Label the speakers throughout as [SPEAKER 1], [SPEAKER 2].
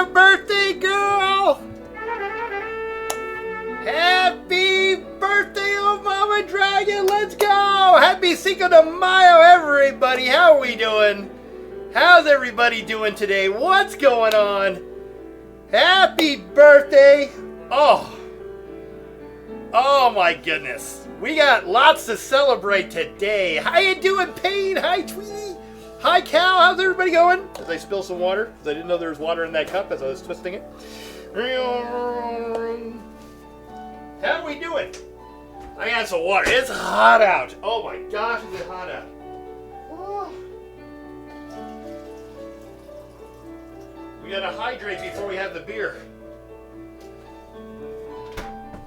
[SPEAKER 1] the birthday girl! Happy birthday, oh Mama Dragon! Let's go! Happy Cinqo de Mayo, everybody! How are we doing? How's everybody doing today? What's going on? Happy birthday! Oh my goodness. We got lots to celebrate today. How you doing, Payne? Hi, Tweety. Hi, Cal. How's everybody going? As I spill some water, because I didn't know there was water in that cup as I was twisting it. How are we doing? I got some water. It's hot out. Oh my gosh, is it hot out. Oh. We gotta hydrate before we have the beer.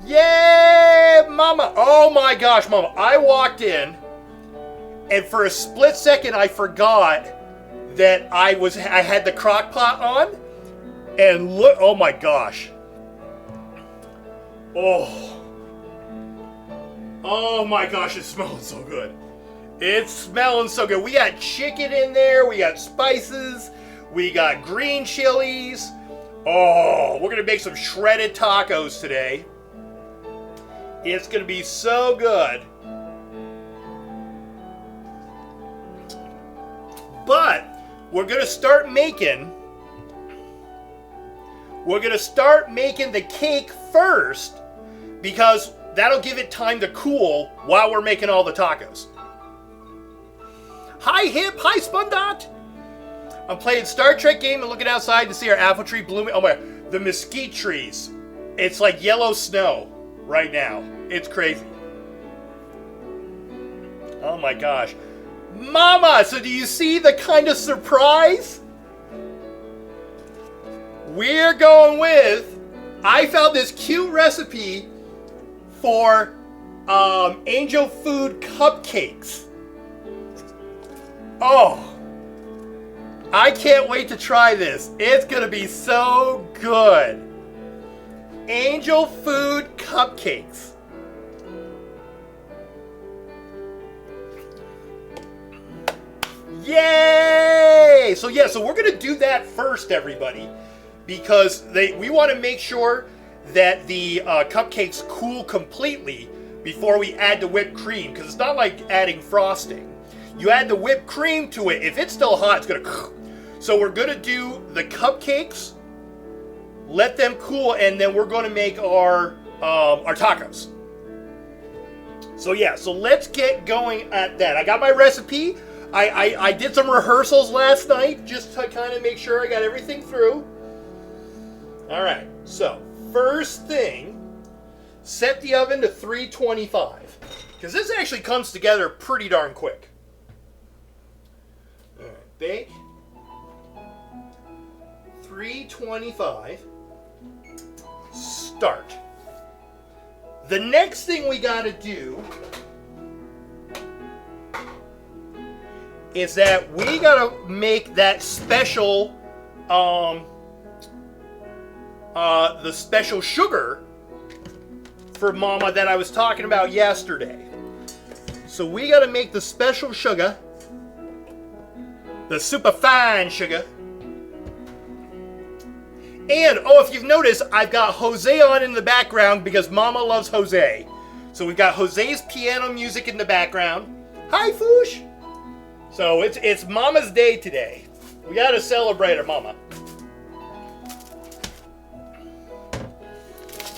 [SPEAKER 1] Yay, Mama! Oh my gosh, Mama! I walked in, and for a split second, I forgot that I had the crock pot on, and look! Oh my gosh! Oh my gosh! It's smelling so good. It's smelling so good. We got chicken in there. We got spices. We got green chilies. Oh, we're gonna make some shredded tacos today. It's going to be so good. But we're going to start making the cake first because that'll give it time to cool while we're making all the tacos. Hi Hip, hi Spundot. I'm playing Star Trek game and looking outside to see our apple tree blooming. Oh my, the mesquite trees. It's like yellow snow right now. It's crazy. Oh my gosh. Mama, so do you see the kind of surprise? We're going with, I found this cute recipe for angel food cupcakes. Oh, I can't wait to try this. It's gonna be so good. Angel food cupcakes. Yay! So we're gonna do that first, everybody, because we want to make sure that the cupcakes cool completely before we add the whipped cream, because it's not like adding frosting. You add the whipped cream to it. If it's still hot, it's gonna. So we're gonna do the cupcakes, let them cool, and then we're gonna make our tacos. So let's get going at that. I got my recipe. I did some rehearsals last night just to kind of make sure I got everything through. Alright, so first thing, set the oven to 325. Because this actually comes together pretty darn quick. Alright, bake. 325. Start. The next thing we gotta do is that we gotta make that special, the special sugar for Mama that I was talking about yesterday. So we gotta make the special sugar, the super fine sugar. And, if you've noticed, I've got Jose on in the background because Mama loves Jose. So we've got Jose's piano music in the background. Hi, Foosh! So it's Mama's day today. We gotta celebrate her Mama.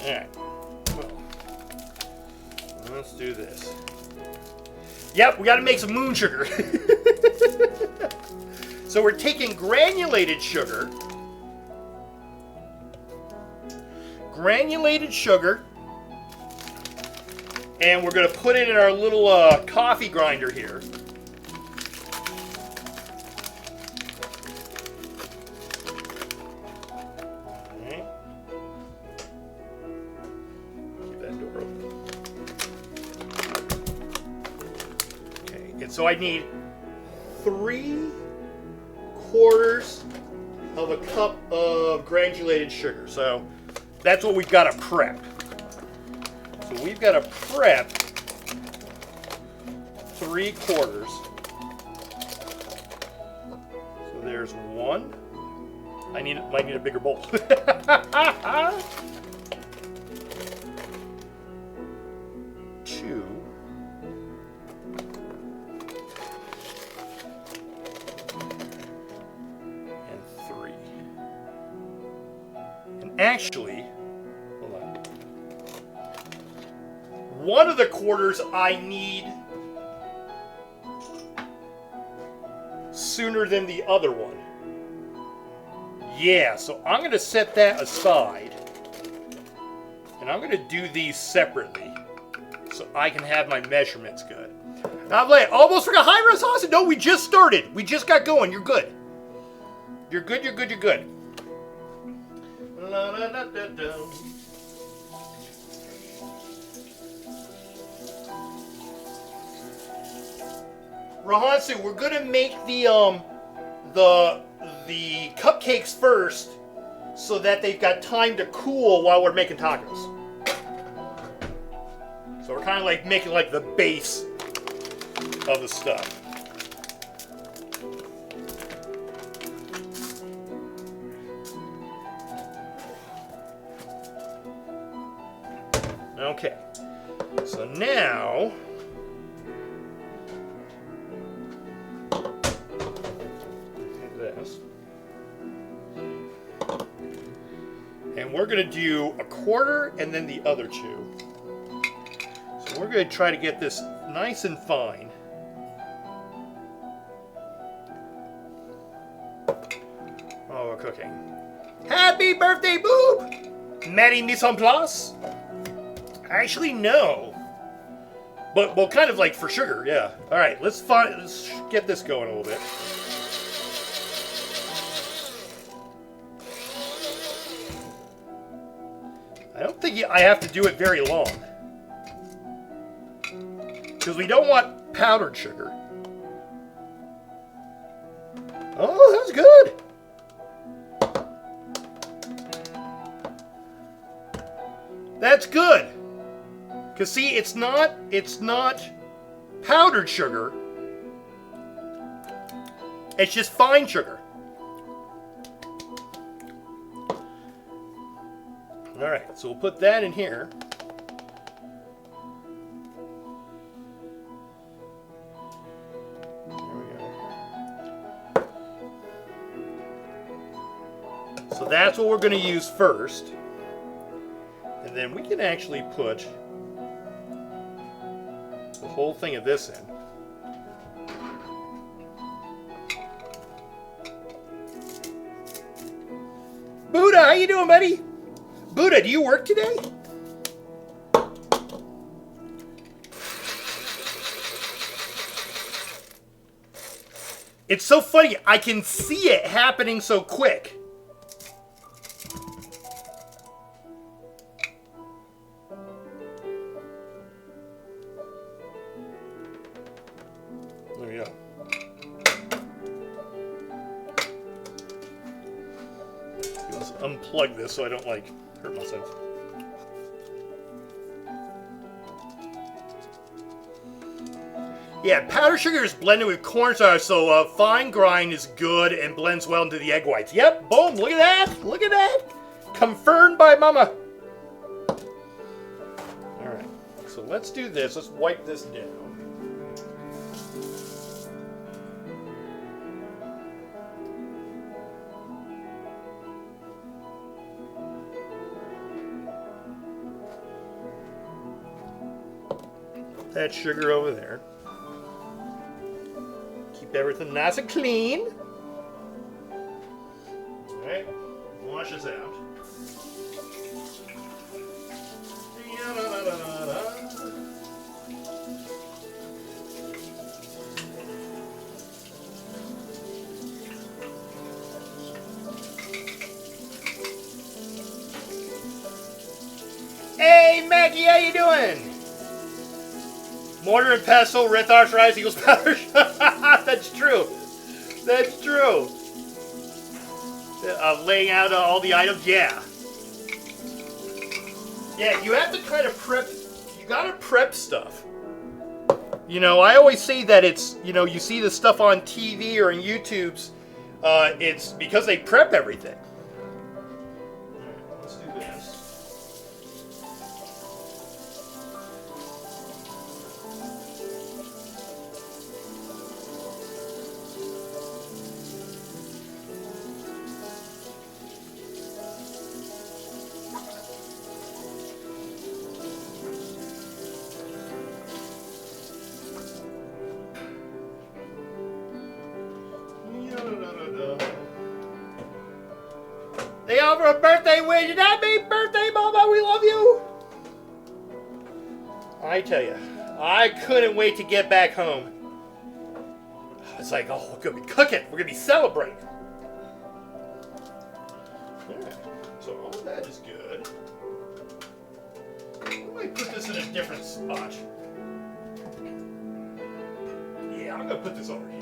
[SPEAKER 1] Alright. Let's do this. Yep, we gotta make some moon sugar. So we're taking granulated sugar. And we're gonna put it in our little coffee grinder here. So I need 3/4 of a cup of granulated sugar. So that's what we've got to prep. So we've got to prep 3/4. So there's 1, might need a bigger bowl. Two. And three. And actually, hold on. One of the quarters I need sooner than the other one. Yeah, so I'm going to set that aside. And I'm going to do these separately so I can have my measurements good. Now, I'm like, almost forgot. Hi, Russ Austin. No, we just started. We just got going. You're good. You're good, you're good, you're good. La, la, la, da, da. Rahansu, we're gonna make the cupcakes first, so that they've got time to cool while we're making tacos. So we're kind of like making like the base of the stuff. Okay. So now this. And we're going to do a quarter and then the other two. So we're going to try to get this nice and fine. Oh, we're cooking. Happy birthday, Boop! Maty mise en place? Actually, no. But, well, kind of like for sugar, yeah. All right, let's get this going a little bit. I don't think I have to do it very long. Because we don't want powdered sugar. Oh, that's good. That's good. Because see, it's not powdered sugar. It's just fine sugar. All right, so we'll put that in here. There we go. So that's what we're going to use first. And then we can actually put the whole thing of this in. Buddha, how you doing, buddy? Buddha, do you work today? It's so funny. I can see it happening so quick. There we go. Let's unplug this so I don't like hurt myself. Yeah, powdered sugar is blended with cornstarch, so fine grind is good and blends well into the egg whites. Yep, boom, look at that, look at that. Confirmed by Mama. All right, so let's do this. Let's wipe this down. That sugar over there. Keep everything nice and clean. Alright, wash this out. Hey Maggie, how you doing? Mortar and pestle, with arthritis equals powder. That's true. That's true. Laying out all the items, yeah. Yeah, you have to kind of prep. You gotta prep stuff. You know, I always say that it's, you know, you see the stuff on TV or in YouTube's it's because they prep everything. Alright, let's do this. They offer a birthday wish. Is that me? Birthday, Mama, we love you. I tell you, I couldn't wait to get back home. It's like, oh, we're going to be cooking. We're going to be celebrating. Yeah, so all that is good. I might put this in a different spot. Yeah, I'm going to put this over here.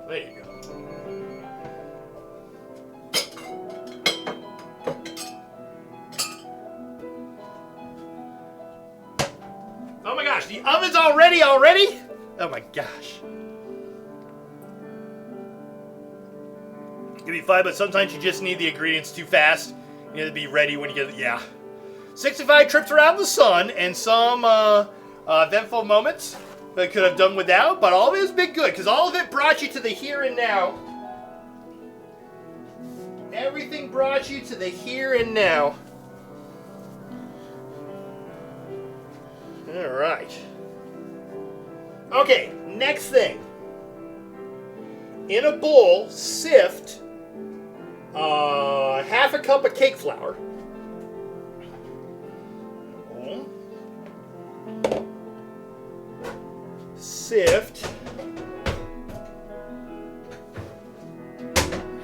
[SPEAKER 1] There you go. Oh my gosh, the oven's already? Oh my gosh. It can be fun, but sometimes you just need the ingredients too fast. You need to be ready when you get it. Yeah. 65 trips around the sun and some eventful moments that could have done without, but all of it has been good because all of it brought you to the here and now. Everything brought you to the here and now. All right. Okay, next thing. In a bowl, sift half a cup of cake flour. Sift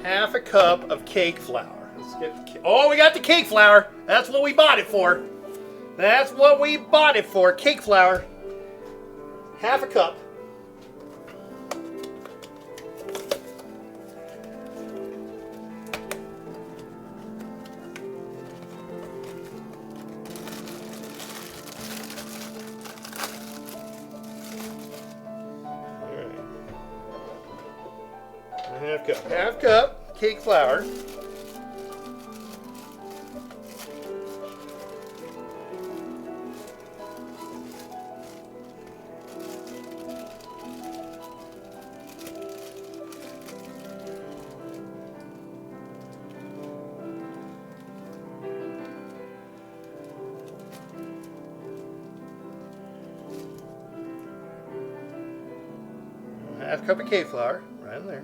[SPEAKER 1] half a cup of cake flour. Let's get oh, we got the cake flour. That's what we bought it for. That's what we bought it for. Cake flour. Half a cup. Half cup cake flour. Half cup of cake flour, right in there.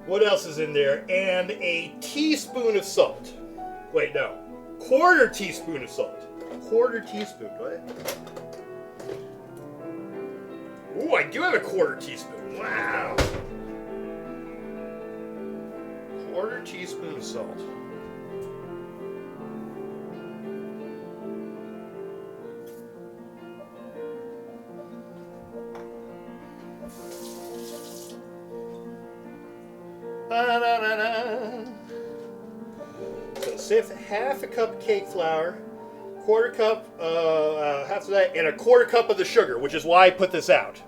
[SPEAKER 1] What else is in there? And a teaspoon of salt. Wait, no. Quarter teaspoon of salt. Quarter teaspoon. What? Ooh, I do have a quarter teaspoon. Wow. Quarter teaspoon of salt. So sift half a cup of cake flour, quarter cup, half of that, and a quarter cup of the sugar, which is why I put this out.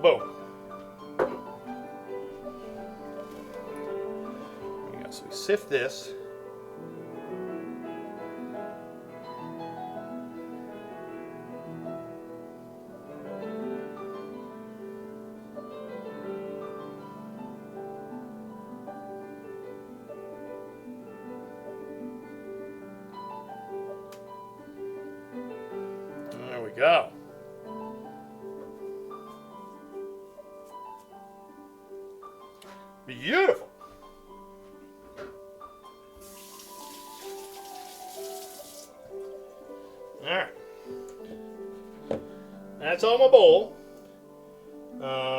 [SPEAKER 1] Boom. So we sift this. There we go. Beautiful. All right. That's all my bowl.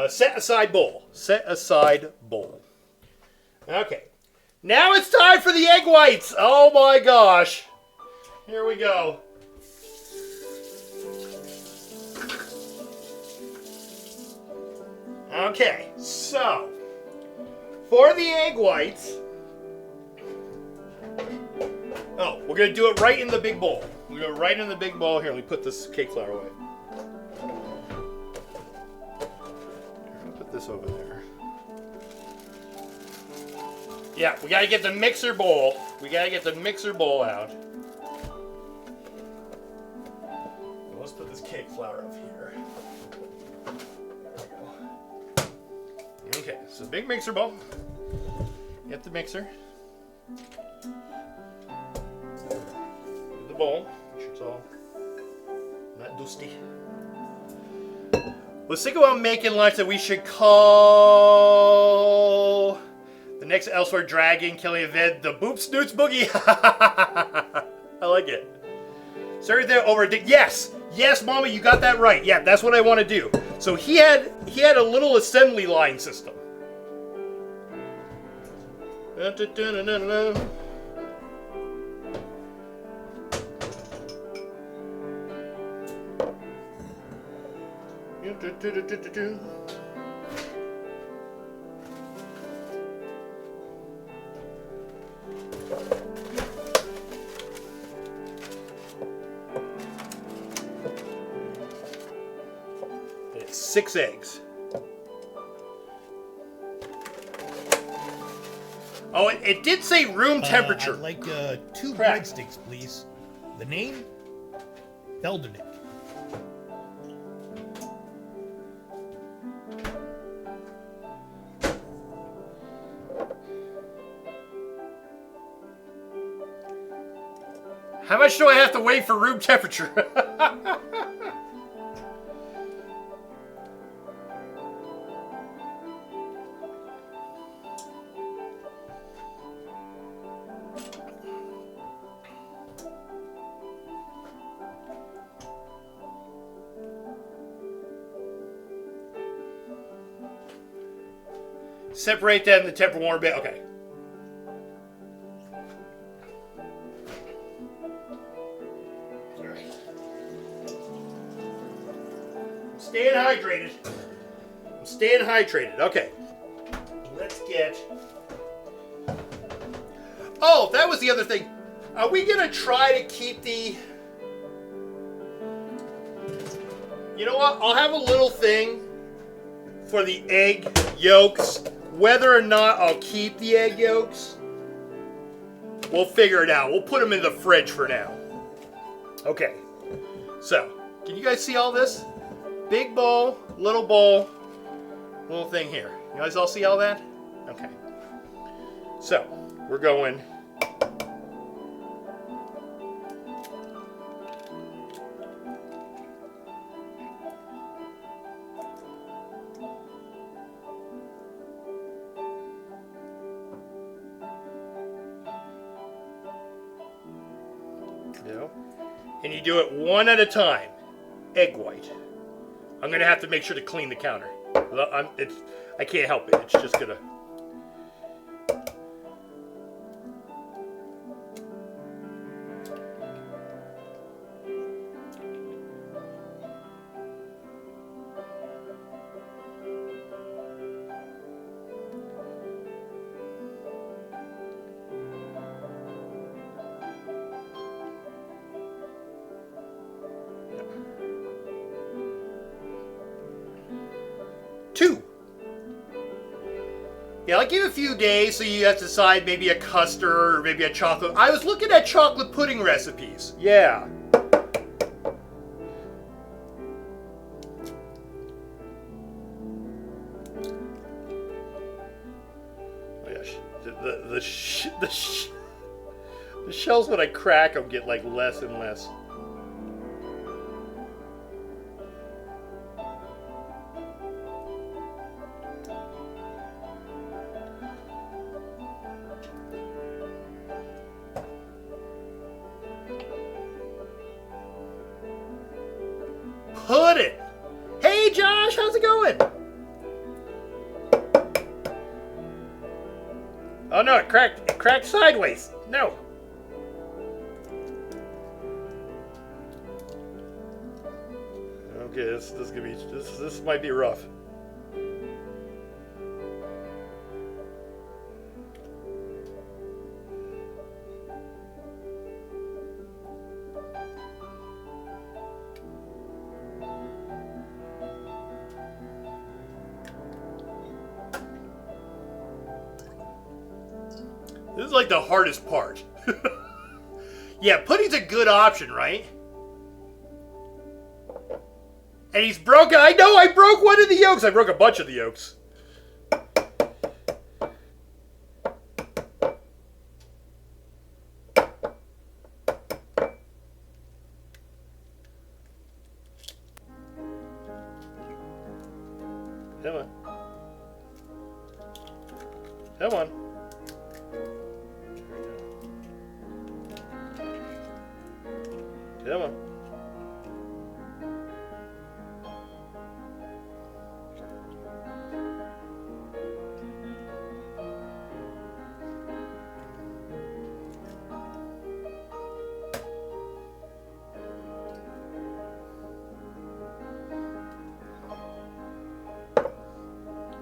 [SPEAKER 1] Set aside bowl. Set aside bowl. Okay. Now it's time for the egg whites. Oh my gosh. Here we go. Okay, so for the egg whites, oh, we're going to do it right in the big bowl. We're going to right in the big bowl. Here, let me put this cake flour away. Here, I'll put this over there. Yeah, we got to get the mixer bowl. We got to get the mixer bowl out. Let's put this cake flour up here. There we go. Okay, so big mixer bowl. Get the mixer. The bowl. Make sure it's all not dusty. Let's think about making lunch that we should call the next Elsewhere Dragon killing event the Boop Snoots Boogie. I like it. So everything over. Yes, yes, Momma, you got that right. Yeah, that's what I want to do. So he had a little assembly line system. It's 6 eggs. Oh, it did say room temperature.
[SPEAKER 2] I'd like 2 breadsticks, please. The name? Feldernick.
[SPEAKER 1] How much do I have to wait for room temperature? Separate that in the temper warmer bit. Okay. Staying hydrated. I'm staying hydrated. Okay. Let's get... Oh, that was the other thing. Are we going to try to keep the... You know what? I'll have a little thing for the egg yolks. Whether or not I'll keep the egg yolks, we'll figure it out. We'll put them in the fridge for now. Okay. So, can you guys see all this? Big bowl, little thing here. You guys all see all that? Okay. So, we're going... And you do it one at a time. Egg white. I'm going to have to make sure to clean the counter. I can't help it. It's just going to... Yeah, I'll give it a few days so you have to decide maybe a custard or maybe a chocolate. I was looking at chocolate pudding recipes. Yeah. Oh gosh, the shells when I crack them get like less and less. Pudding. Hey Josh, how's it going? Oh no, it cracked. It cracked sideways. No. Okay, this is gonna be this might be rough. This is like the hardest part. Yeah, pudding's a good option, right? And he's broken. I know I broke one of the yolks. I broke a bunch of the yolks. Come on. Come on. Come on.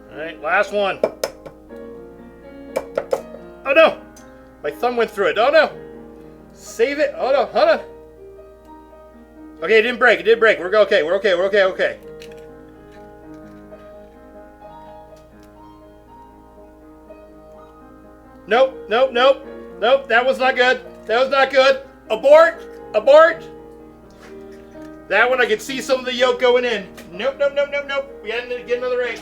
[SPEAKER 1] All right, last one. Oh no! My thumb went through it. Oh no! Save it. Oh no, hold on. Okay, it didn't break. It did break. We're okay. We're okay. We're okay. Okay. Nope. Nope. Nope. Nope. That was not good. That was not good. Abort. Abort. That one I could see some of the yolk going in. Nope. Nope. Nope. Nope. Nope. We had to get another egg.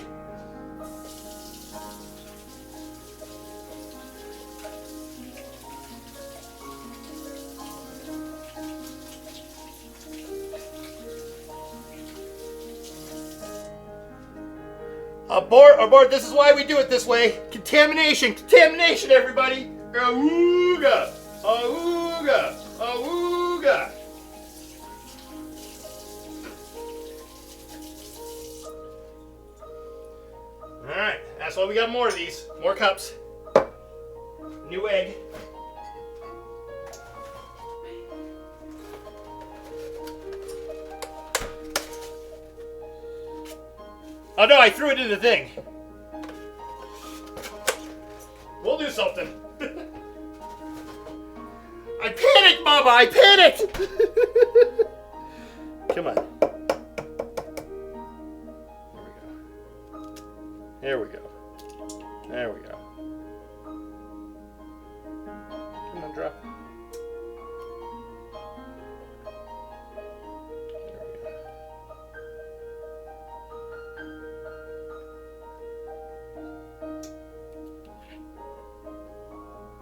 [SPEAKER 1] Abort, abort, this is why we do it this way. Contamination, contamination, everybody. Awooga, awooga, awooga. All right, that's why we got more of these. More cups. New egg. Oh no, I threw it in the thing. We'll do something. I panicked, Mama, I panicked! Come on. There we go. There we go. Come on, drop.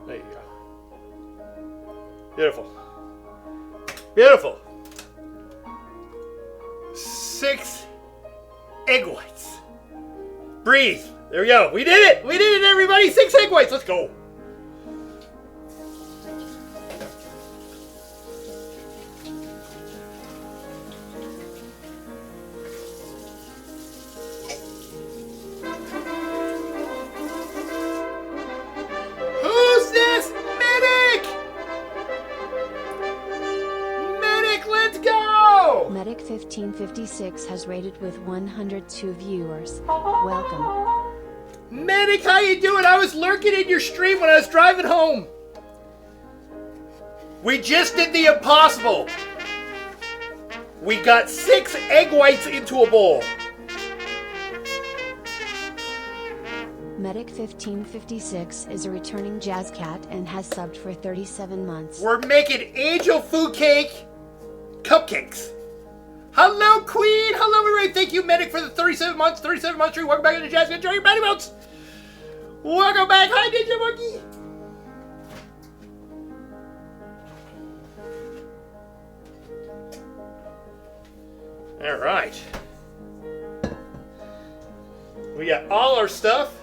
[SPEAKER 1] There you go. Beautiful. Beautiful. 6 egg whites. Breathe. There we go. We did it. We did it, everybody. 6 egg whites. Let's go.
[SPEAKER 3] Medic 1556 has rated with 102 viewers. Welcome.
[SPEAKER 1] Medic, how you doing? I was lurking in your stream when I was driving home. We just did the impossible. We got 6 egg whites into a bowl.
[SPEAKER 3] Medic 1556 is a returning jazz cat and has subbed for 37 months.
[SPEAKER 1] We're making angel food cake cupcakes. Hello, Queen. Hello, everybody. Thank you, Medic, for the 37 months. 37 months stream. Welcome back to the Jazz. Enjoy your Batty Boats. Welcome back. Hi, Ninja Monkey. All right. We got all our stuff.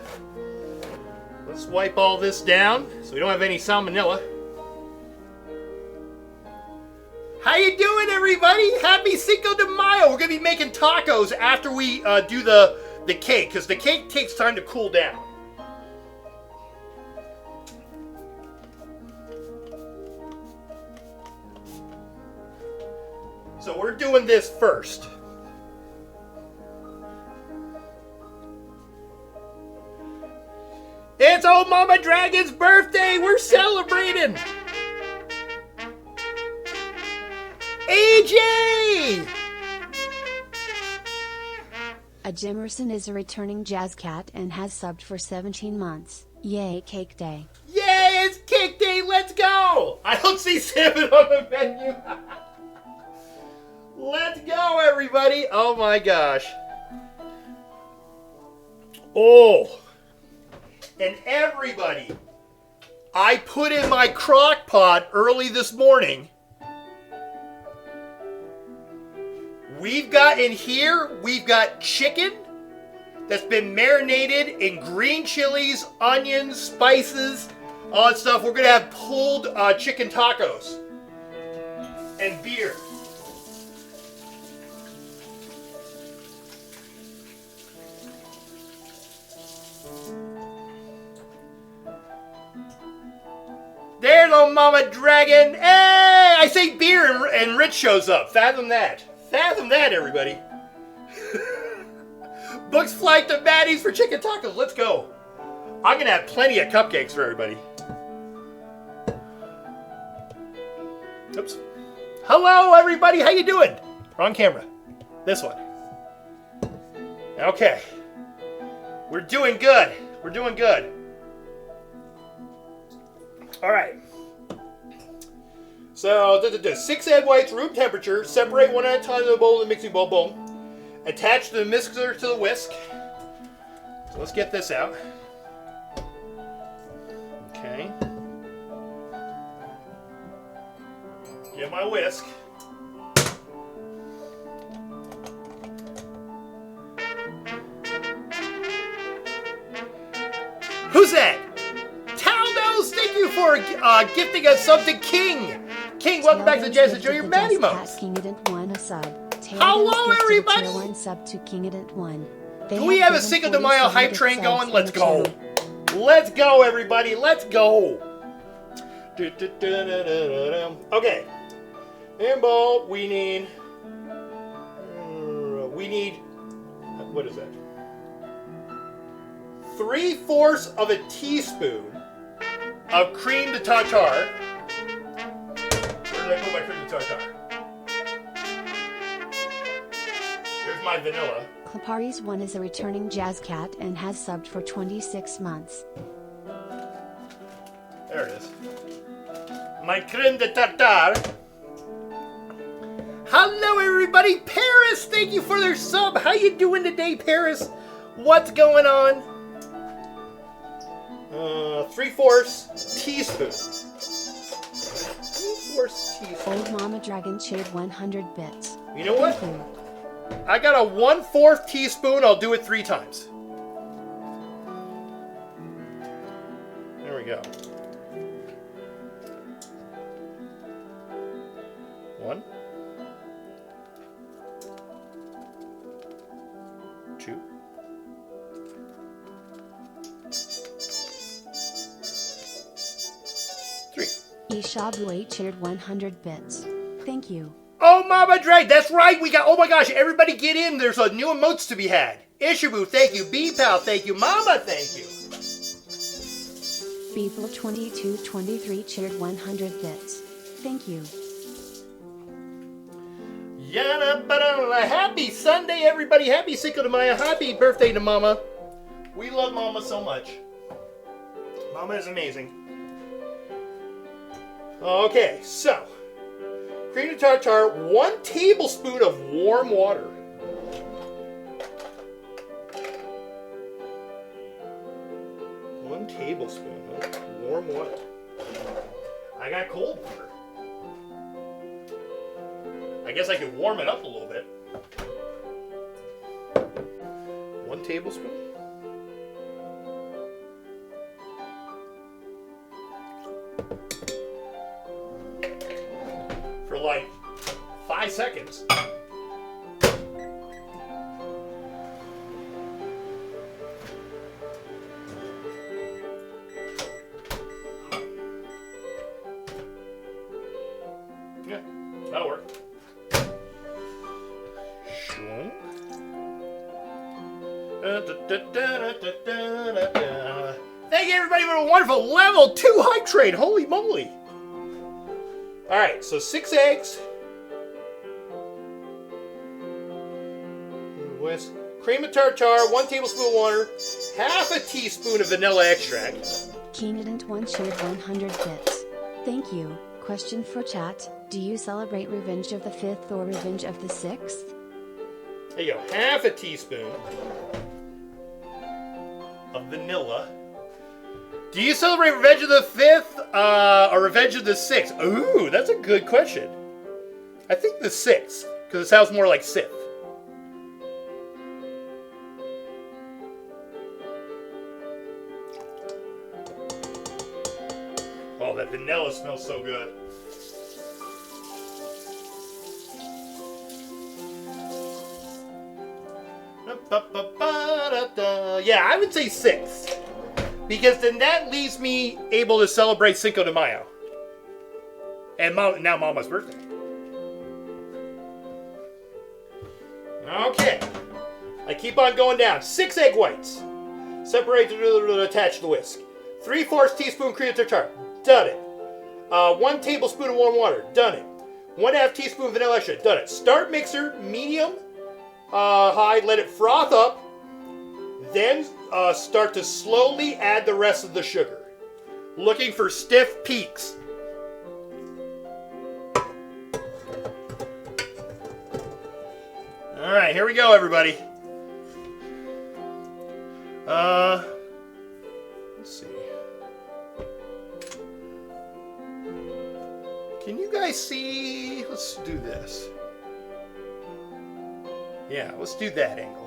[SPEAKER 1] Let's wipe all this down so we don't have any salmonella. How you doing, everybody? Happy Cinco de Mayo. We're going to be making tacos after we do the cake, because the cake takes time to cool down. So we're doing this first. It's old Mama Dragon's birthday! We're celebrating! AJ!
[SPEAKER 3] A Jimerson is a returning Jazz Cat and has subbed for 17 months. Yay, Cake Day.
[SPEAKER 1] Yay, it's Cake Day! Let's go! I don't see salmon on the menu. Let's go, everybody! Oh my gosh. Oh. And everybody, I put in my crock pot early this morning. We've got chicken that's been marinated in green chilies, onions, spices, all that stuff. We're going to have pulled chicken tacos and beer. There's old Mama Dragon. Hey! I say beer and Rich shows up. Fathom that. Fathom that, everybody. Book's flight to Maty's for chicken tacos. Let's go. I'm going to have plenty of cupcakes for everybody. Oops. Hello, everybody. How you doing? Wrong camera. This one. Okay. We're doing good. We're doing good. All right. So, 6 egg whites, room temperature. Separate one at a time in the bowl in the mixing bowl. Boom. Attach the mixer to the whisk. So let's get this out. Okay. Get my whisk. Who's that? Taldos, thank you for gifting us something, King. King, welcome back to the Jazz. Enjoy your Maty Mo's. Hello, everybody. Do we have a Cinqo de Mayo hype train going? Let's go. Let's go, everybody. Let's go. Okay. Handball, we need, what is that? 3/4 of a teaspoon of cream de tartare. Where did I put my cream de tartare? Here's my vanilla.
[SPEAKER 3] Claparis 1 is a returning Jazz Cat and has subbed for 26 months.
[SPEAKER 1] There it is. My creme de tartare. Hello, everybody. Paris, thank you for their sub. How you doing today, Paris? What's going on? 3/4 teaspoon. 3/4 teaspoon.
[SPEAKER 3] Old Mama Dragon cheered 100 bits.
[SPEAKER 1] You know what? I got a 1/4 teaspoon. I'll do it 3 times. There we go. 1, 2, 3.
[SPEAKER 3] Ishabue cheered 100 bits. Thank you.
[SPEAKER 1] Oh, Mama Drag, that's right. We got, oh my gosh, everybody get in. There's a new emotes to be had. Ishabu, thank you. B-Pal, thank you. Mama, thank you.
[SPEAKER 3] Beeple2223 cheered 100 bits. Thank you.
[SPEAKER 1] Happy Sunday, everybody. Happy Cinqo de Mayo. Happy birthday to Mama. We love Mama so much. Mama is amazing. Okay, so. Cream de tartare, 1 tablespoon of warm water. One tablespoon of warm water. I got cold water. I guess I could warm it up a little bit. 1 tablespoon. For like 5 seconds. Yeah, that'll work. Thank you, everybody, for a wonderful level 2 hype trade. Holy moly. All right, so 6 eggs. With cream of tartar, 1 tablespoon of water, half a teaspoon of vanilla extract.
[SPEAKER 3] Keenedant1 shared 100 bits. Thank you. Question for chat. Do you celebrate Revenge of the 5th or Revenge of the 6th?
[SPEAKER 1] There you go. Half a teaspoon of vanilla. Do you celebrate Revenge of the 5th or Revenge of the 6th? Ooh, that's a good question. I think the 6th, because it sounds more like Sith. Oh, that vanilla smells so good. Yeah, I would say 6. Because then that leaves me able to celebrate Cinco de Mayo. And now Mama's birthday. Okay. I keep on going down. 6 egg whites. Separate to attach the whisk. 3/4 teaspoon cream of tartar. Done it. 1 tablespoon of warm water. Done it. 1/2 teaspoon vanilla extract. Done it. Start mixer, medium, high. Let it froth up. Then start to slowly add the rest of the sugar. Looking for stiff peaks. All right, here we go, everybody. Let's see. Can you guys see? Let's do this. Yeah, let's do that angle.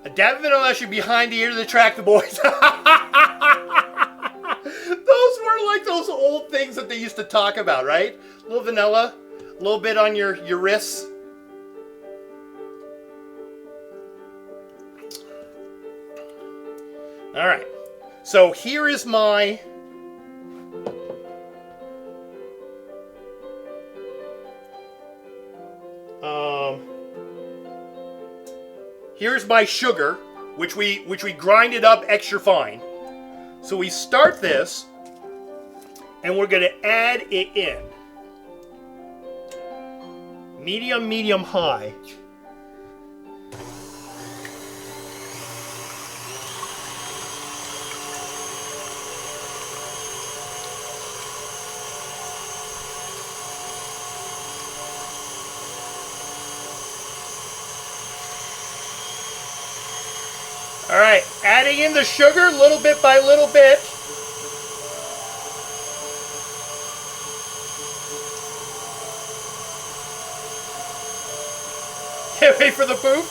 [SPEAKER 1] A dab of vanilla should be behind the ear to attract the boys. Those were like those old things that they used to talk about, right? A little vanilla, a little bit on your wrists. All right. So here is my here's my sugar, which we grinded up extra fine. So we start this, and we're going to add it in. Medium, medium, high. All right, adding in the sugar little bit by little bit. Can't wait for the poof.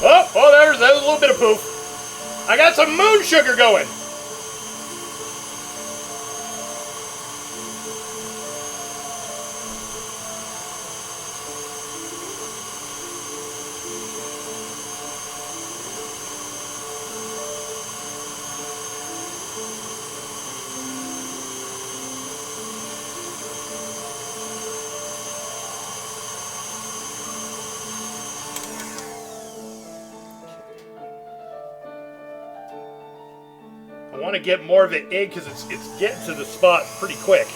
[SPEAKER 1] Oh, that was a little bit of poof. I got some moon sugar going. I want to get more of it in because it's getting to the spot pretty quick.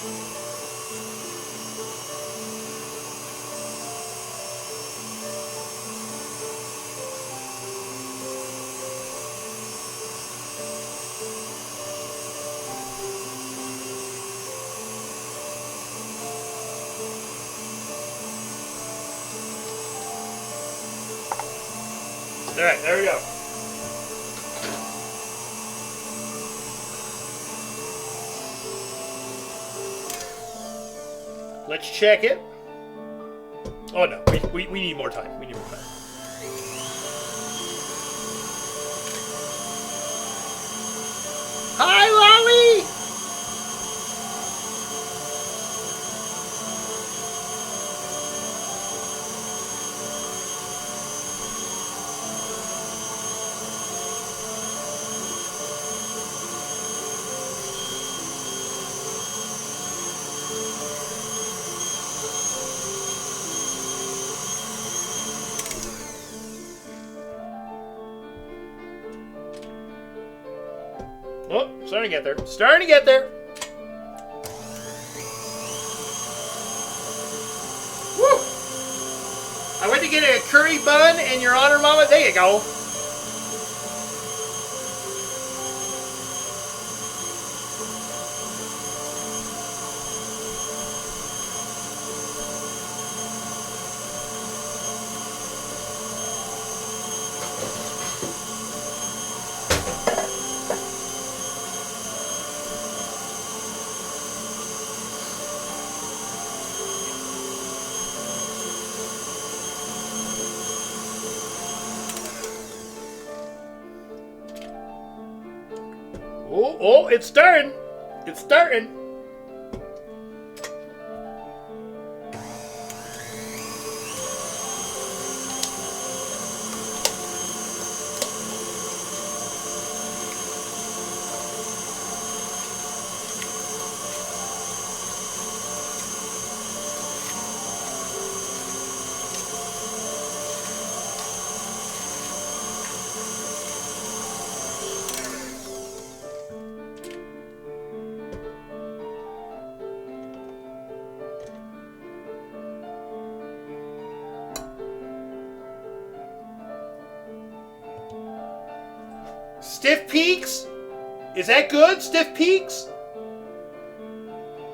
[SPEAKER 1] All right, there we go. Let's check it. Oh no, we need more time. We need more time. Hi, Lolly! Oh, starting to get there. Starting to get there. Woo! I went to get a curry bun, and Your Honor, Mama, there you go. Oh, it's starting. It's starting. Stiff peaks? Is that good? Stiff peaks?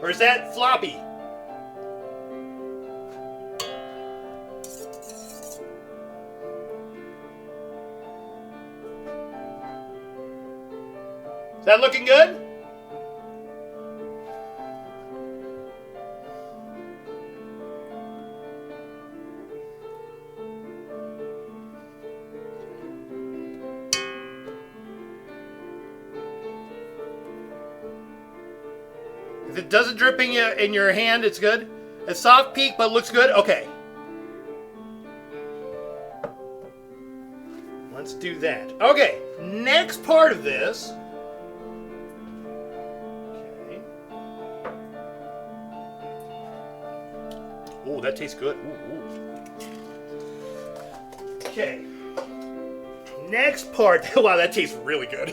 [SPEAKER 1] Or is that floppy? Is that looking good? If it doesn't drip in your hand, it's good. A soft peak, but looks good. Okay. Let's do that. Okay. Next part of this. Okay. Oh, that tastes good. Ooh, ooh. Okay. Next part. Wow, that tastes really good.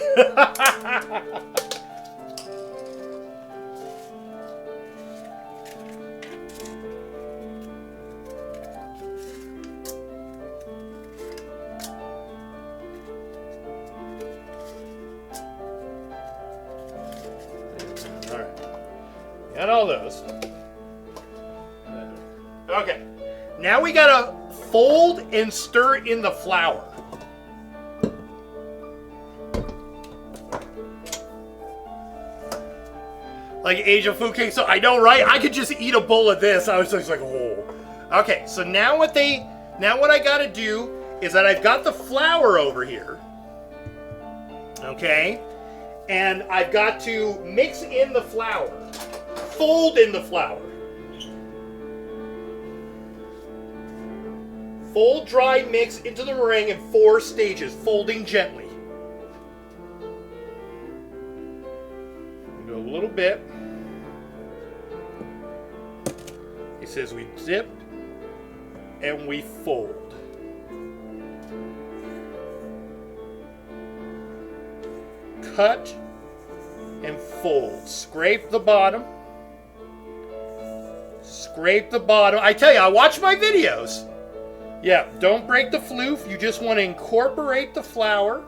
[SPEAKER 1] Got all those. Okay. Now we gotta fold and stir in the flour. Like Asian food cake. So I know, right? I could just eat a bowl of this. I was just like, oh. Okay. So now what I gotta do is that I've got the flour over here. Okay. And I've got to mix in the flour. Fold in the flour. Fold dry mix into the meringue in 4 stages, folding gently. Go a little bit. It says we dip and we fold. Cut and fold. Scrape the bottom. Scrape the bottom. I tell you, I watch my videos. Yeah, don't break the floof. You just want to incorporate the flour.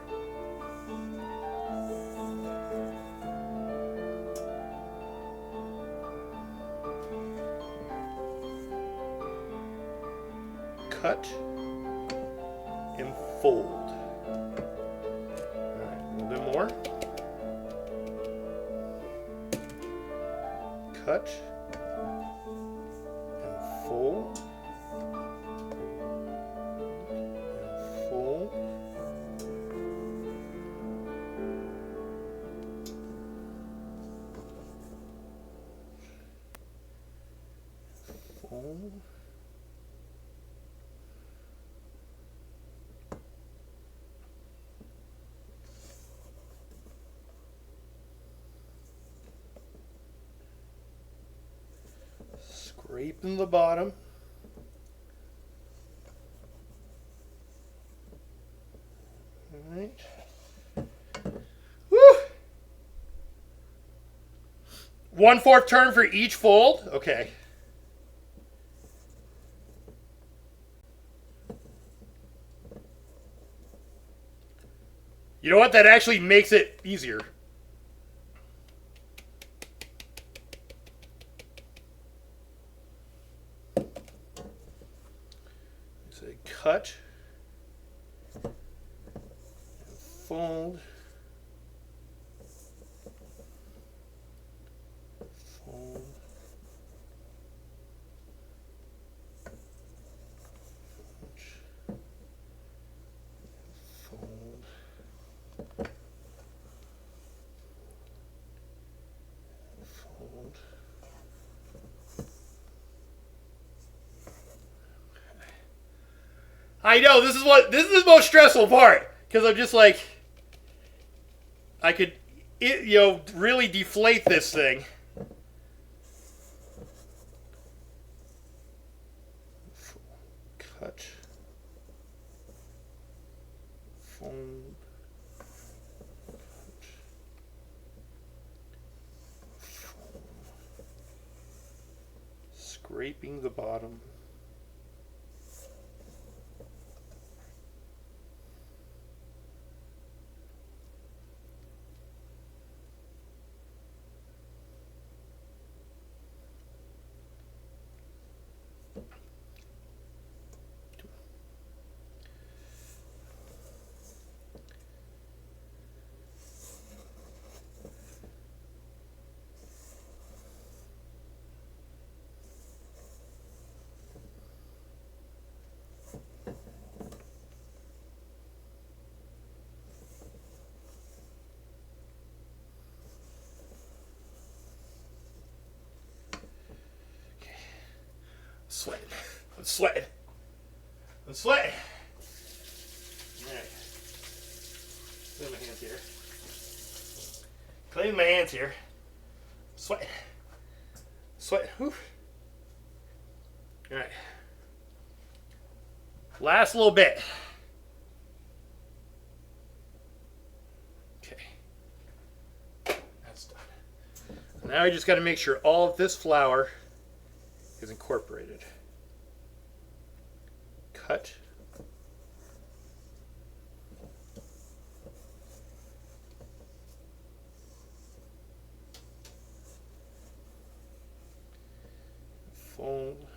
[SPEAKER 1] Cut and fold. All right, a little bit more. Cut and fold. And fold. Fold. Scraping the bottom. All right. Woo! 1/4 turn for each fold? Okay. You know what? That actually makes it easier. Say cut. Fold. Fold. Fold. Fold. I know this is the most stressful part because I'm just like I could, really deflate this thing. Cut. Fold. Fold. Scraping the bottom. Sweating. I'm sweating. I'm sweating. All right. Clean my hands here. Clean my hands here. Sweating. Sweating. Whew. All right. Last little bit. Okay. That's done. Now I just got to make sure all of this flour is incorporated. Cut. Fold.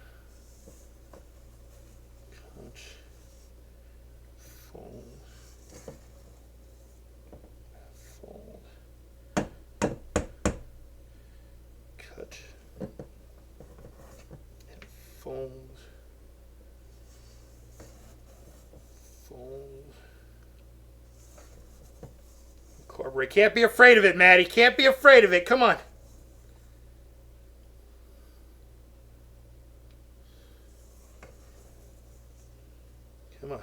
[SPEAKER 1] Cut. Fold. Fold. Cut. Fold. Fold. Incorporate. Can't be afraid of it, Maddie. Can't be afraid of it. Come on. Come on.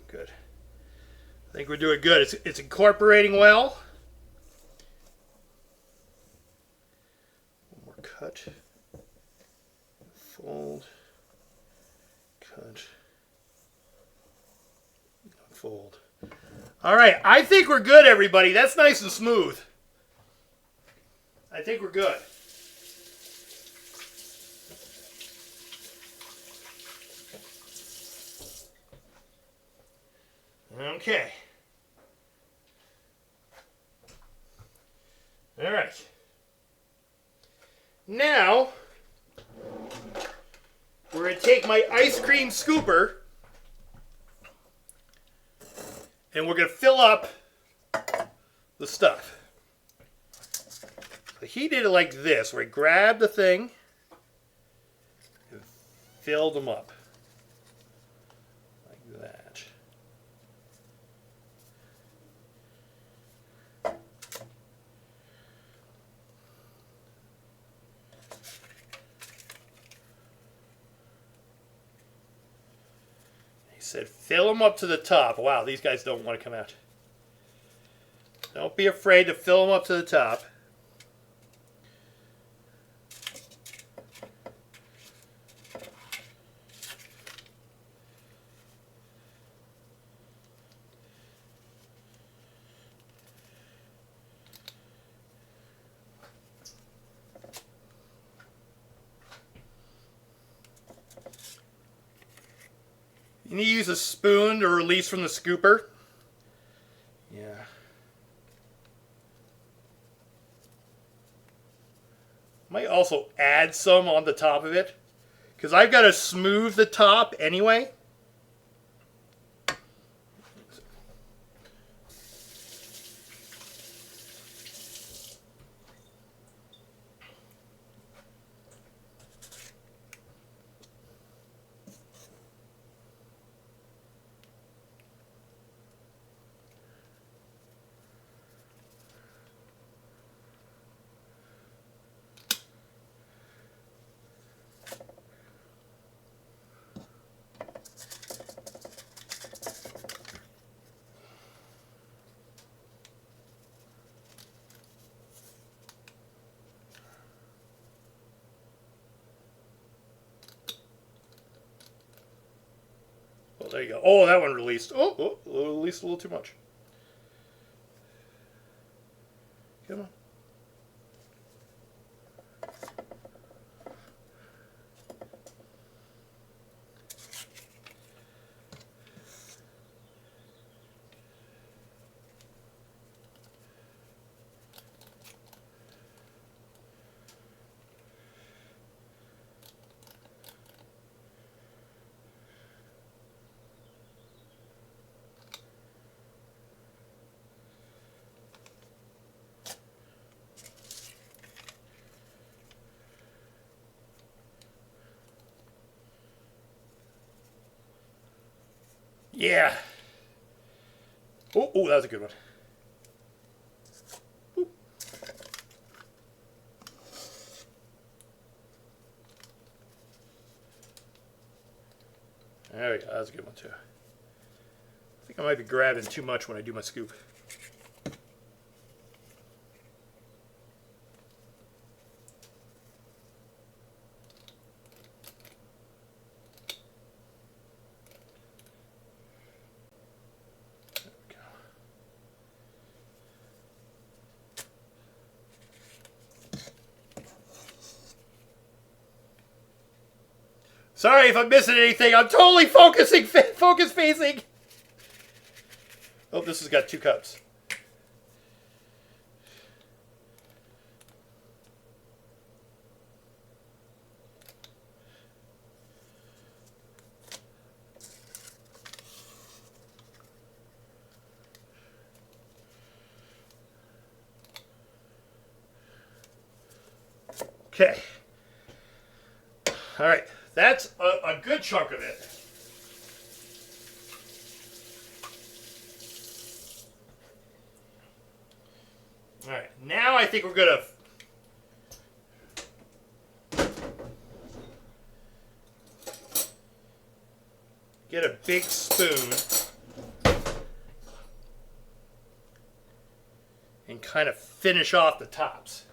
[SPEAKER 1] Good. I think we're doing good. It's incorporating well. One more cut. Fold. Cut. Fold. All right. I think we're good, everybody. That's nice and smooth. I think we're good. Okay. All right. Now, we're going to take my ice cream scooper and we're going to fill up the stuff. He did it like this, where he grabbed the thing and filled them up. Like that. He said, fill them up to the top. Wow, these guys don't want to come out. Don't be afraid to fill them up to the top. You need to use a spoon to release from the scooper. Yeah. Might also add some on the top of it, because I've got to smooth the top anyway. There you go. Oh, that one released. Oh, released a little too much. Come on. Yeah. Oh, that was a good one. Ooh. There we go. That was a good one too. I think I might be grabbing too much when I do my scoop. Sorry if I'm missing anything. I'm totally focus facing. Oh, this has got 2 cups. Okay. All right. That's a good chunk of it. All right, now I think we're gonna get a big spoon and kind of finish off the tops.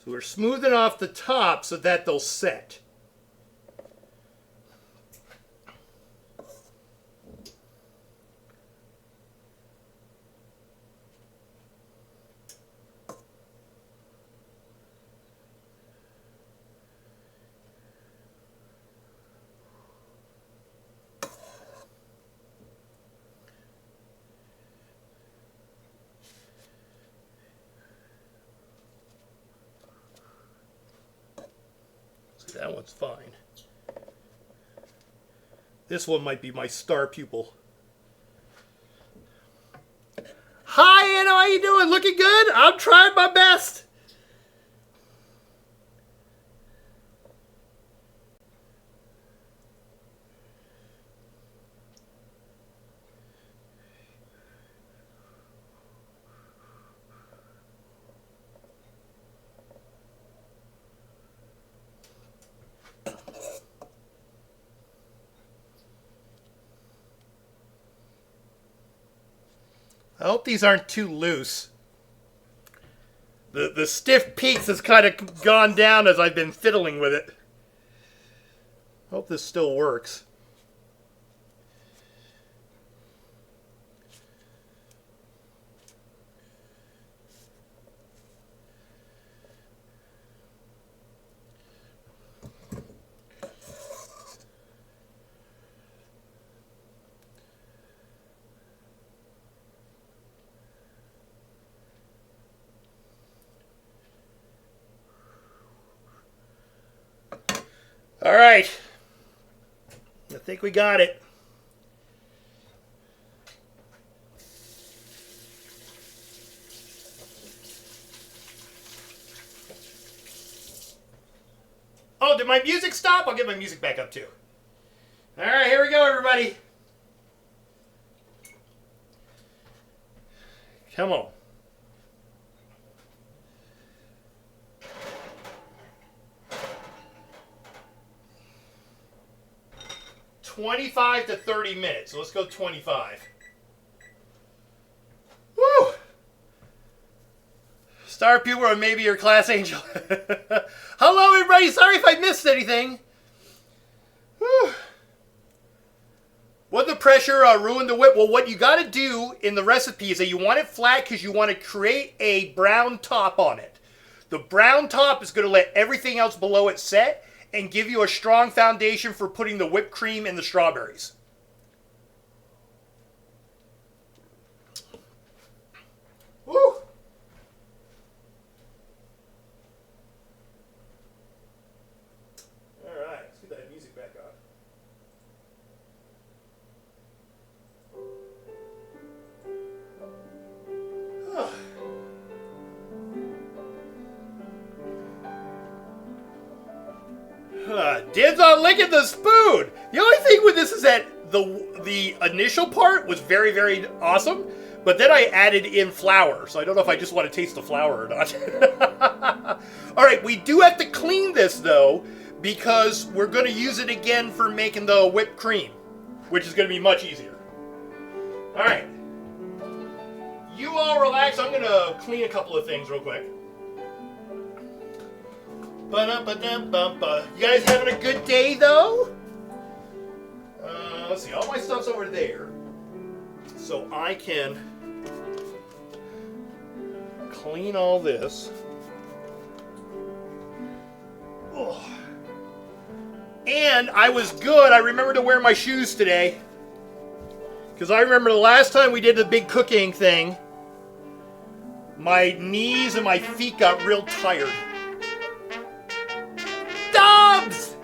[SPEAKER 1] So we're smoothing off the top so that they'll set. That one's fine. This one might be my star pupil. Hi, Anna, how you doing? Looking good? I'm trying my best. I hope these aren't too loose. The stiff peaks has kind of gone down as I've been fiddling with it. Hope this still works. All right, I think we got it. Oh, did my music stop? I'll get my music back up too. All right, here we go, everybody. Come on. $25 to 30 minutes. So let's go 25. Woo! Star pupil or maybe your class angel. Hello, everybody. Sorry if I missed anything. Whew. Would the pressure ruin the whip? Well, what you got to do in the recipe is that you want it flat because you want to create a brown top on it. The brown top is going to let everything else below it set and give you a strong foundation for putting the whipped cream and the strawberries. Woo! Alright, let's get that music back on. Dibs on licking the spoon. The only thing with this is that the initial part was very, very awesome, but then I added in flour, so I don't know if I just want to taste the flour or not. All right, we do have to clean this though, because we're going to use it again for making the whipped cream, which is going to be much easier. All right, you all relax. I'm going to clean a couple of things real quick. You guys having a good day, though? Let's see. All my stuff's over there. So I can clean all this. Oh. And I was good. I remembered to wear my shoes today. Because I remember the last time we did the big cooking thing, my knees and my feet got real tired. Dubs!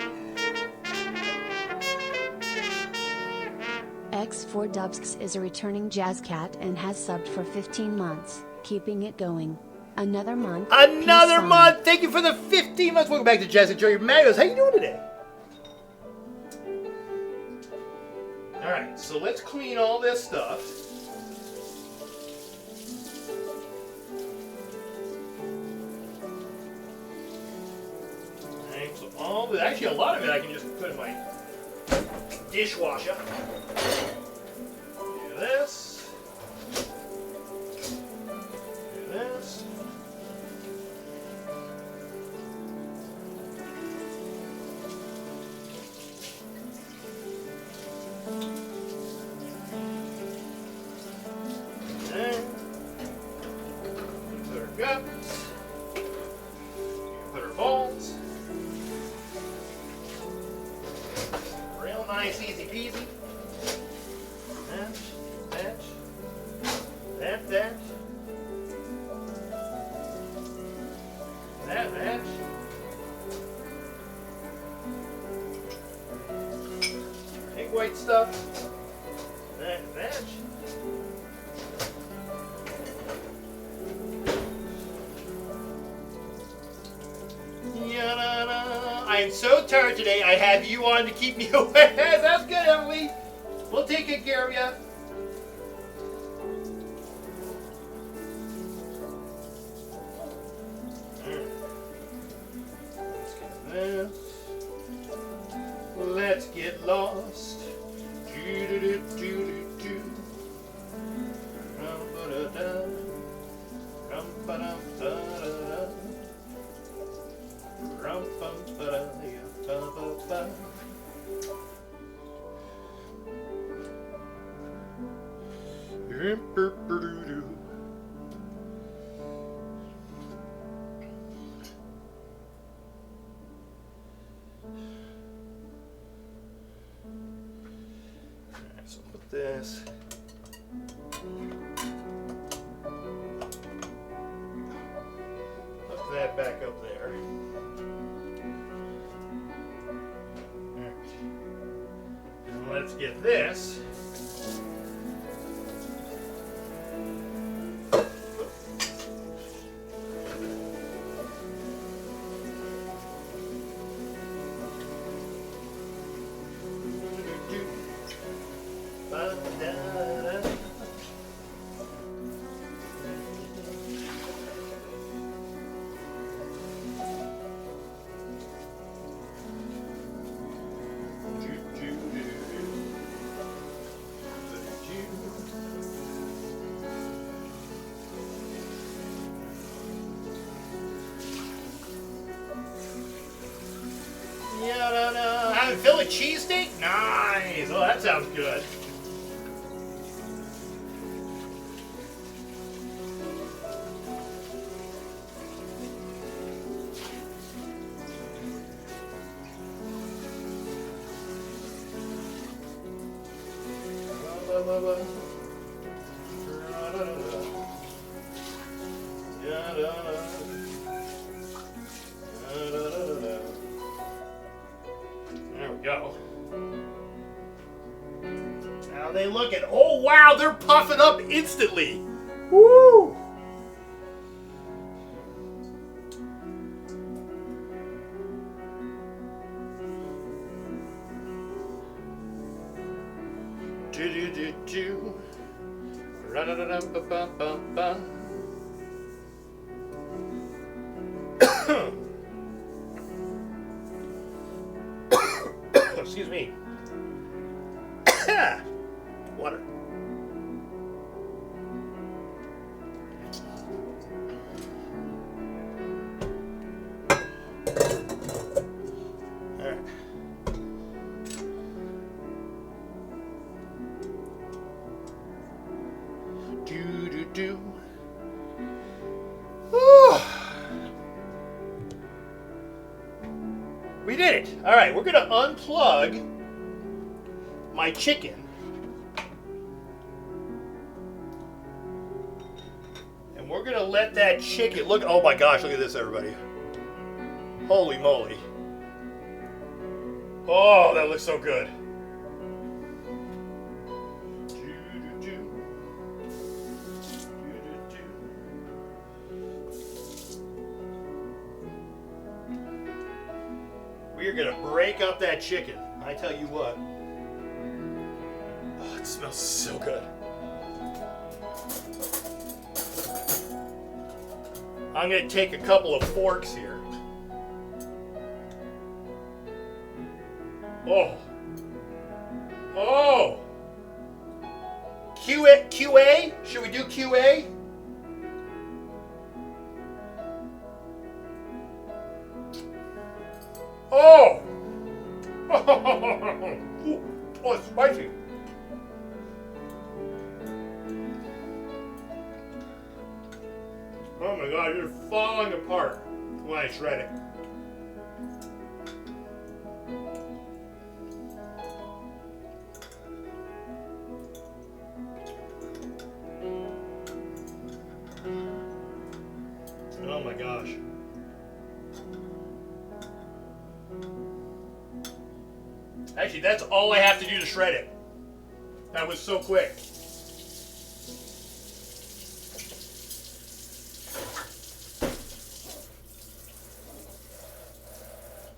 [SPEAKER 3] X4Dubsks is a returning jazz cat and has subbed for 15 months, keeping it going. Another month.
[SPEAKER 1] Another month! Thank you for the 15 months. Welcome back to Jazz. Enjoy your Mayos. How you doing today? Alright, so let's clean all this stuff. Alright, so actually a lot of it I can just put in my dishwasher. Do this. Do this. Then put our guts. Put our balls. Real nice, easy peasy. That. Egg white stuff. That. I am so tired today. I have you on to keep me awake. That's good, Emily. We'll take good care of you. Let's get this. Let's get lost. So put this. Put that back up there. And let's get this. Having Philly cheesesteak? Nice. Oh, that sounds good. There we go. Now they look at, oh wow, they're puffing up instantly. Woo! Do. Ra-da-da-dum-ba-ba-ba-ba. Excuse me. Water. All right. Do. We did it. All right, we're gonna unplug my chicken. And we're gonna let that chicken look. Oh my gosh, look at this, everybody. Holy moly. Oh, that looks so good. We're gonna break up that chicken. I tell you what. Oh, it smells so good. I'm gonna take a couple of forks here. Oh. Oh. QA? Should we do QA? Oh! Oh, it's spicy. god, they're falling apart when I shred it. Oh my gosh. Actually, that's all I have to do to shred it. That was so quick.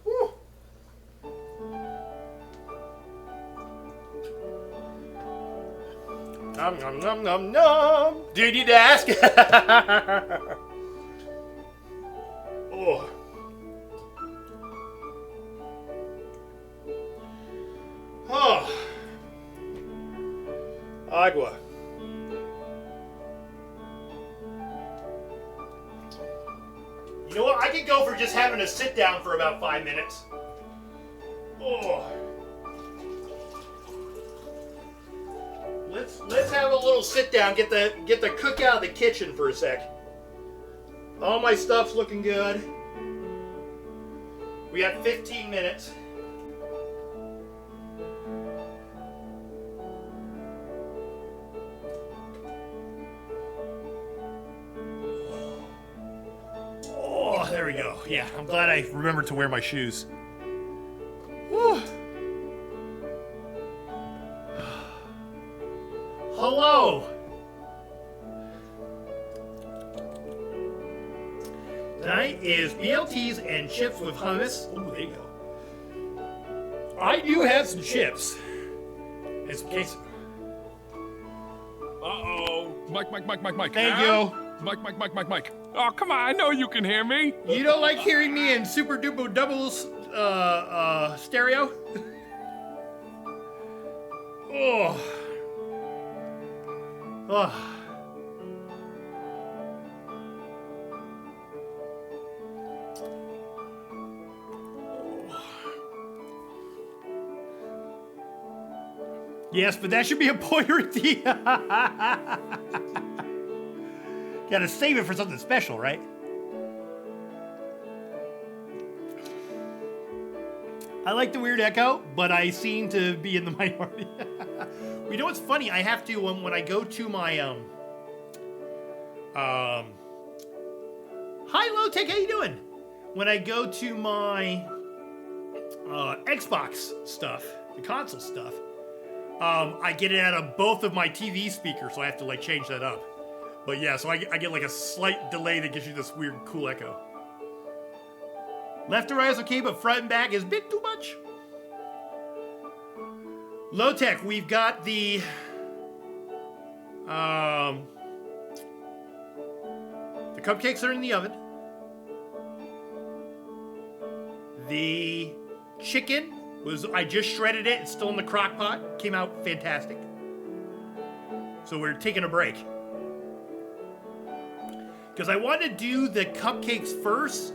[SPEAKER 1] Woo. Nom nom nom nom nom. Do you need to ask? Oh. Oh. Agua. You know what? I could go for just having a sit down for about 5 minutes. Oh. Let's have a little sit down. Get the cook out of the kitchen for a sec. All my stuff's looking good. We got 15 minutes. Oh, there we go. Yeah, I'm glad I remembered to wear my shoes. Whew. Hello. Tonight is BLTs and chips with hummus. Oh, there you go. I do have some chips. In some case.
[SPEAKER 4] Uh-oh. Mike.
[SPEAKER 1] Thank you.
[SPEAKER 4] Mike. Oh, come on. I know you can hear me.
[SPEAKER 1] You don't like hearing me in super duper doubles stereo? Oh. Oh. Yes, but that should be a pointer at the... Gotta save it for something special, right? I like the weird echo, but I seem to be in the minority. You know what's funny? I have to, when I go to my, Hi, Low-Tech, how you doing? When I go to my, Xbox stuff, the console stuff, I get it out of both of my TV speakers, so I have to, like, change that up. But yeah, so I get, like, a slight delay that gives you this weird, cool echo. Left to right is okay, but front and back is a bit too much. Low-Tech, we've got the... The cupcakes are in the oven. The chicken was... I just shredded it. It's still in the crock pot. Came out fantastic. So we're taking a break. Because I want to do the cupcakes first,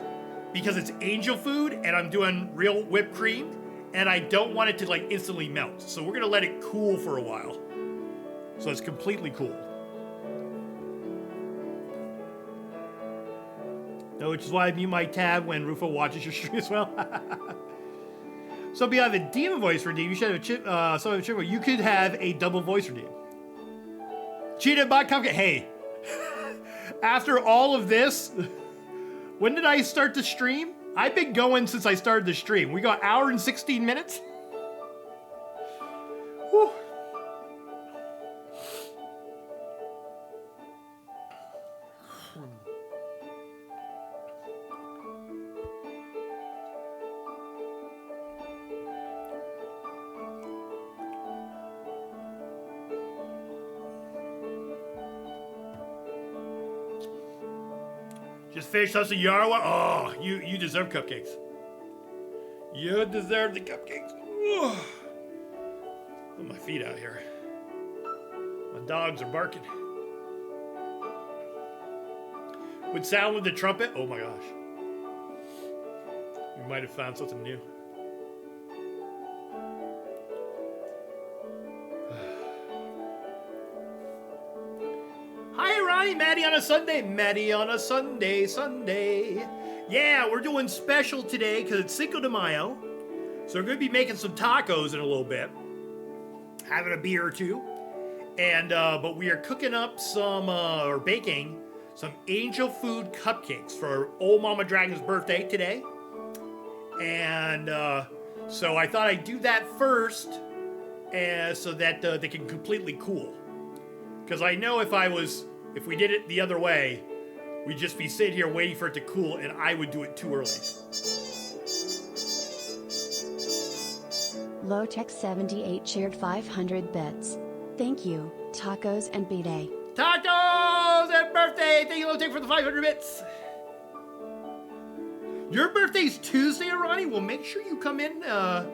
[SPEAKER 1] because it's angel food, and I'm doing real whipped cream, and I don't want it to, like, instantly melt. So we're going to let it cool for a while. So it's completely cool. Which is why I mute my tab when Rufo watches your stream as well. So beyond the demon voice redeem, you should have a chip, you could have a double voice redeem. Cheated by cupcake. Hey. After all of this, when did I start the stream? I've been going since I started the stream. We got an hour and 16 minutes. Whew. Just finished us a Yarwa. Oh, you deserve cupcakes. You deserve the cupcakes. Put my feet out here. My dogs are barking. Would sound with the trumpet? Oh my gosh. We might have found something new. Hi, Ronnie? Maty on a Sunday. Maty on a Sunday, Sunday. Yeah, we're doing special today because it's Cinco de Mayo. So we're going to be making some tacos in a little bit. Having a beer or two. And, but we are cooking up some, or baking some angel food cupcakes for old Mama Dragon's birthday today. And, so I thought I'd do that first, so that they can completely cool. Because I know if we did it the other way, we'd just be sitting here waiting for it to cool, and I would do it too early.
[SPEAKER 3] Lowtech78 shared 500 bits. Thank you, tacos and B-Day.
[SPEAKER 1] Tacos and birthday! Thank you, Lowtech, for the 500 bits. Your birthday's Tuesday, Ronnie? Well, make sure you come in to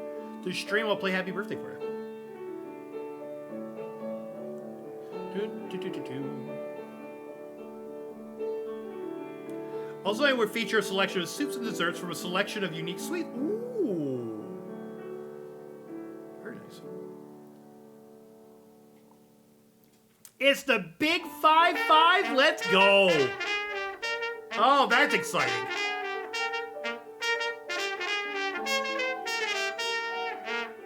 [SPEAKER 1] stream. I'll play happy birthday for you. Also, I will feature a selection of soups and desserts from a selection of unique sweets. Ooh. Very nice. It's the Big 5-5. Let's go. Oh, that's exciting.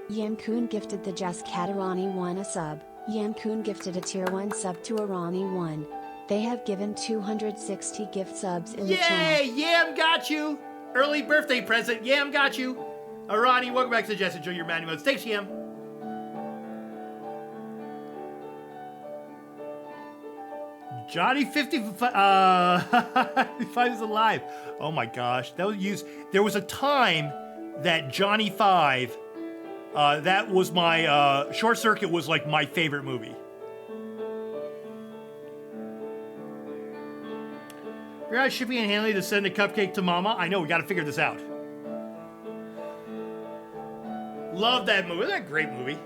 [SPEAKER 3] Yam-kun gifted the Just Catarani 1 a sub. Yam-kun gifted a tier 1 sub to Arani 1. They have given 260 gift subs in the channel.
[SPEAKER 1] Yay! Yam got you! Early birthday present. Yam got you. Arani, welcome back to the Jess. Enjoy your Manny modes. Thanks, Yam. Johnny 55 is alive. Oh my gosh. That was used. There was a time that Johnny 5, that was my, Short Circuit was like my favorite movie. Figure out shipping and handling to send a cupcake to Mama. I know, we gotta figure this out. Love that movie. Isn't that a great movie?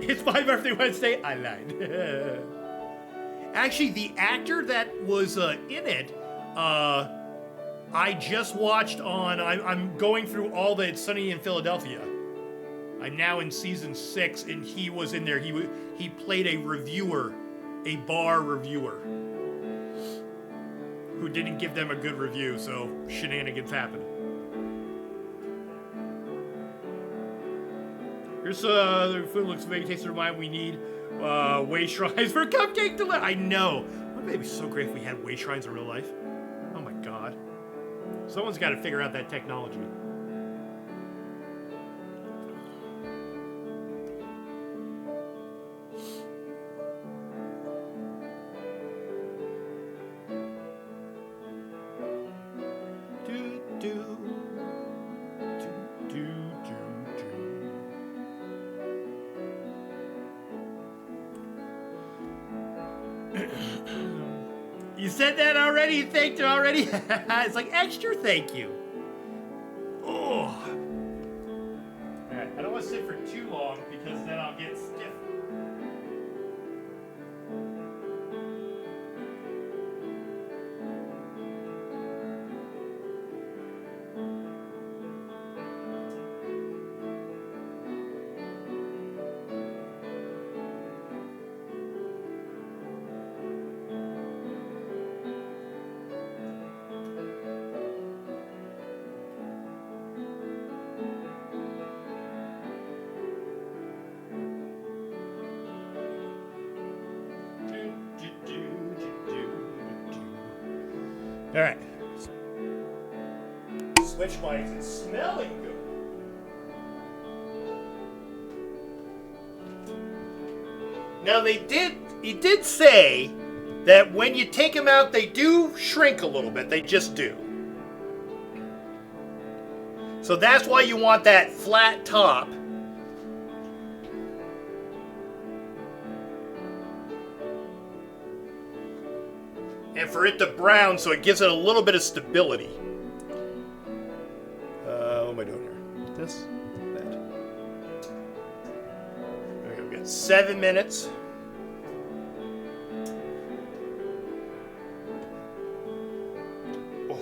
[SPEAKER 1] It's my birthday Wednesday. I lied. Actually, the actor that was in it, I just watched on. I'm going through all the It's Sunny in Philadelphia. I'm now in season 6, and he was in there. He played a reviewer, a bar reviewer, who didn't give them a good review, so shenanigans happened. Here's the food looks very tasty. Remind we need way shrines for cupcake to I know. Wouldn't it be so great if we had way shrines in real life? Oh my god. Someone's got to figure out that technology. You said that already? You thanked it already? It's like extra thank you. Oh. Alright, I don't want to sit for too long because then I'll get stiff. All right. Switch mics. It's smelling good. Now he did say that when you take them out, they do shrink a little bit. They just do. So that's why you want that flat top. And for it to brown, so it gives it a little bit of stability. What am I doing here? This? That. Okay, we've got 7 minutes. Oh.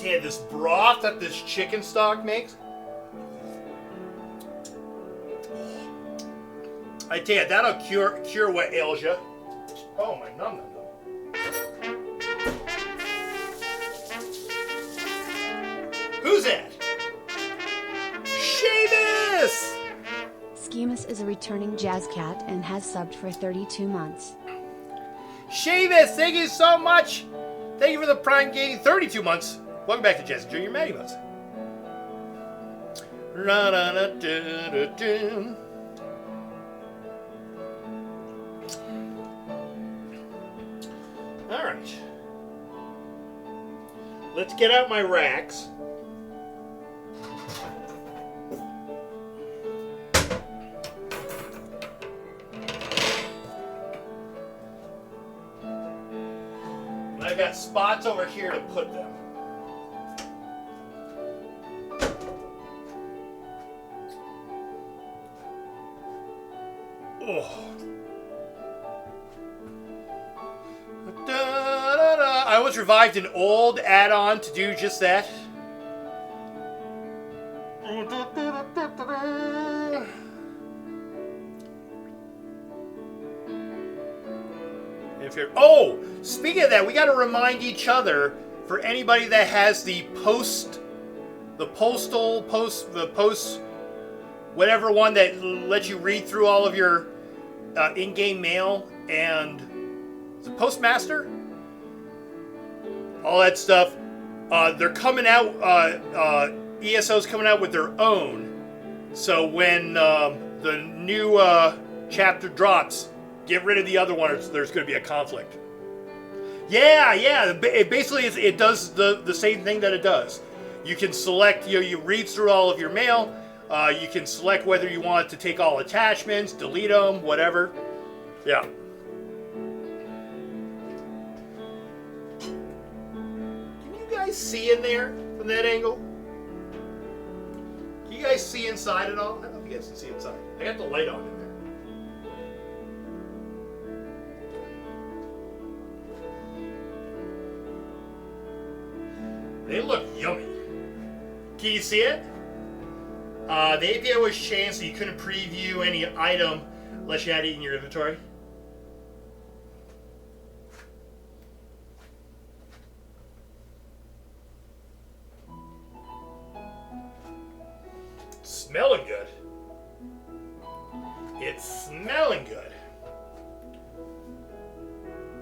[SPEAKER 1] tell you, this broth that this chicken stock makes. I tell you, that'll cure what ails you. Oh my num num num. Who's that? Seamus!
[SPEAKER 3] Schemus is a returning jazz cat and has subbed for 32 months.
[SPEAKER 1] Seamus, thank you so much. Thank you for the Prime Gaming 32 months. Welcome back to Jazz and Junior Maty Months. Alright. Let's get out my racks. I've got spots over here to put them. Oh. I was revived an old add-on to do just that. Oh, speaking of that, we got to remind each other, for anybody that has the post, whatever one that lets you read through all of your in-game mail and the postmaster, all that stuff. They're coming out. ESO's coming out with their own. So when the new chapter drops, get rid of the other one, or there's going to be a conflict. Yeah. It basically it does the same thing that it does. You can select. You read through all of your mail. You can select whether you want to take all attachments, delete them, whatever. Yeah. Can you guys see in there from that angle? Can you guys see inside at all? I don't know if you guys can see inside. I got the light on in there. They look yummy. Can you see it? The API was changed so you couldn't preview any item unless you had it in your inventory. Smelling good. It's smelling good.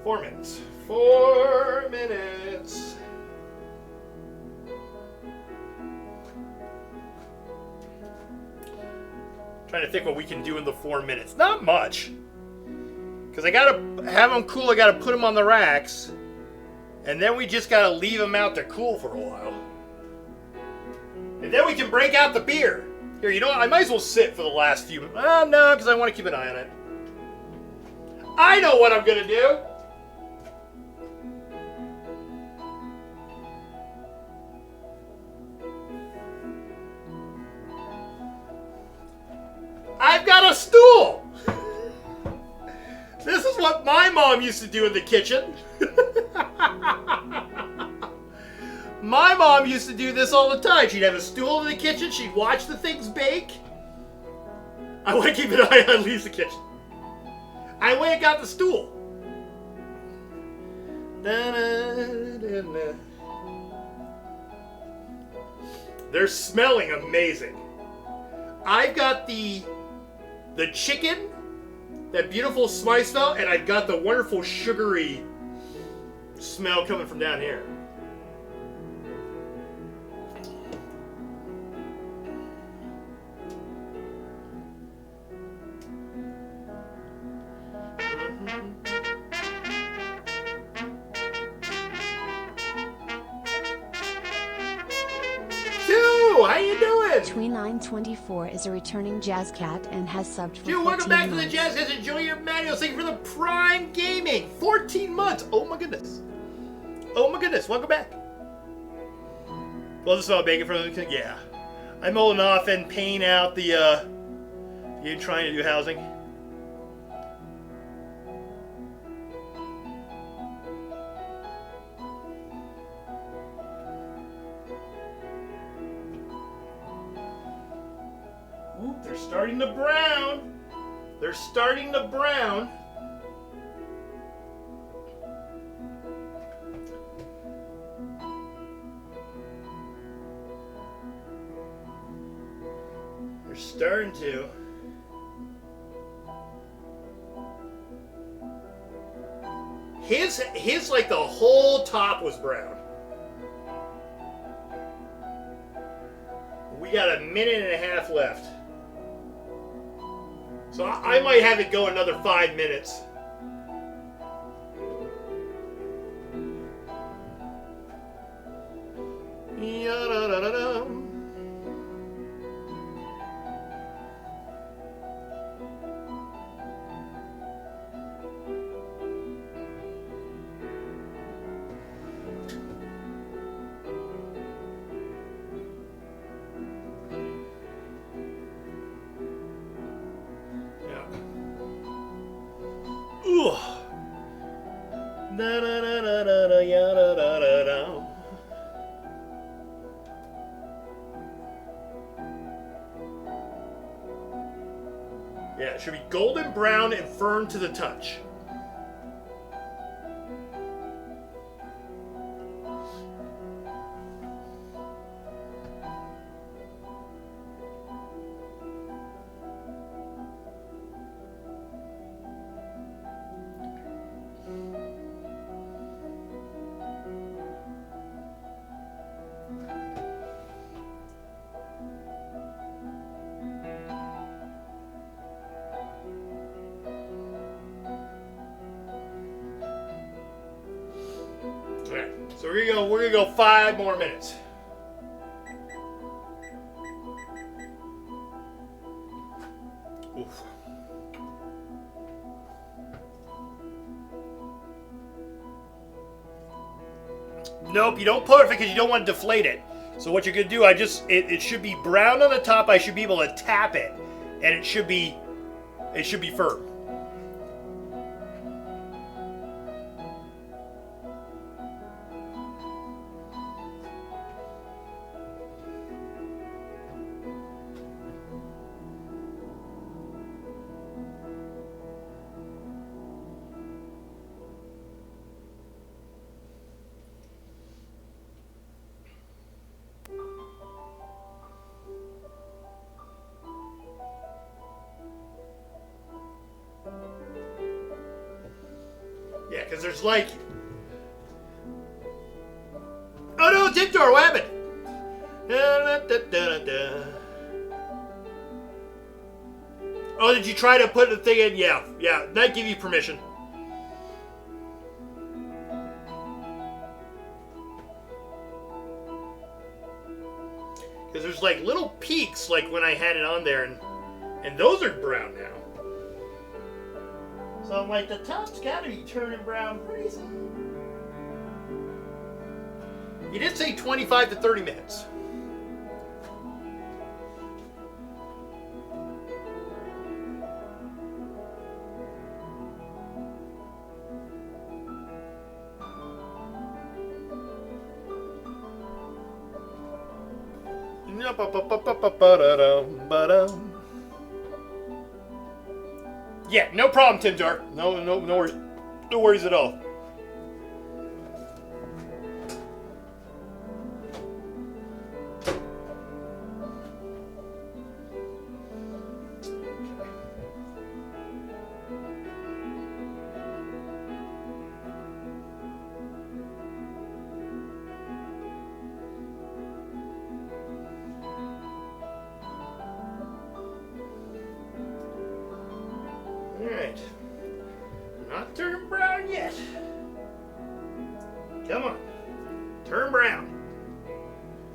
[SPEAKER 1] 4 minutes. 4 minutes. Trying to think what we can do in the 4 minutes. Not much. Because I gotta have them cool, I gotta put them on the racks. And then we just gotta leave them out to cool for a while. And then we can break out the beer. Here, you know what? I might as well sit for the last few minutes. No, because I want to keep an eye on it. I know what I'm gonna do. I've got a stool! This is what my mom used to do in the kitchen. My mom used to do this all the time. She'd have a stool in the kitchen, she'd watch the things bake. I want to keep an eye on Lisa's kitchen. I went and got the stool. They're smelling amazing. I've got the chicken, that beautiful spice smell, and I've got the wonderful sugary smell coming from down here. How you doing?
[SPEAKER 3] Tween924 is a returning jazz cat and has subbed for 14 months.
[SPEAKER 1] Welcome back to the Jazz Guys. Enjoy your manual. Thank you for the Prime Gaming. 14 months. Oh my goodness. Oh my goodness. Welcome back. Well, this is all bacon from the... Yeah. I'm holding off and paying out the, you trying to do housing. They're starting to brown. They're starting to brown. They're starting to. His like the whole top was brown. We got a minute and a half left. So I might have it go another 5 minutes. Ya-da-da-da-da. Yeah, it should be golden brown and firm to the touch. So we're gonna go 5 more minutes. Oof. Nope, you don't put it because you don't want to deflate it. So what you're gonna do, it should be brown on the top. I should be able to tap it, and it should be firm. Yeah, because there's like... Oh no, tip door, what happened? Oh, did you try to put the thing in? Yeah, that give you permission. Because there's like little peaks like when I had it on there, and those are brown now. So I'm like, the top's gotta be turning brown pretty soon. You did say 25 to 30 minutes. Yeah, no problem, Tim Jar. No worries at all. Alright. Not turning brown yet. Come on. Turn brown.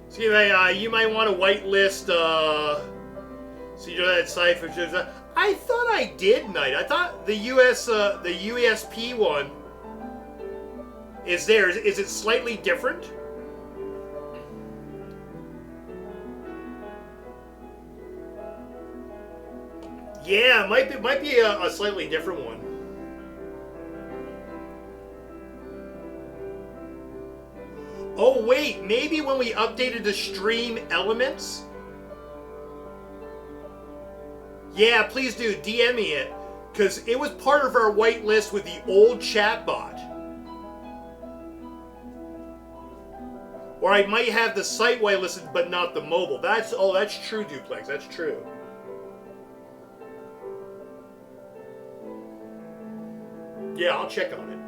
[SPEAKER 1] See, you might want to whitelist, see that cipher. I thought I did, Knight. I thought the USP one is there. Is it slightly different? Yeah, it might be a slightly different one. Oh wait, maybe when we updated the stream elements. Yeah, please do. DM me it. Because it was part of our whitelist with the old chatbot. Or I might have the site whitelisted, but not the mobile. That's true, Duplex. That's true. Yeah, I'll check on it.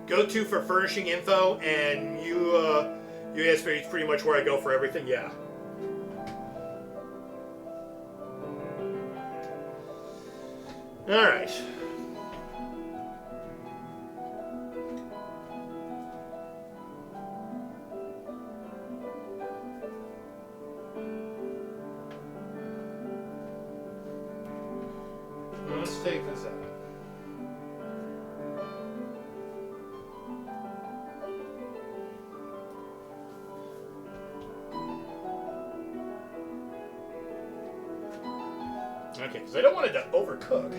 [SPEAKER 1] Go to for furnishing info, and you asked me pretty much where I go for everything. Yeah. All right. Let's take this out. Okay, because I don't want it to overcook.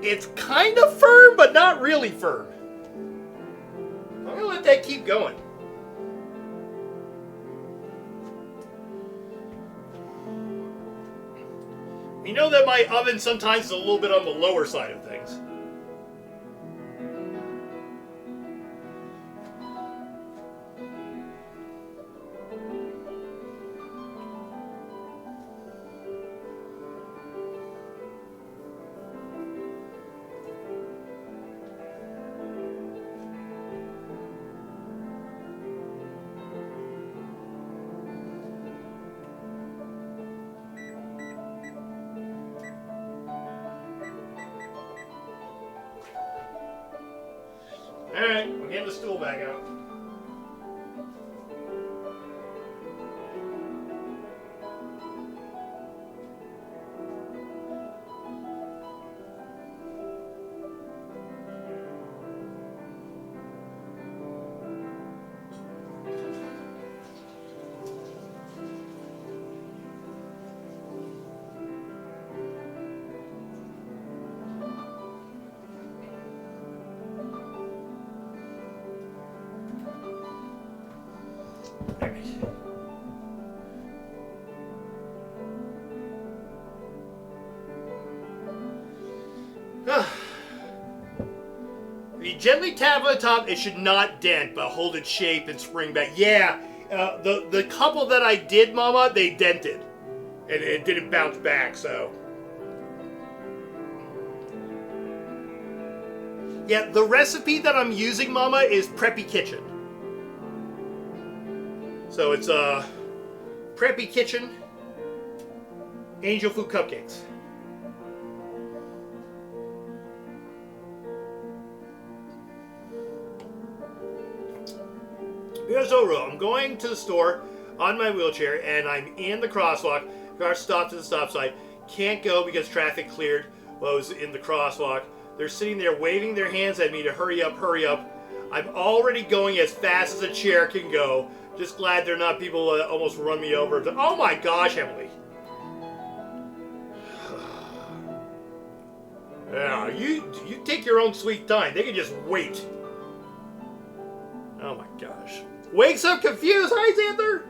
[SPEAKER 1] It's kind of firm, but not really firm. I'm going to let that keep going. You know that my oven sometimes is a little bit on the lower side of things. Alright, I'm getting the stool back out. If you gently tap on the top, it should not dent, but hold its shape and spring back. Yeah, the couple that I did, Mama, they dented. And it didn't bounce back, so. Yeah, the recipe that I'm using, Mama, is Preppy Kitchen. So it's Preppy Kitchen Angel Food Cupcakes. Here's Oro. I'm going to the store on my wheelchair, and I'm in the crosswalk. Car stopped at the stop sign. Can't go because traffic cleared while I was in the crosswalk. They're sitting there waving their hands at me to hurry up, hurry up. I'm already going as fast as a chair can go. Just glad they're not people that almost run me over. Oh my gosh, Emily. Yeah, you take your own sweet time. They can just wait. Oh my gosh. Wakes up confused. Hi, Xanther.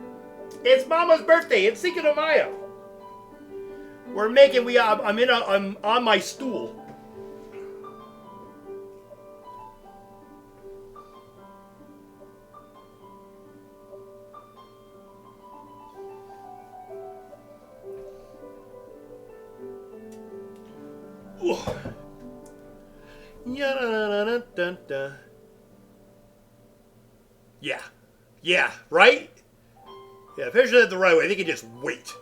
[SPEAKER 1] It's Mama's birthday. It's Cinqo de Mayo. We're making. I'm on my stool. Yeah. Yeah, right? Yeah, if I did it the right way, they can just wait.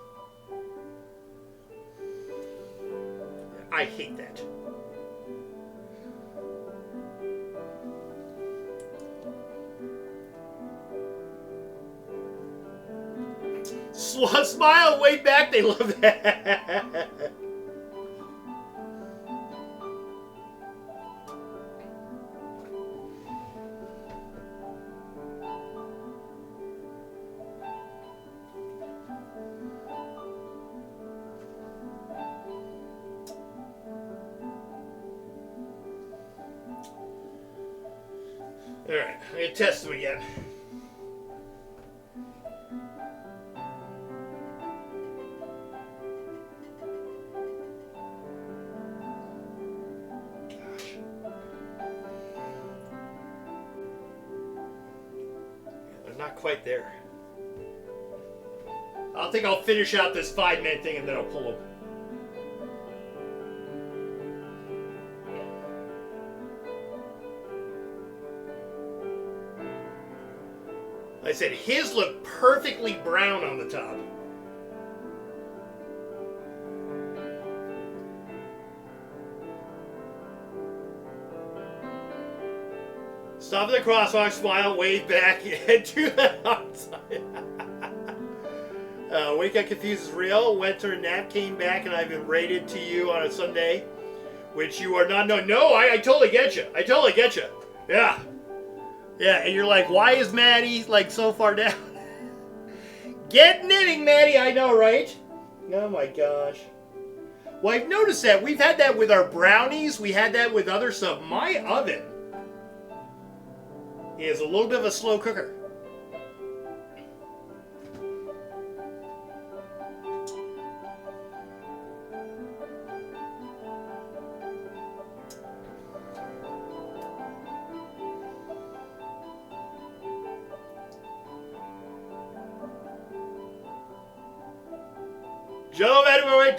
[SPEAKER 1] I hate that. Smile, wave back, they love that. Alright, I'm gonna test them again. Gosh. They're not quite there. I think I'll finish out this 5-minute thing and then I'll pull them. Like I said, his look perfectly brown on the top. Stop at the crosswalk, smile, wave back, and do that outside. Wake up confused is real. Went to a nap, came back, and I've been rated to you on a Sunday, which you are not. No, I totally get you. I totally get you. Yeah. Yeah, and you're like, why is Maddie like so far down? Get knitting, Maddie. I know, right? Oh my gosh. Well, I've noticed that we've had that with our brownies. We had that with other stuff. My oven is a little bit of a slow cooker. Joe, anyway.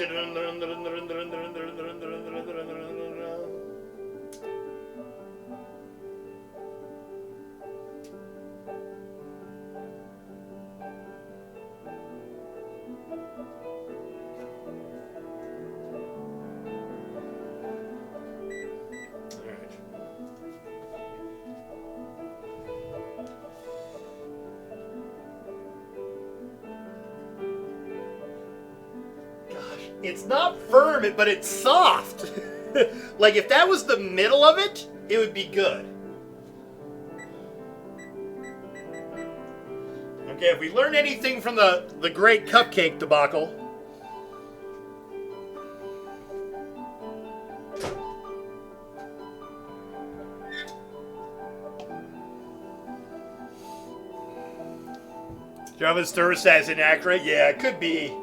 [SPEAKER 1] It's not firm, but it's soft. Like if that was the middle of it, it would be good. Okay, if we learn anything from the great cupcake debacle. Java's thermostat is inaccurate? Yeah, it could be.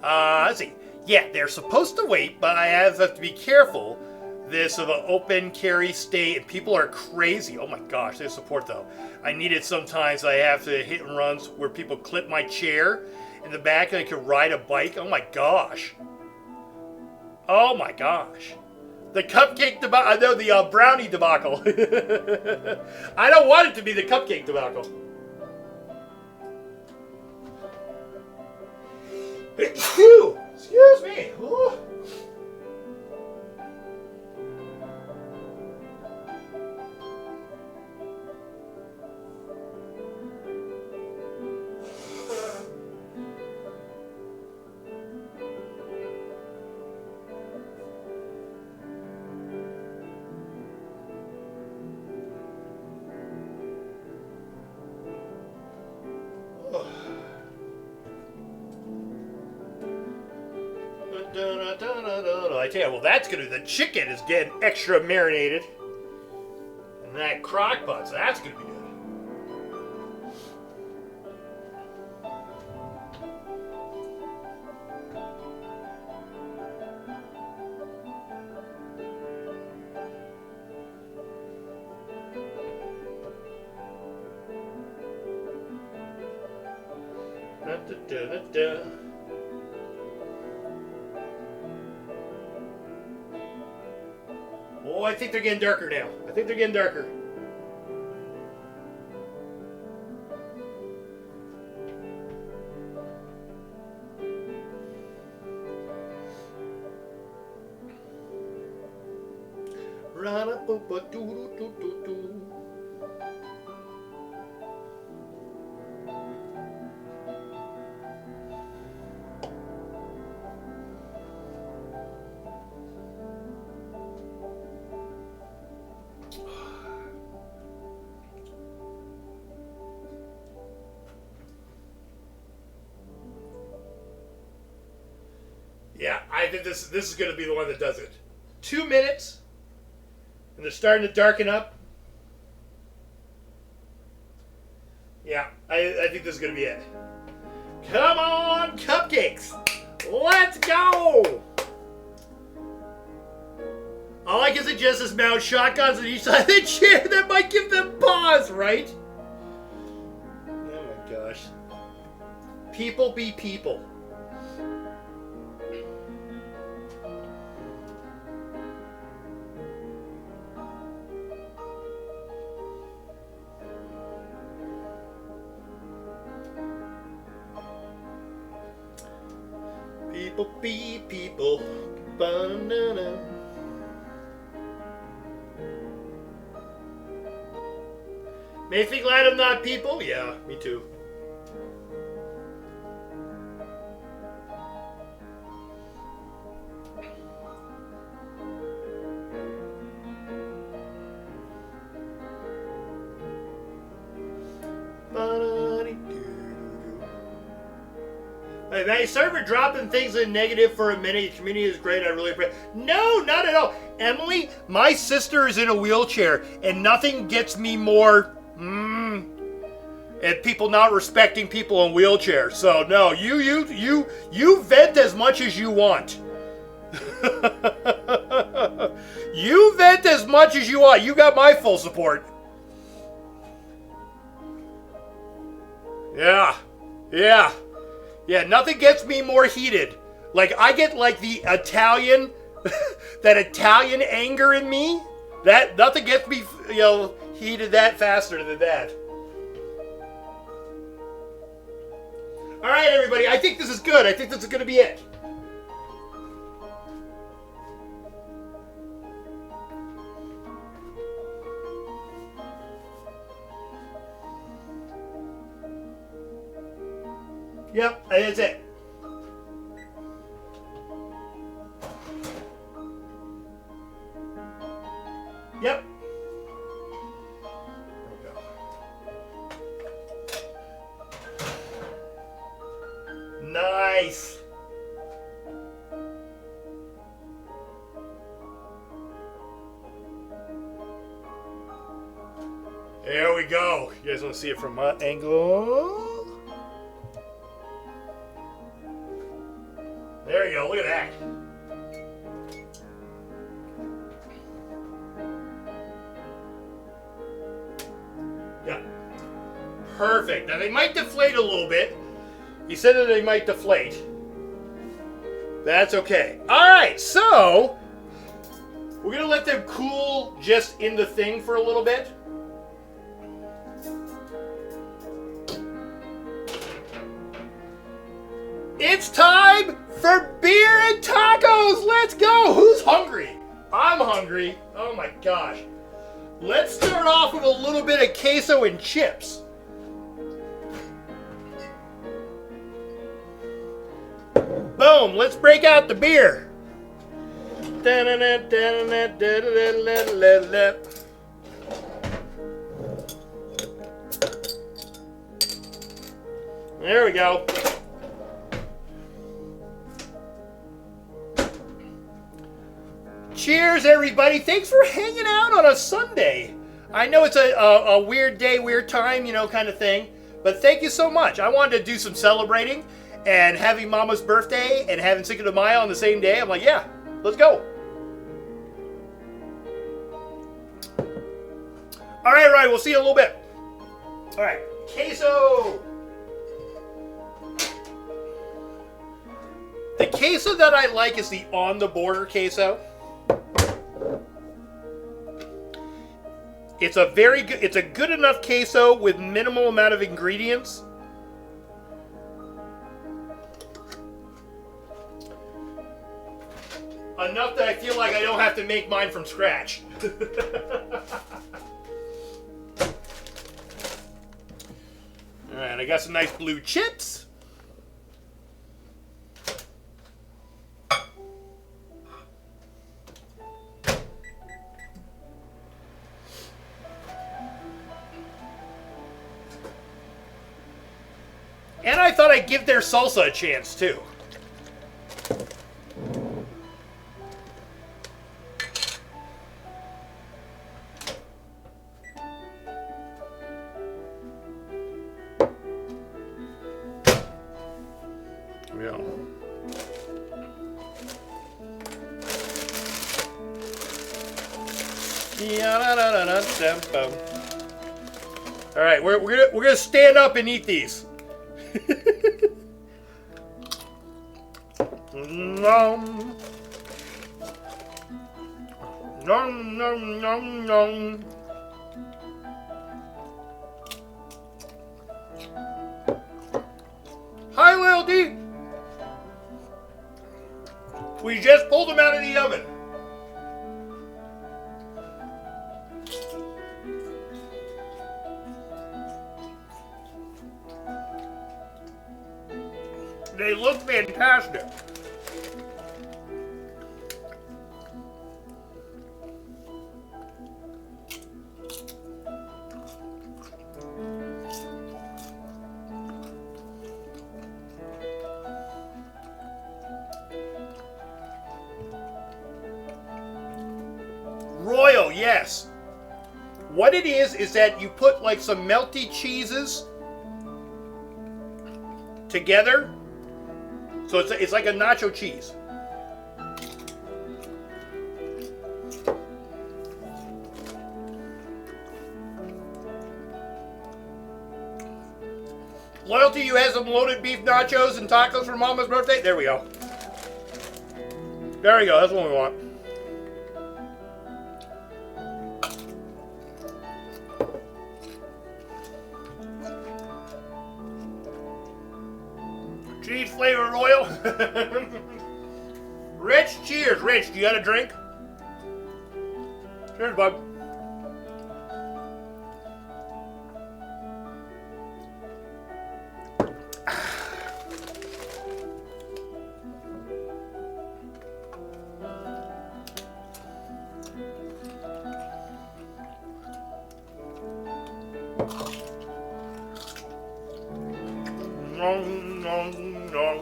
[SPEAKER 1] Let's see. Yeah, they're supposed to wait, but I have to be careful. This of an open carry state, and people are crazy. Oh my gosh, their support though. I need it sometimes. I have to hit and runs where people clip my chair in the back and I can ride a bike. Oh my gosh. Oh my gosh. The cupcake debacle. No, the brownie debacle. I don't want it to be the cupcake debacle. Excuse me. Ooh. I tell you, well, that's gonna. The chicken is getting extra marinated, and that crock pot, so that's gonna be good. Oh, I think they're getting darker now. I think they're getting darker. Yeah, think this is going to be the one that does it. 2 minutes, and they're starting to darken up. Yeah, I think this is going to be it. Come on, cupcakes! Let's go! All I can suggest is mount shotguns on each side of the chair. That might give them pause, right? Oh my gosh. People be people. People be people. Ba-na-na. May think glad I'm not people? Yeah, me too. Hey, man, sorry for dropping things in negative for a minute. Your community is great. I really appreciate it. No, not at all. Emily, my sister is in a wheelchair, and nothing gets me more... and people not respecting people in wheelchairs. So no, you vent as much as you want. You vent as much as you want. You got my full support. Yeah. Nothing gets me more heated. Like I get like the Italian, that Italian anger in me. That nothing gets me, heated that faster than that. All right, everybody. I think this is good. I think this is going to be it. Yep, that's it. Yep. Nice. There we go. You guys want to see it from my angle? There you go. Look at that. Yeah. Perfect. Now they might deflate a little bit. He said that they might deflate. That's okay. Alright, so we're going to let them cool just in the thing for a little bit. It's time for beer and tacos! Let's go! Who's hungry? I'm hungry. Oh my gosh. Let's start off with a little bit of queso and chips. Boom, let's break out the beer. There we go. Cheers, everybody. Thanks for hanging out on a Sunday. I know it's a weird day, weird time, kind of thing. But thank you so much. I wanted to do some celebrating. And having Mama's birthday and having Cinqo de Mayo on the same day, I'm like, yeah, let's go. All right, we'll see you in a little bit. All right, queso. The queso that I like is the on the border queso. It's a very good. It's a good enough queso with minimal amount of ingredients. Enough that I feel like I don't have to make mine from scratch. Alright, I got some nice blue chips. And I thought I'd give their salsa a chance, too. go. All right, we're gonna stand up and eat these. Nom nom nom nom nom. Hi, Lil D. We just pulled them out of the oven. They look fantastic. Royal, yes. What it is that you put like some melty cheeses together. So it's like a nacho cheese. Loyalty, you had some loaded beef nachos and tacos for Mama's birthday? There we go. There we go, that's what we want. Cheese flavor royal. Rich, cheers. Rich, do you got a drink? Cheers, bud. Nom, nom, nom.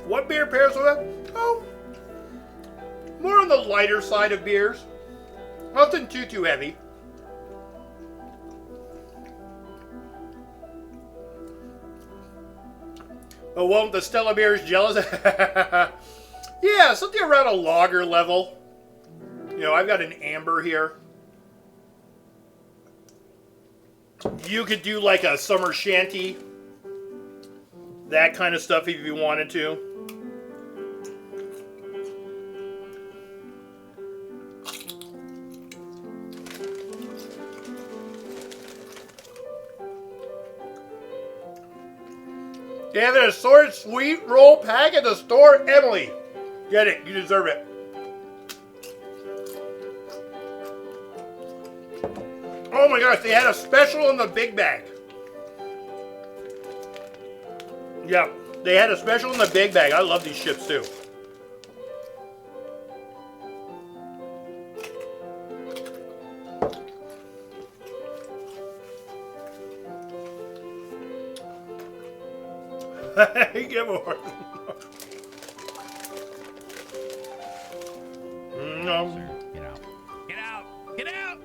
[SPEAKER 1] What beer pairs with that? Oh, more on the lighter side of beers. Nothing too heavy. Oh, won't the Stella beer is jealous? Yeah, something around a lager level. You know, I've got an amber here. You could do like a summer shanty. That kind of stuff if you wanted to. They have an assorted sweet roll pack at the store. Emily, get it. You deserve it. Oh my gosh, they had a special in the big bag. Yeah, they had a special in the big bag. I love these chips too. Get more. No.
[SPEAKER 2] Get out. Get out. Get out.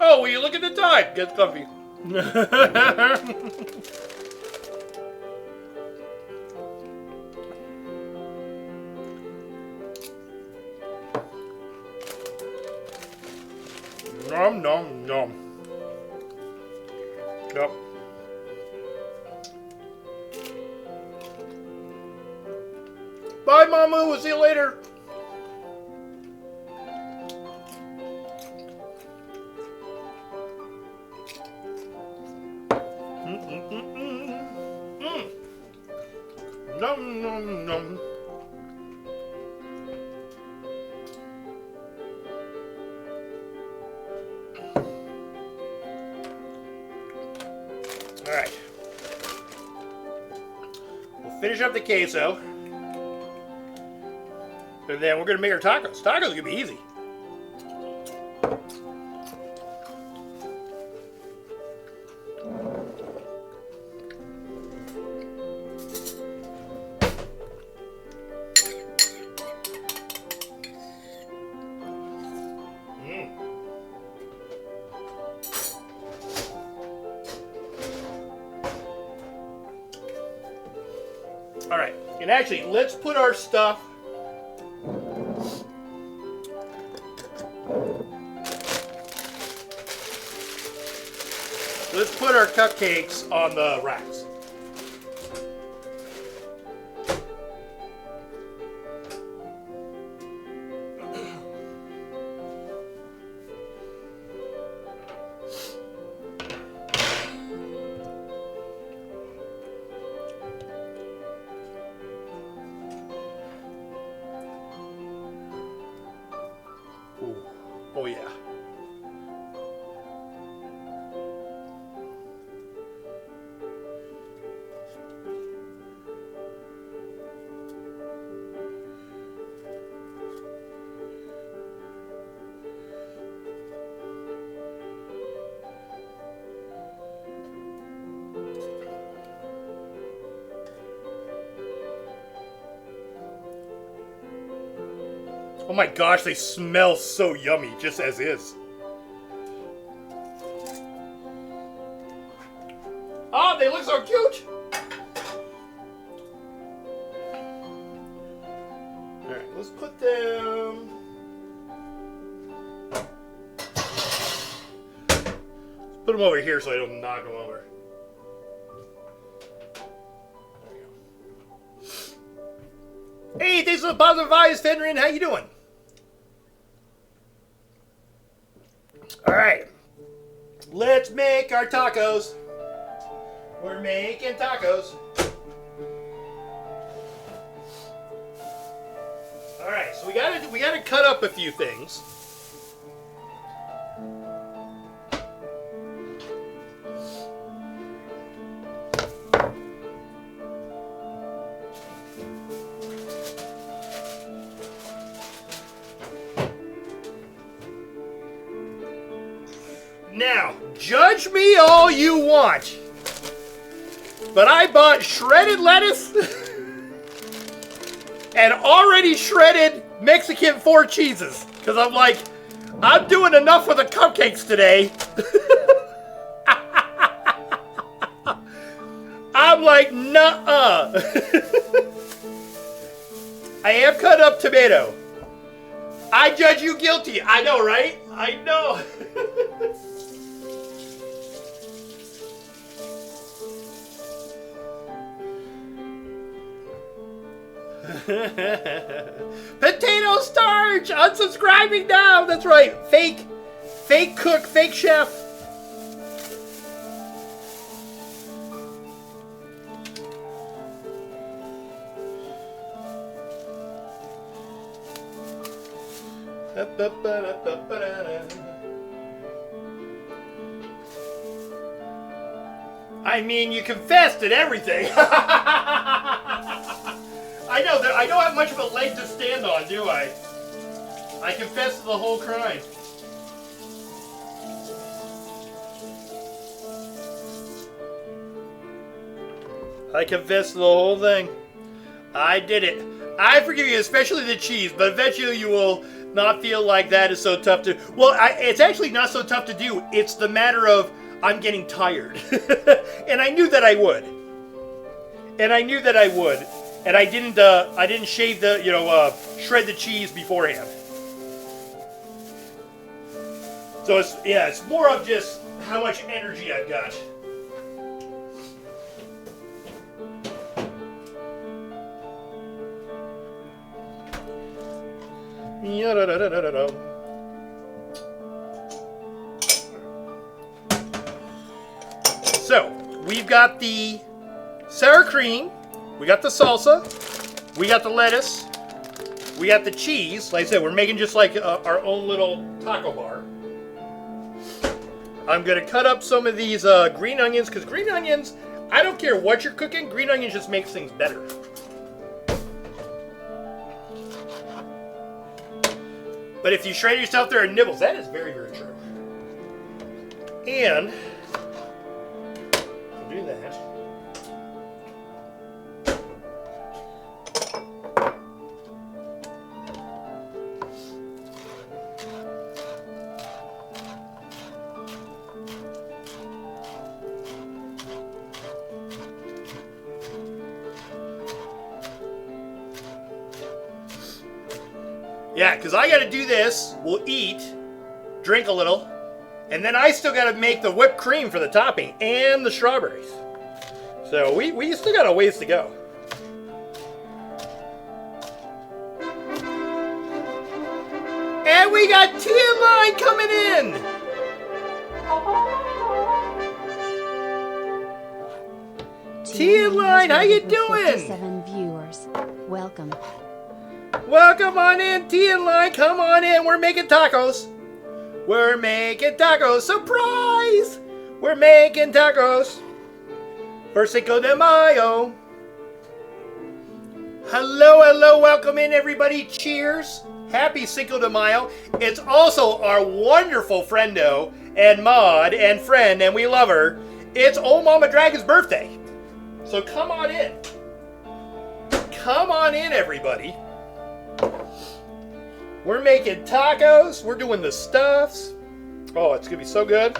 [SPEAKER 1] Oh, will you look at the time? Get comfy. Nom nom nom. Yep. Bye, Mama. We'll see you later. Nom nom nom. finish up the queso. And then we're going to make our tacos. Tacos are going to be easy. All right, and actually, let's put our stuff. Let's put our cupcakes on the racks. Ooh. Oh yeah. Oh my gosh, they smell so yummy, just as is. Oh, they look so cute! Alright, let's put them... Let's put them over here so I don't knock them over. There we go. Hey, thanks for the positive vibes, Fenrin. How you doing? Alright, let's make our tacos. We're making tacos. Alright, so we gotta cut up a few things. Now, judge me all you want, but I bought shredded lettuce and already shredded Mexican 4 cheeses, because I'm like, I'm doing enough with the cupcakes today. I'm like, nuh-uh. I have cut up tomato. I judge you guilty. I know, right? I know. Potato starch! Unsubscribing now! That's right. Fake cook, fake chef. I mean, you confessed at everything. I know that I don't have much of a leg to stand on, do I? I confess to the whole crime. I confess to the whole thing. I did it. I forgive you, especially the cheese, but eventually you will not feel like that is so tough to... Well, it's actually not so tough to do. It's the matter of I'm getting tired. And I knew that I would. And I knew that I would. And I didn't shave the, shred the cheese beforehand. So it's more of just how much energy I've got. So, we've got the sour cream. We got the salsa, we got the lettuce, we got the cheese. Like I said, we're making just like our own little taco bar. I'm gonna cut up some of these green onions, because green onions, I don't care what you're cooking, green onions just makes things better. But if you shred yourself, there are nibbles. That is very, very true. And I'll do that. Yeah, because I got to do this. We'll eat, drink a little, and then I still got to make the whipped cream for the topping and the strawberries. So we still got a ways to go. And we got tea in line coming in. Tea in line, how you doing?
[SPEAKER 3] 57 viewers. Welcome.
[SPEAKER 1] Welcome on in, tea in line. Come on in. We're making tacos. We're making tacos. Surprise! We're making tacos for Cinco de Mayo. Hello, hello. Welcome in, everybody. Cheers. Happy Cinco de Mayo. It's also our wonderful friendo and mod and friend, and we love her. It's old Mama Dragon's birthday. So come on in. Come on in, everybody. We're making tacos. We're doing the stuffs. Oh, it's going to be so good.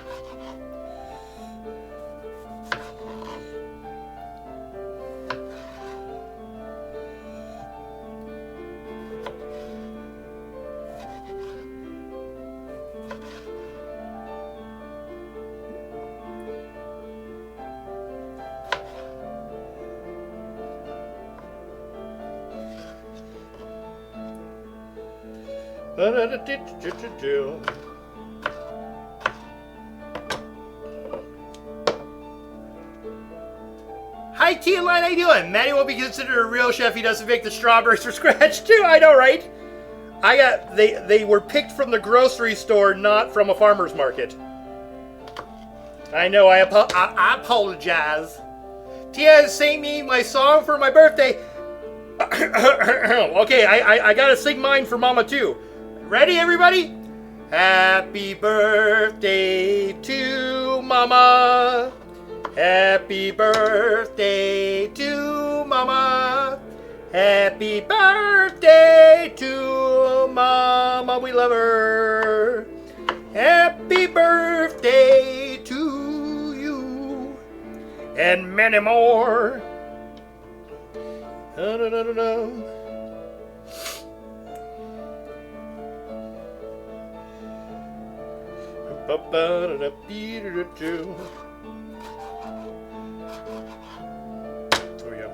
[SPEAKER 1] Hi, Tea Line, how you doing? Maty will be considered a real chef. He doesn't make the strawberries from scratch too. I know, right? They were picked from the grocery store, not from a farmer's market. I know. I apologize. Tia sang me my song for my birthday. Okay, I gotta sing mine for Mama too. Ready, everybody? Happy birthday to Mama. Happy birthday to Mama. Happy birthday to Mama. We love her. Happy birthday to you. And many more. Da-da-da-da-da. There we go.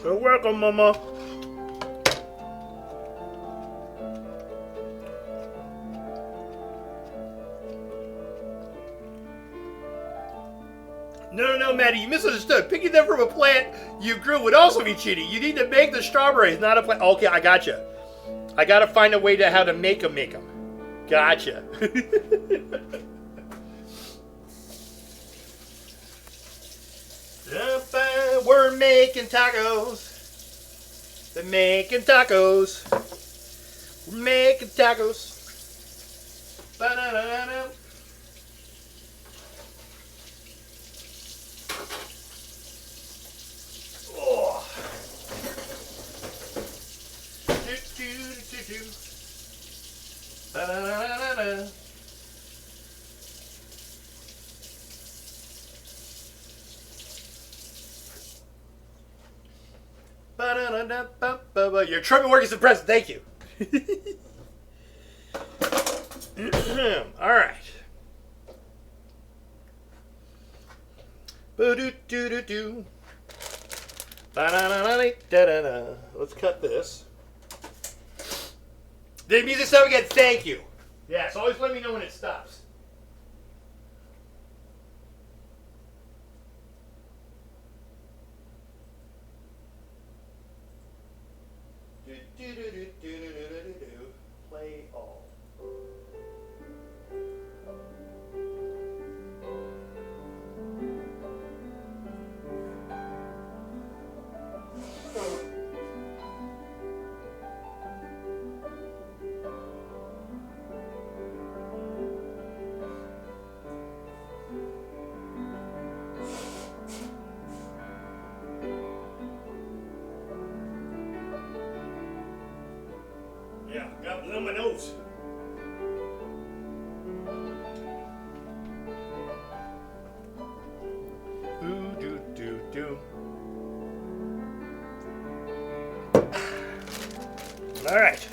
[SPEAKER 1] You're welcome, Mama. No, Maty, you misunderstood. Picking them from a plant you grew would also be cheating. You need to make the strawberries, not a plant. Okay, I gotcha. I gotta find a way to how to make them. Gotcha. We're making tacos. They're making tacos. We're making tacos. Ba-da-da-da-da. Oh. Do-do-do-do-do. Ba-da-da-da-da. Your trumpet work is impressive. Thank you. All right. Ba-do-do-do-do. Ba-da-da-da-da-da-da. Let's cut this. The music stop again. Thank you. Yes, always let me know when it stops. Play all. All right.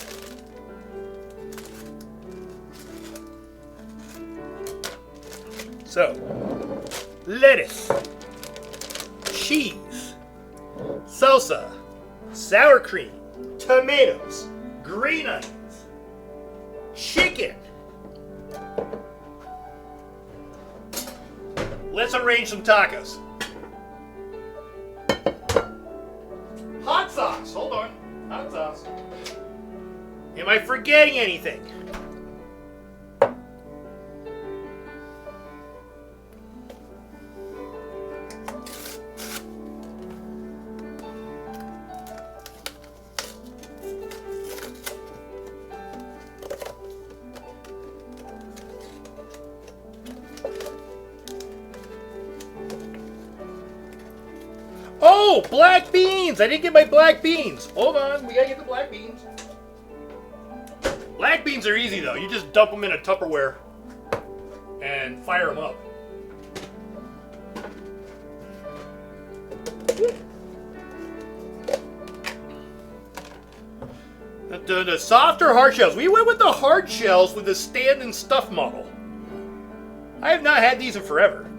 [SPEAKER 1] So, lettuce, cheese, salsa, sour cream, tomatoes, green onions, chicken. Let's arrange some tacos. Hot sauce. Hold on. Hot sauce. Am I forgetting anything? Oh, black beans! I didn't get my black beans. Hold on, we gotta get the black beans. Black beans are easy though. You just dump them in a Tupperware and fire them up. The soft or hard shells? We went with the hard shells with the stand and stuff model. I have not had these in forever.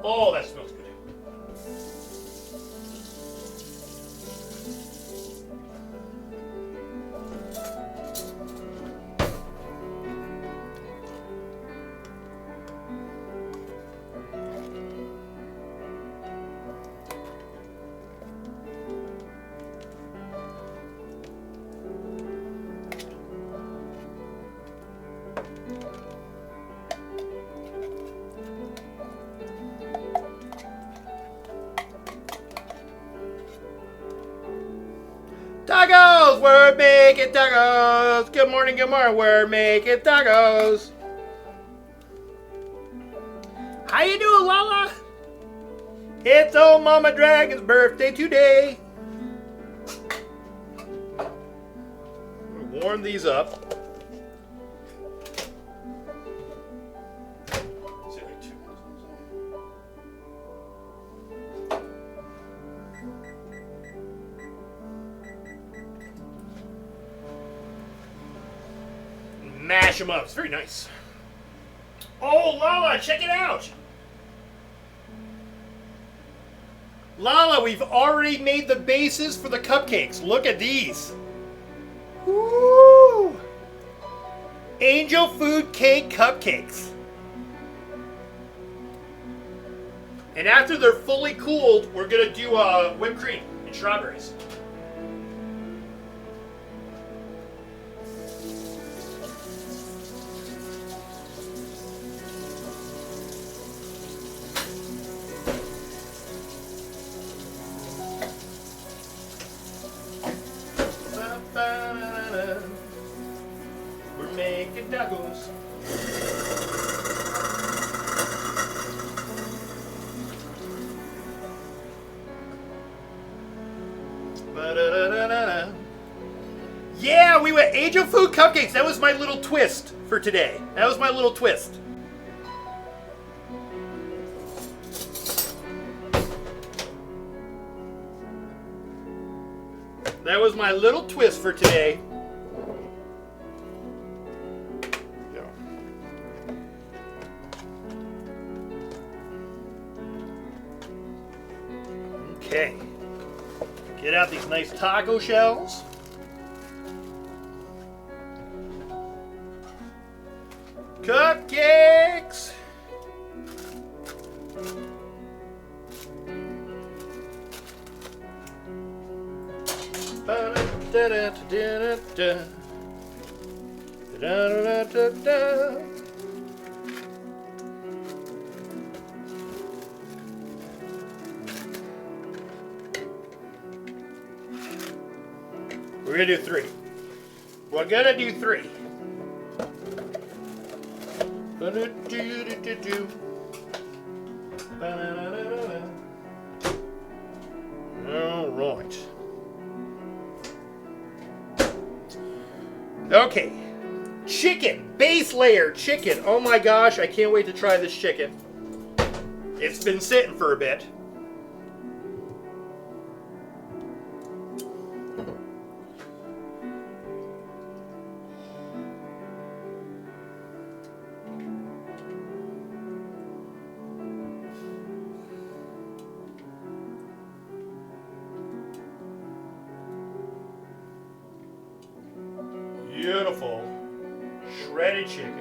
[SPEAKER 1] Oh, that smells good. Tacos! We're making tacos! Good morning, we're making tacos! How you doing, Lala? It's old Mama Dragon's birthday today! We'll warm these up. Mash them up. It's very nice. Oh, Lala, check it out. Lala, we've already made the bases for the cupcakes. Look at these. Woo! Angel Food Cake Cupcakes. And after they're fully cooled, we're going to do whipped cream and strawberries. We're making tacos. Yeah, we went Angel Food Cupcakes. That was my little twist for today. That was my little twist. That was my little twist for today. Okay. Get out these nice taco shells. Cupcakes. We're gonna do 3. We're gonna do 3. All right. Okay. Chicken. Base layer chicken. Oh my gosh, I can't wait to try this chicken. It's been sitting for a bit. Beautiful shredded chicken.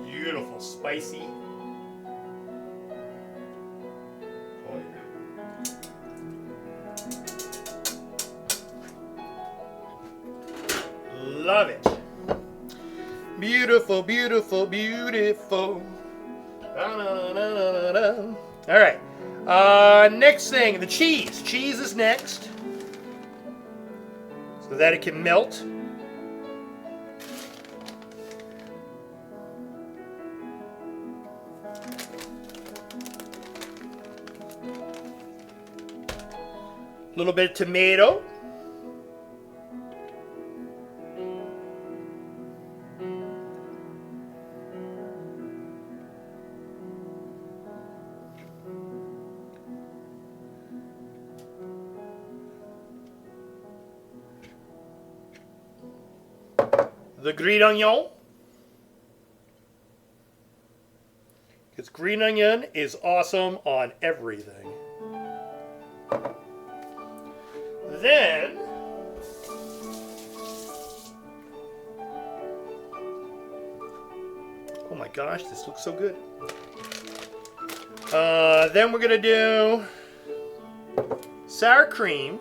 [SPEAKER 1] Beautiful, spicy. Oh, yeah. Love it. Beautiful, beautiful, beautiful. Da-na-na-na-na-na. All right. Next thing, the cheese. Cheese is next, so that it can melt. A little bit of tomato. The green onion. Because green onion is awesome on everything. Then, oh my gosh, this looks so good. Then we're gonna do sour cream.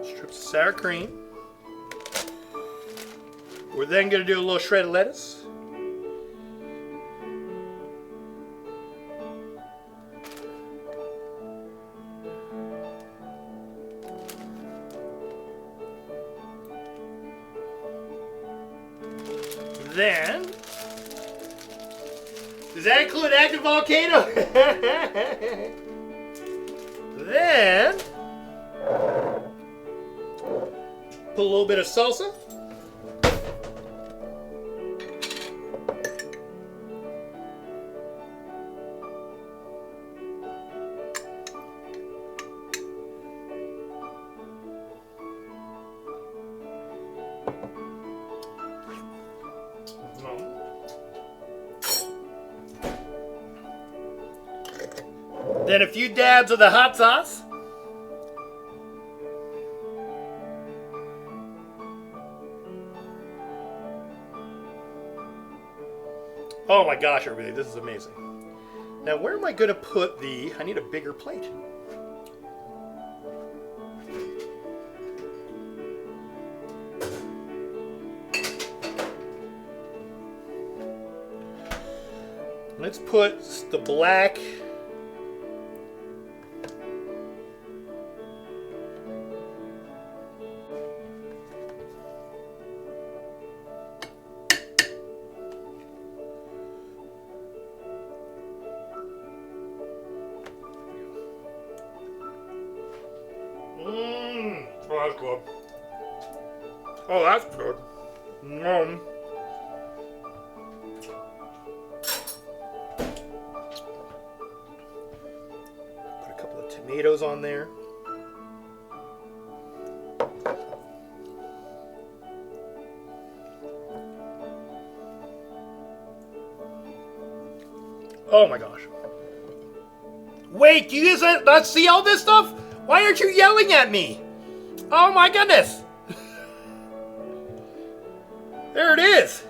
[SPEAKER 1] Strips of sour cream. We're then going to do a little shredded lettuce. Then, does that include active volcano? Then, put a little bit of salsa. Then a few dabs of the hot sauce. Oh my gosh, everybody, this is amazing. Now, where am I going to put the... I need a bigger plate. Let's put the black... Oh, that's good. Oh, that's good. Put a couple of tomatoes on there. Oh my gosh. Wait, do you guys not see all this stuff? Why aren't you yelling at me? Oh my goodness. There it is.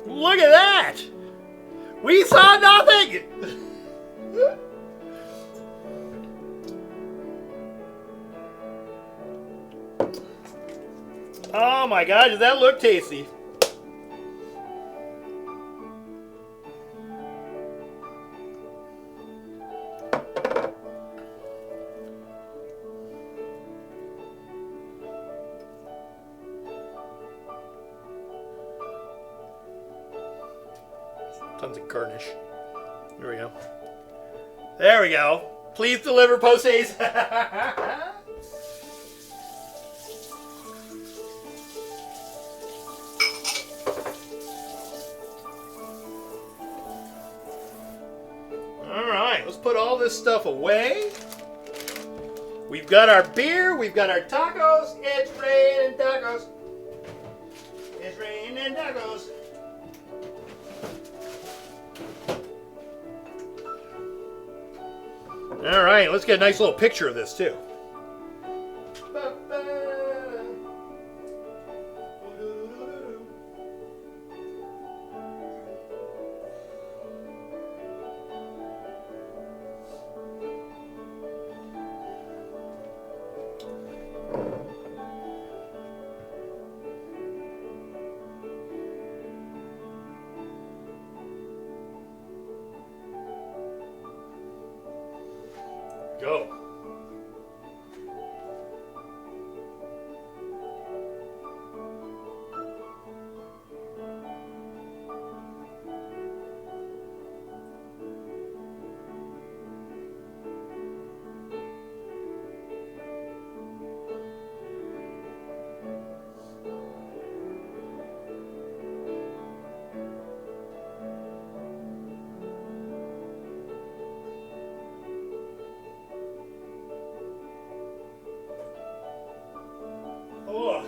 [SPEAKER 1] Look at that. We saw nothing! Oh my god, does that look tasty? Tons of garnish. There we go. There we go. Please deliver post-haste. Alright, let's put all this stuff away. We've got our beer, we've got our tacos. It's raining tacos. It's raining tacos. All right, let's get a nice little picture of this too. Go. Oh.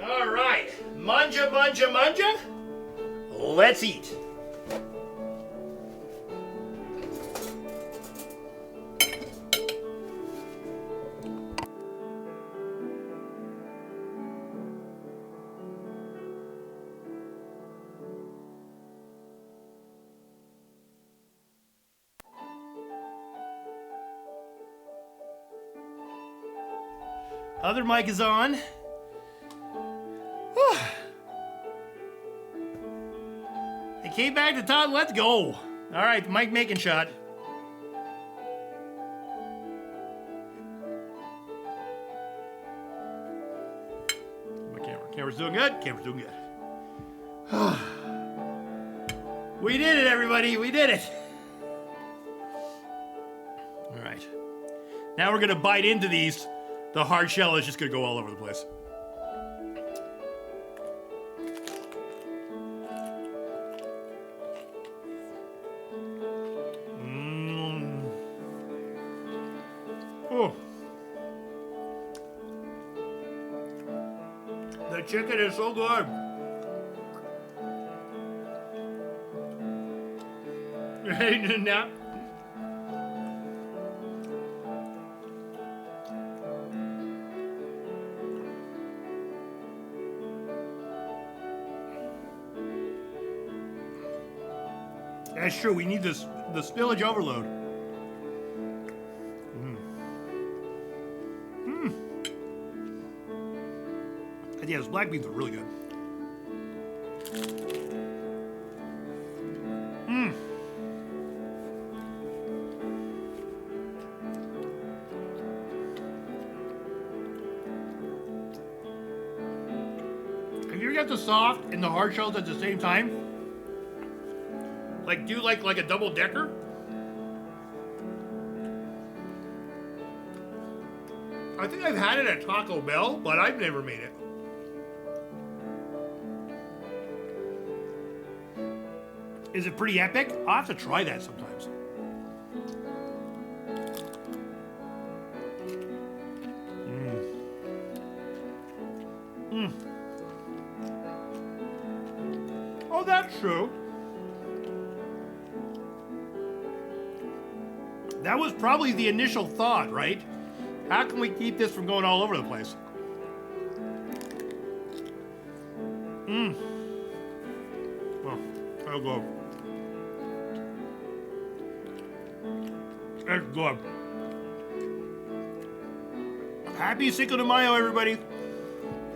[SPEAKER 1] All right, manja, manja, manja. Let's eat. Other mic is on. I came back to Todd. Let's go. All right, mic making shot. My camera's doing good. Camera's doing good. We did it, everybody. We did it. All right. Now we're gonna bite into these. The hard shell is just going to go all over the place. Oh. The chicken is so good. Now, that's true. We need this the spillage overload. And yeah, those black beans are really good. If you get the soft and the hard shells at the same time, like do like a double decker. I think I've had it at Taco Bell, but I've never made it. Is it pretty epic? I'll have to try that sometimes. Oh, that's true. That was probably the initial thought, right? How can we keep this from going all over the place? Well,
[SPEAKER 2] That's good. That's good. Happy Cinco de Mayo, everybody.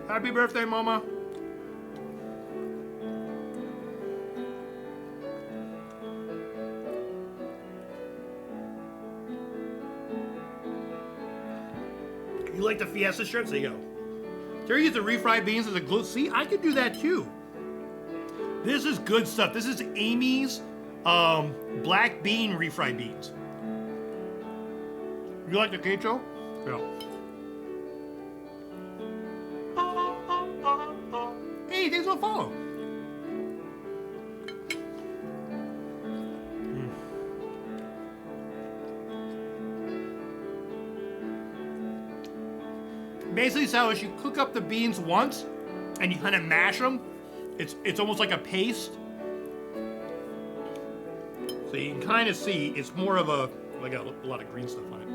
[SPEAKER 2] Happy birthday, Mama. You like the Fiesta strips? There you go. Terry used the refried beans as a glue. See, I could do that too. This is good stuff. This is Amy's black bean refried beans. You like the queso? Yeah. Hey, thanks for the follow. Basically, so is you cook up the beans once, and you kind of mash them. It's almost like a paste. So you can kind of see it's more of a. I got a lot of green stuff on it,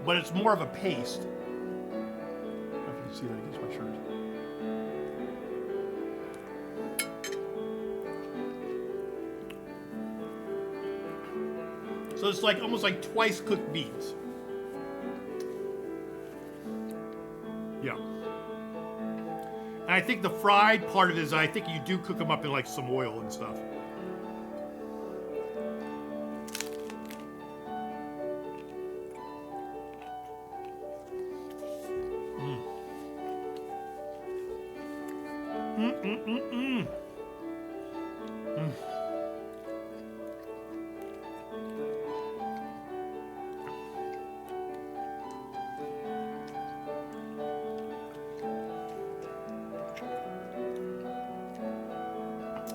[SPEAKER 2] but it's more of a paste. I don't know if you can see that against my shirt. So it's like almost like twice cooked beans. Yeah. And I think the fried part of it is I think you do cook them up in like some oil and stuff.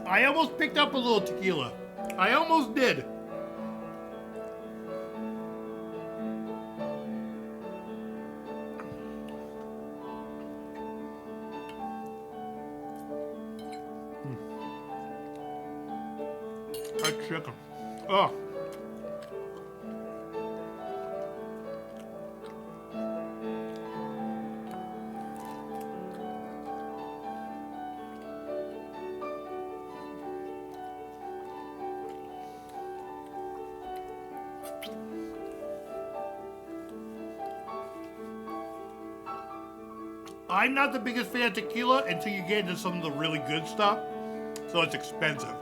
[SPEAKER 2] I almost picked up a little tequila. I almost did. That chicken. Oh. I'm not the biggest fan of tequila until you get into some of the really good stuff, so it's expensive.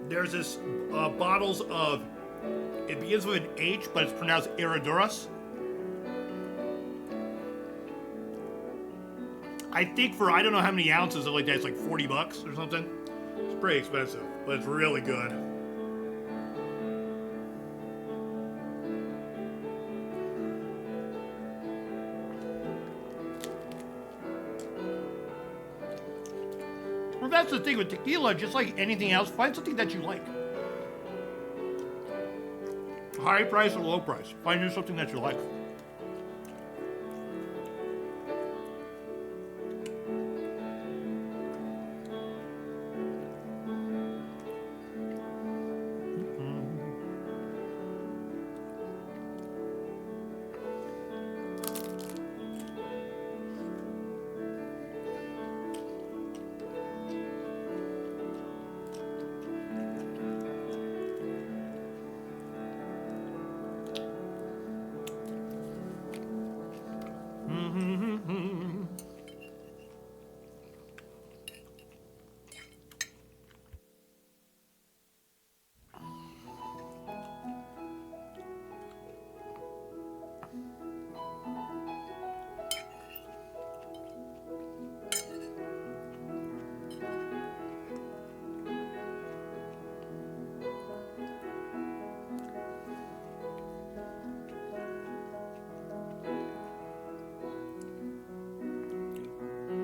[SPEAKER 2] There's this bottles of, it begins with an H, but it's pronounced Herradura. I think for I don't know how many ounces of like that, it's like $40 or something. It's pretty expensive, but it's really good. Well, that's the thing with tequila, just like anything else, find something that you like. High price or low price, find you something that you like.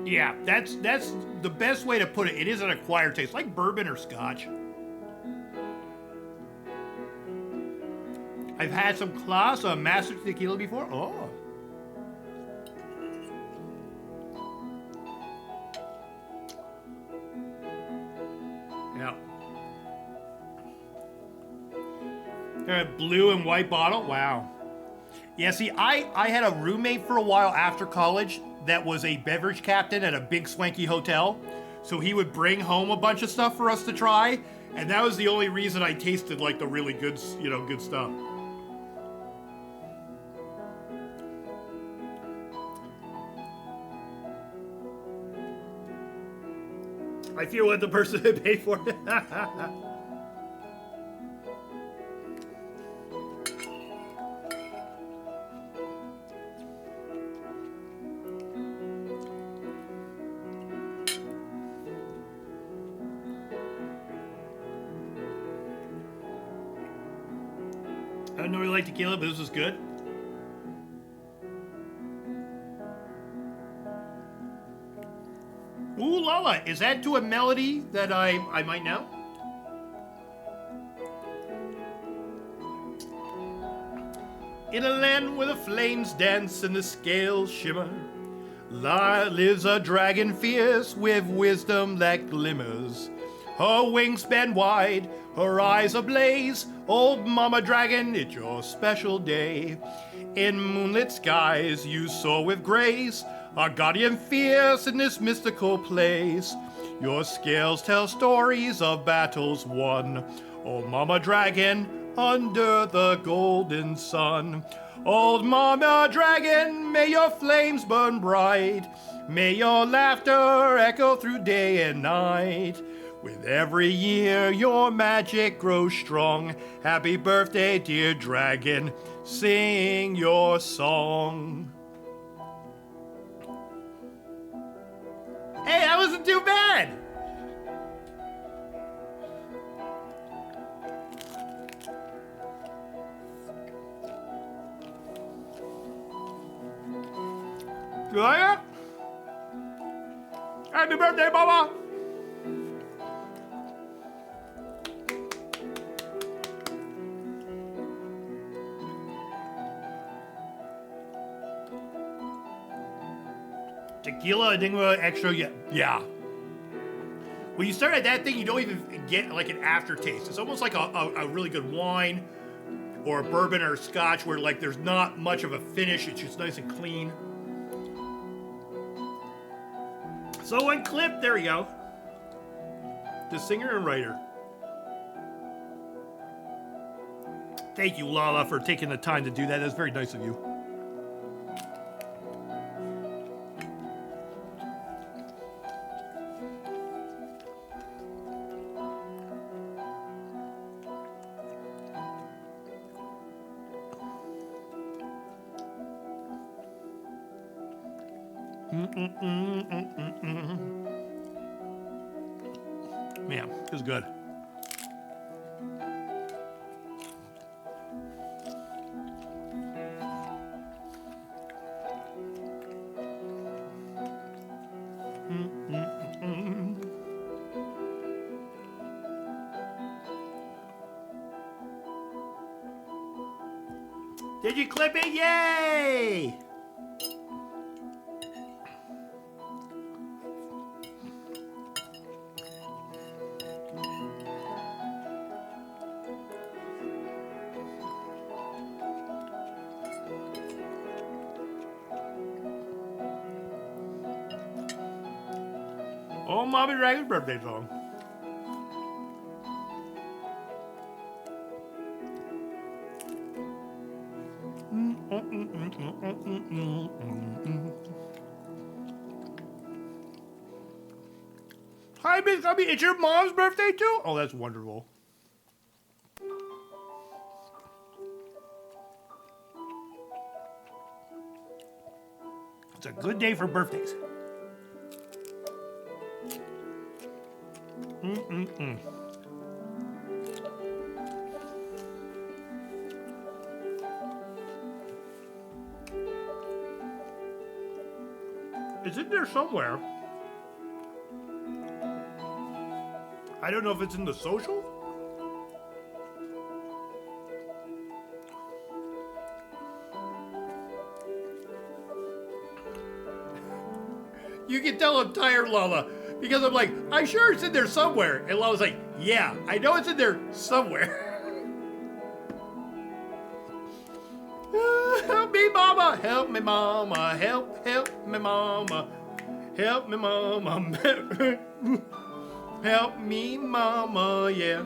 [SPEAKER 2] Yeah, that's the best way to put it. It is an acquired taste, like bourbon or scotch. I've had some class master tequila before. Oh. Yeah. Blue and white bottle. Wow. Yeah, see, I had a roommate for a while after college that was a beverage captain at a big swanky hotel. So he would bring home a bunch of stuff for us to try, and that was the only reason I tasted like the really good, good stuff. I feel what the person had paid for it. I don't really like tequila, but this is good. Ooh la la, is that to a melody that I might know? In a land where the flames dance and the scales shimmer, lives a dragon fierce with wisdom that glimmers. Her wings span wide, her eyes ablaze. Old Mama Dragon, it's your special day. In moonlit skies you soar with grace, our guardian fierce in this mystical place. Your scales tell stories of battles won. Old Mama Dragon, under the golden sun. Old Mama Dragon, may your flames burn bright. May your laughter echo through day and night. With every year your magic grows strong. Happy birthday, dear dragon. Sing your song. Hey, that wasn't too bad. You like it? Happy birthday, Mama. Tequila, I think extra, yeah. When you start at that thing, you don't even get like an aftertaste. It's almost like a really good wine or a bourbon or a scotch where like there's not much of a finish. It's just nice and clean. So one clip, there we go. The singer and writer. Thank you, Lala, for taking the time to do that. That's very nice of you. Man, it was good. Did you clip it? Yay! Oh, Mommy Dragon's birthday song. Hi, Miss Gubby. It's your mom's birthday too? Oh, that's wonderful. It's a good day for birthdays. It's in there somewhere. I don't know if it's in the social. You can tell I'm tired, Lala, because I'm like, I'm sure it's in there somewhere. And Lala's like, yeah, I know it's in there somewhere. me, mama. Help me, mama. Help me, mama. Help me, mama. Help me, mama. Yeah.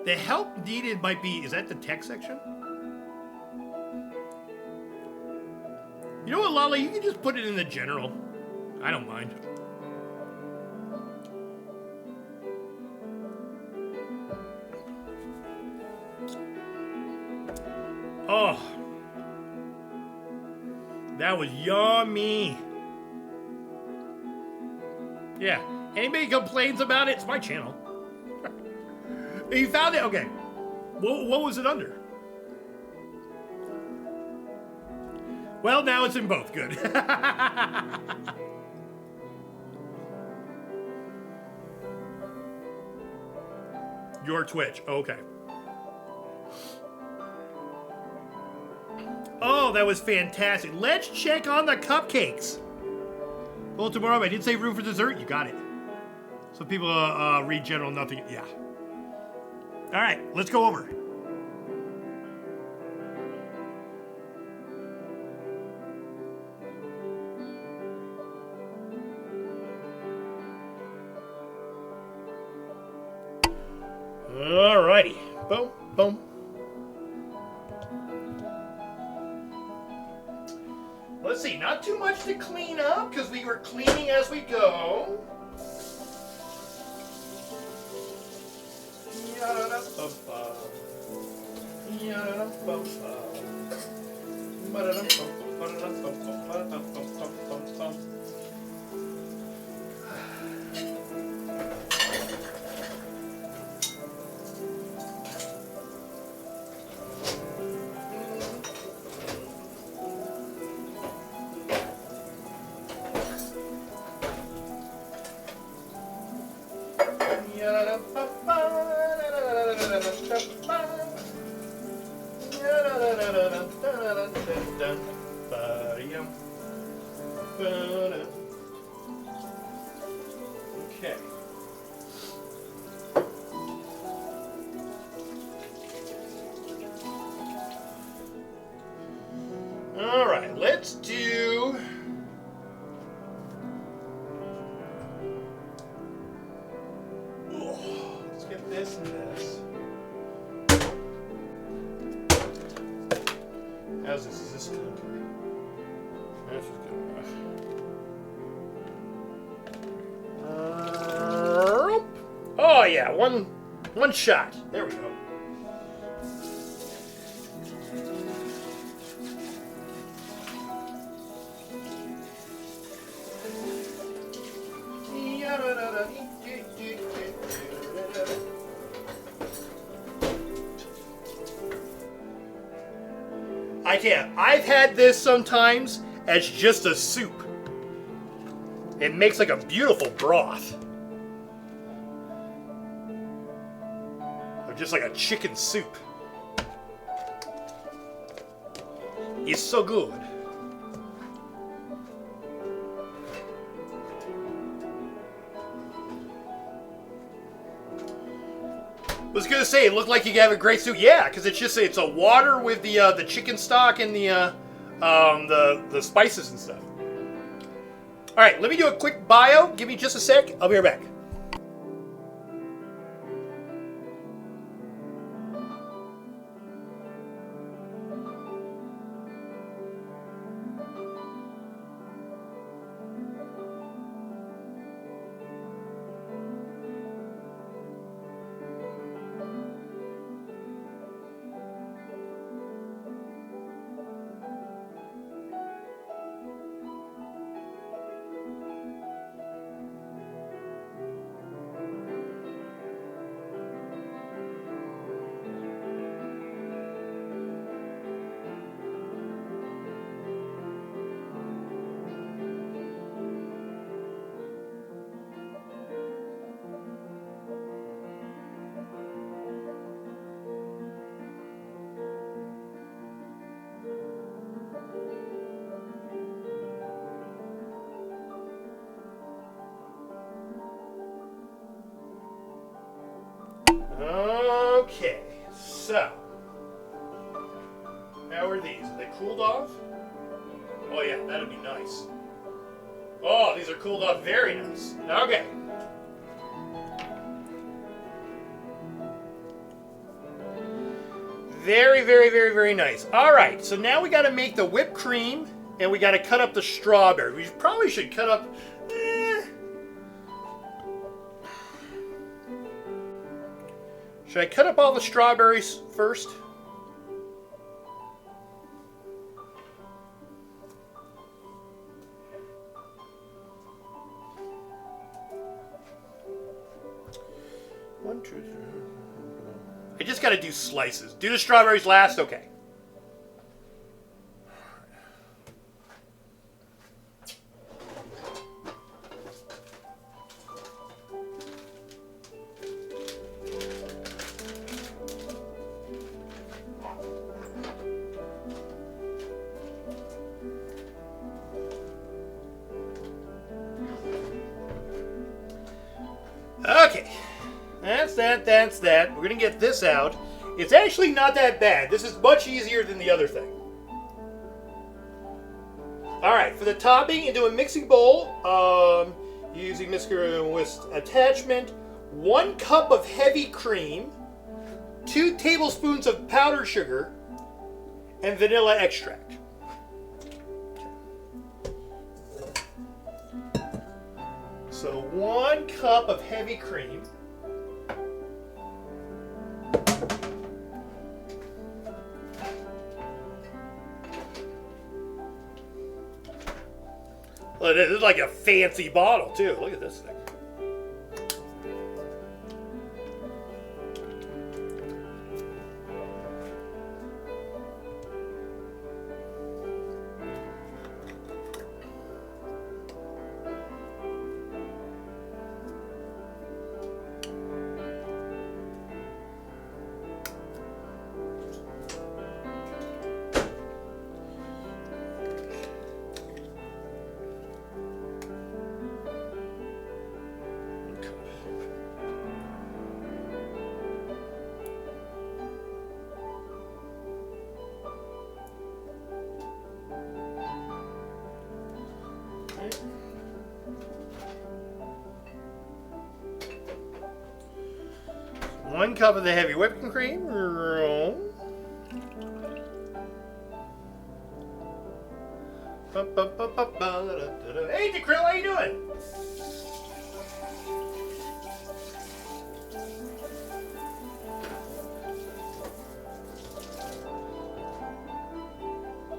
[SPEAKER 2] The help needed might be, is that the text section? You know what, Lala? You can just put it in the general. I don't mind. Oh. That was yummy. Yeah. Anybody complains about it, it's my channel. You found it? Okay. What was it under? Well, now it's in both. Good. Your Twitch. Okay. Oh, that was fantastic. Let's check on the cupcakes. Well, tomorrow I did say room for dessert. You got it. So people read general nothing. Yeah. All right, let's go over. All righty. Boom, boom. Let's see, not too much to clean up because we were cleaning as we go. Okay. All right, let's do... Let's get this and this. How's this? Is this good? This is good. Oh yeah, one shot. There we go. I can't. I've had this sometimes as just a soup. It makes like a beautiful broth. Or just like a chicken soup. It's so good. I was gonna say, it looked like you have a great soup. Yeah, because it's a water with the chicken stock and the spices and stuff. All right, let me do a quick bio. Give me just a sec. I'll be right back.
[SPEAKER 1] How are these? Are they cooled off? Oh yeah, that'd be nice. Oh, these are cooled off very nice. Okay. Very, very, very, very nice. All right, so now we got to make the whipped cream, and we got to cut up the strawberry. We probably should cut up... Should I cut up all the strawberries first? One, two, three. I just got to do slices. Do the strawberries last? Okay. Okay. That's that. We're going to get this out. It's actually not that bad. This is much easier than the other thing. Alright, for the topping, into a mixing bowl, using mixer with attachment, 1 cup of heavy cream, 2 tablespoons of powdered sugar, and vanilla extract. So 1 cup of heavy cream. Well, this is like a fancy bottle, too. Look at this thing. One cup of the heavy whipping cream. Hey, DeKrill, how you doing?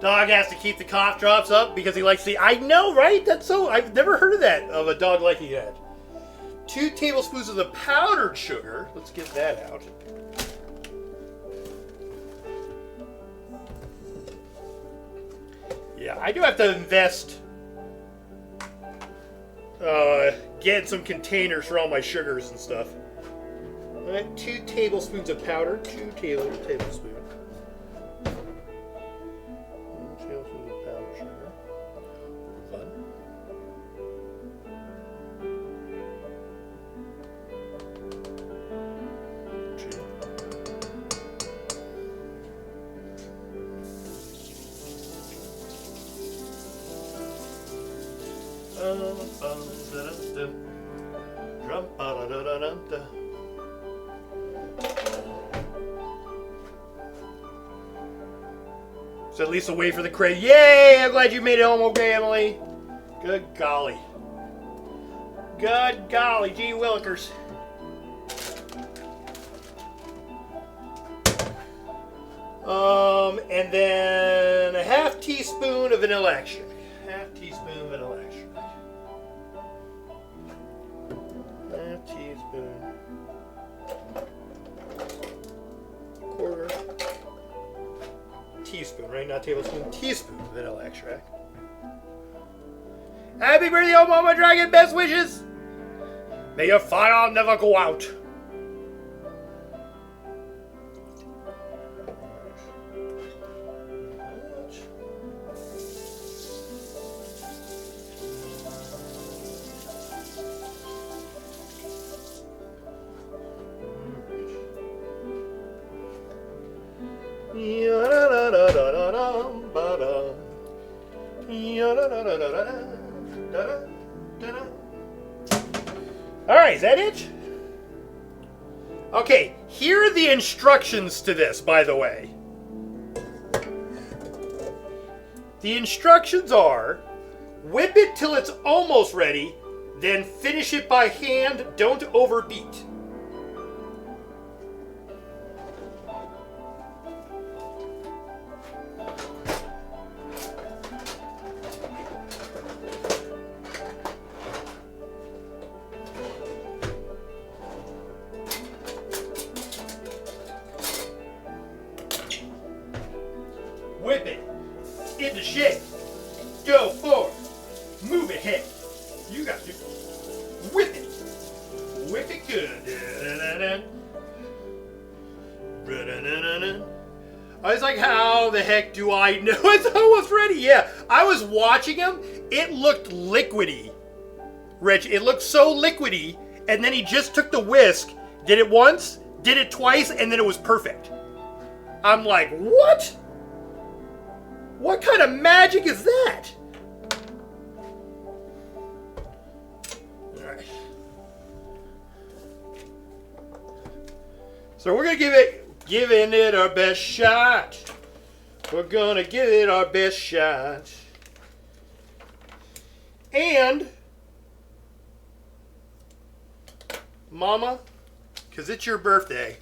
[SPEAKER 1] Dog has to keep the cough drops up because he likes the... I know, right? That's so... I've never heard of that, of a dog liking that. 2 tablespoons of the powdered sugar. Let's get that out. Yeah, I do have to invest... get some containers for all my sugars and stuff. All right, 2 tablespoons of powder. 2 tablespoons. So at least a wait for the crate. Yay! I'm glad you made it home okay, Emily. Good golly. Good golly, gee willikers. And then a half teaspoon of vanilla extract. Half teaspoon vanilla extract. Half teaspoon. Quarter. Teaspoon, right? Not tablespoon. Teaspoon vanilla extract. Happy birthday, oh Momma Dragon. Best wishes. May your fire never go out. Alright, is that it? Okay, here are the instructions to this, by the way. The instructions are, whip it till it's almost ready, then finish it by hand, don't overbeat. Whip it into shape. Go forward. Move it head. You got to whip it. Whip it good. I was like, how the heck do I know it's almost ready? Yeah, I was watching him. It looked liquidy. Rich, it looked so liquidy. And then he just took the whisk, did it once, did it twice, and then it was perfect. I'm like, what? What kind of magic is that? Alright. So we're gonna giving it our best shot. We're gonna give it our best shot. And Mama, because it's your birthday,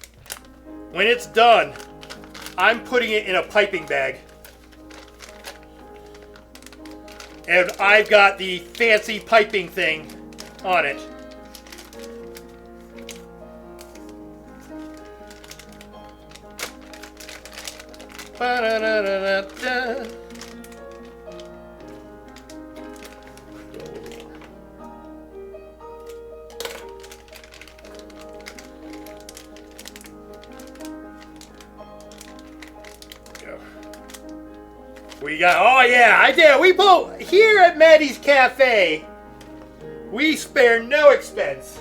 [SPEAKER 1] when it's done, I'm putting it in a piping bag. And I've got the fancy piping thing on it. Ba-da-da-da-da-da. We got, oh yeah, I did. We both, here at Maty's Cafe, we spare no expense.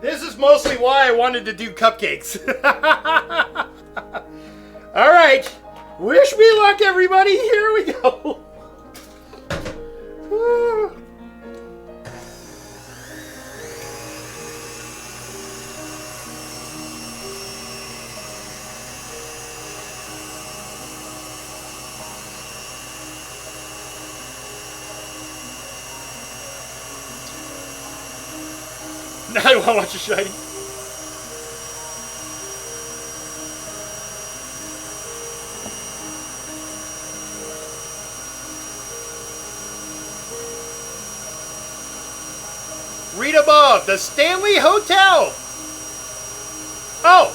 [SPEAKER 1] This is mostly why I wanted to do cupcakes. All right, wish me luck, everybody. Here we go. Now I want to watch it shiny. Read above, the Stanley Hotel. Oh.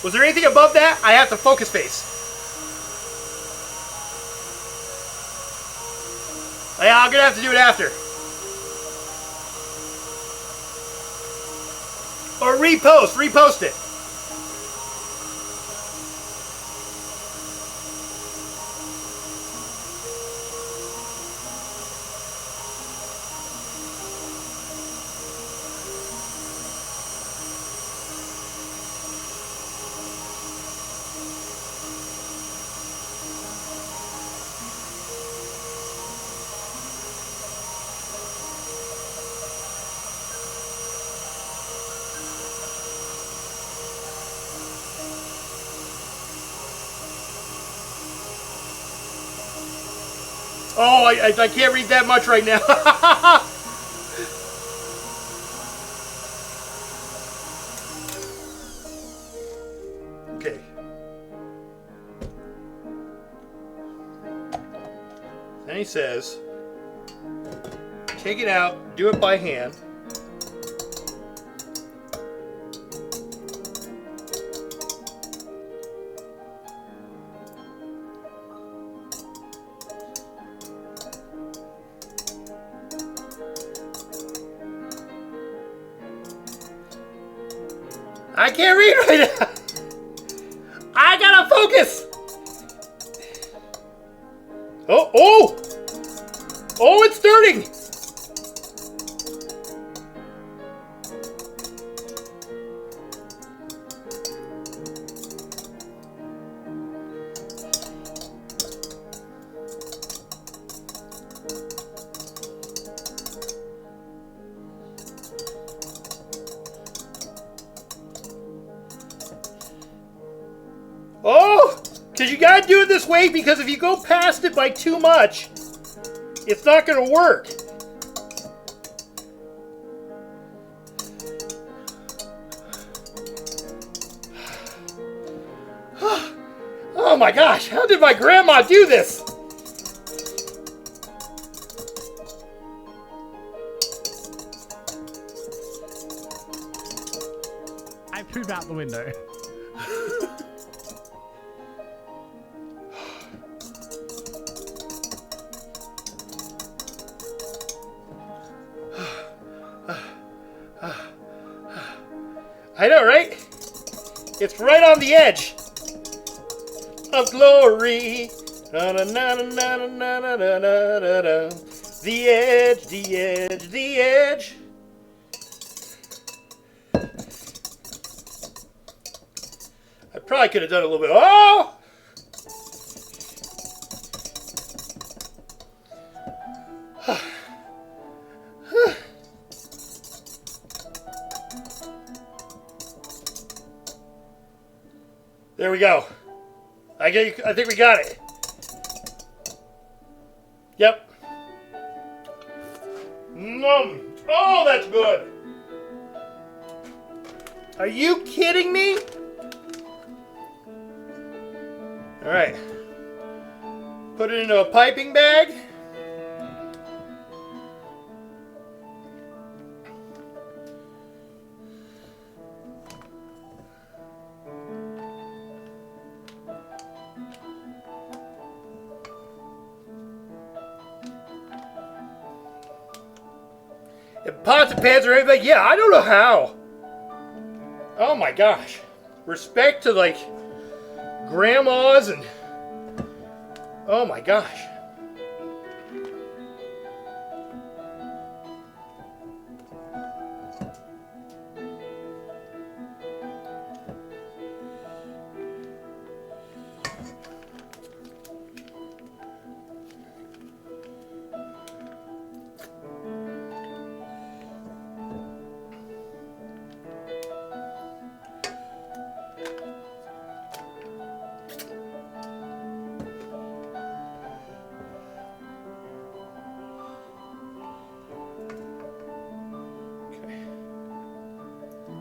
[SPEAKER 1] Was there anything above that? I have to focus face. Yeah, I'm gonna have to do it after. Or repost it. Oh, I can't read that much right now. Okay. Then he says, take it out, do it by hand. I can't read right now. I gotta focus. Oh, it's starting. Oh, because you gotta do it this way, because if you go past it by too much, it's not gonna work. Oh my gosh, how did my grandma do this?
[SPEAKER 5] I poop out the window.
[SPEAKER 1] I know, right? It's right on the edge of glory. Na, na, na, na, na, na, na, na, na, na. The edge, the edge, the edge. I probably could have done a little bit. Oh! There we go. I think we got it. Yep. Oh, that's good. Are you kidding me? All right. Put it into a piping bag. And pots and pans are everything. Yeah, I don't know how. Oh my gosh. Respect to like grandmas and oh my gosh.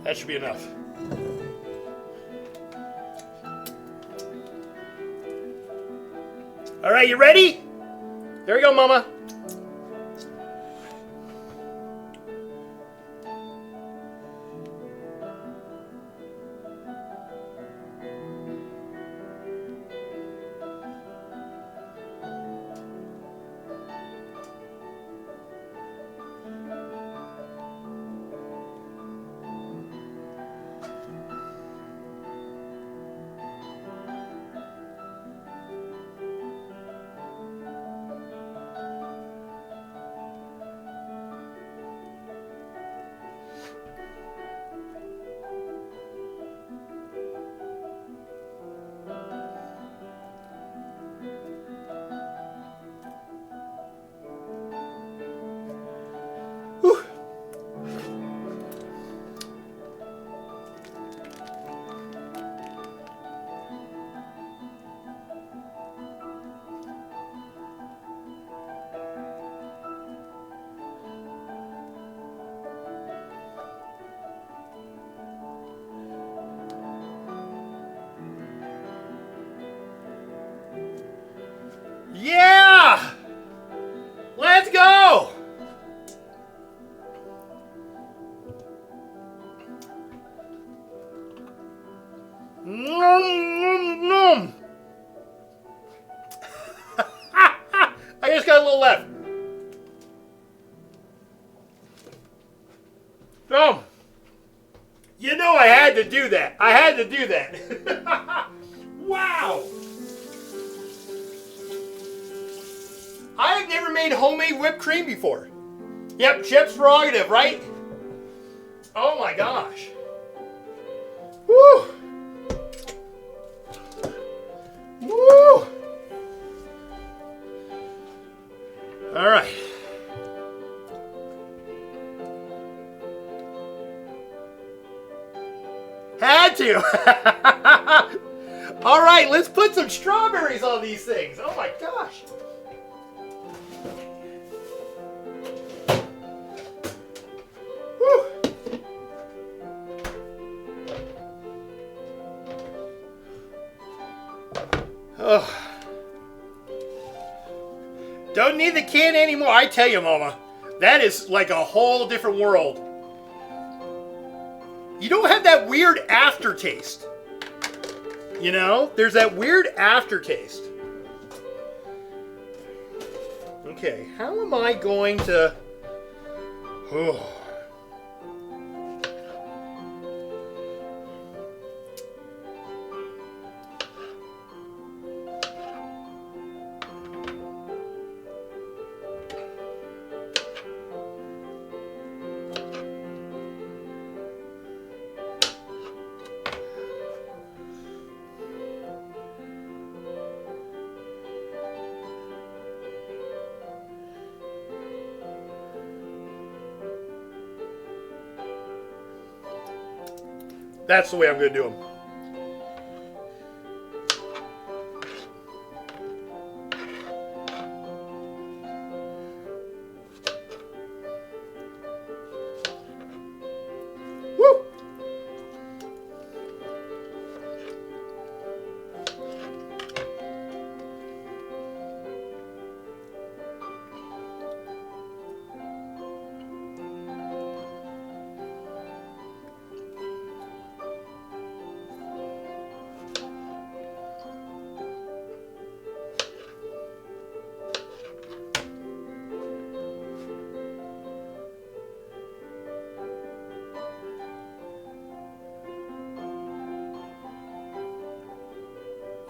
[SPEAKER 1] That should be enough. All right, you ready? There we go, Mama. Whew. Yeah! Let's go! Nom. I just got a little left. You know I had to do that. I had to do that. Wow. I have never made homemade whipped cream before. Yep, chef's prerogative, right? Oh my gosh. Woo. Woo. All right. Had to. All right. let's put some strawberries on these things. Oh my gosh. Woo. Oh. Don't need the can anymore. I tell you, Mama, that is like a whole different world. You don't have that weird aftertaste. You know, there's that weird aftertaste. Okay, how am I going to... Oh. That's the way I'm going to do them. Woo!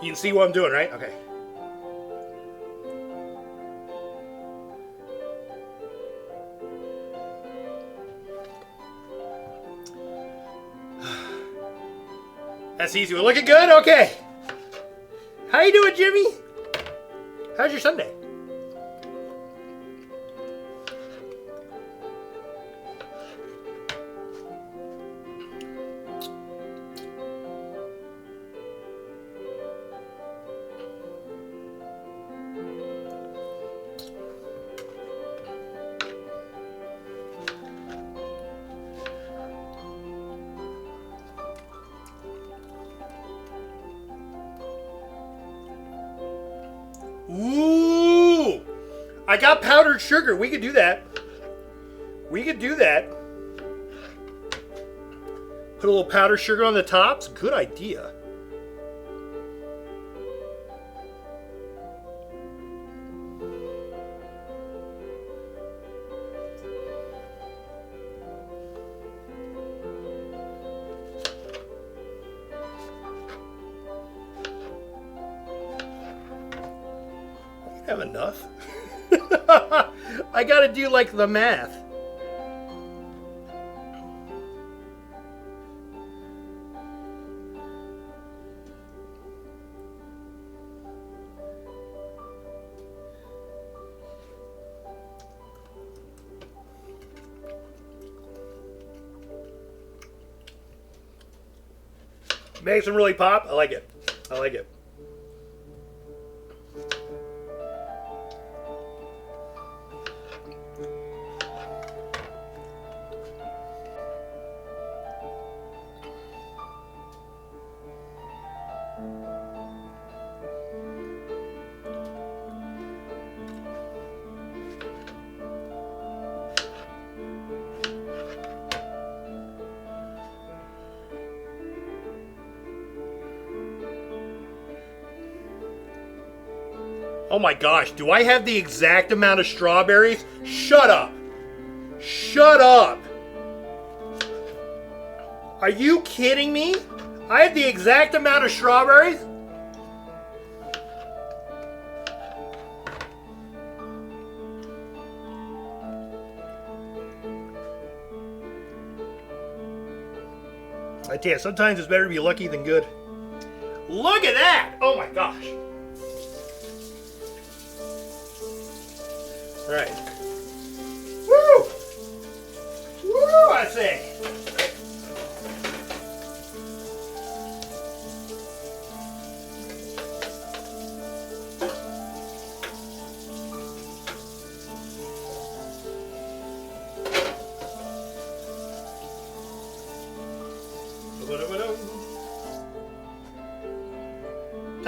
[SPEAKER 1] You can see what I'm doing, right? Okay. That's easy. We're looking good? Okay. How you doing, Jimmy? How's your Sunday? Ooh! I got powdered sugar. We could do that. We could do that. Put a little powdered sugar on the tops. Good idea. Have enough. I gotta do like the math. Makes them really pop. I like it. I like it. Oh my gosh, do I have the exact amount of strawberries? Shut up. Shut up. Are you kidding me? I have the exact amount of strawberries? I tell you, sometimes it's better to be lucky than good. Look at that! Oh my gosh. All right. Woo! Woo, I say.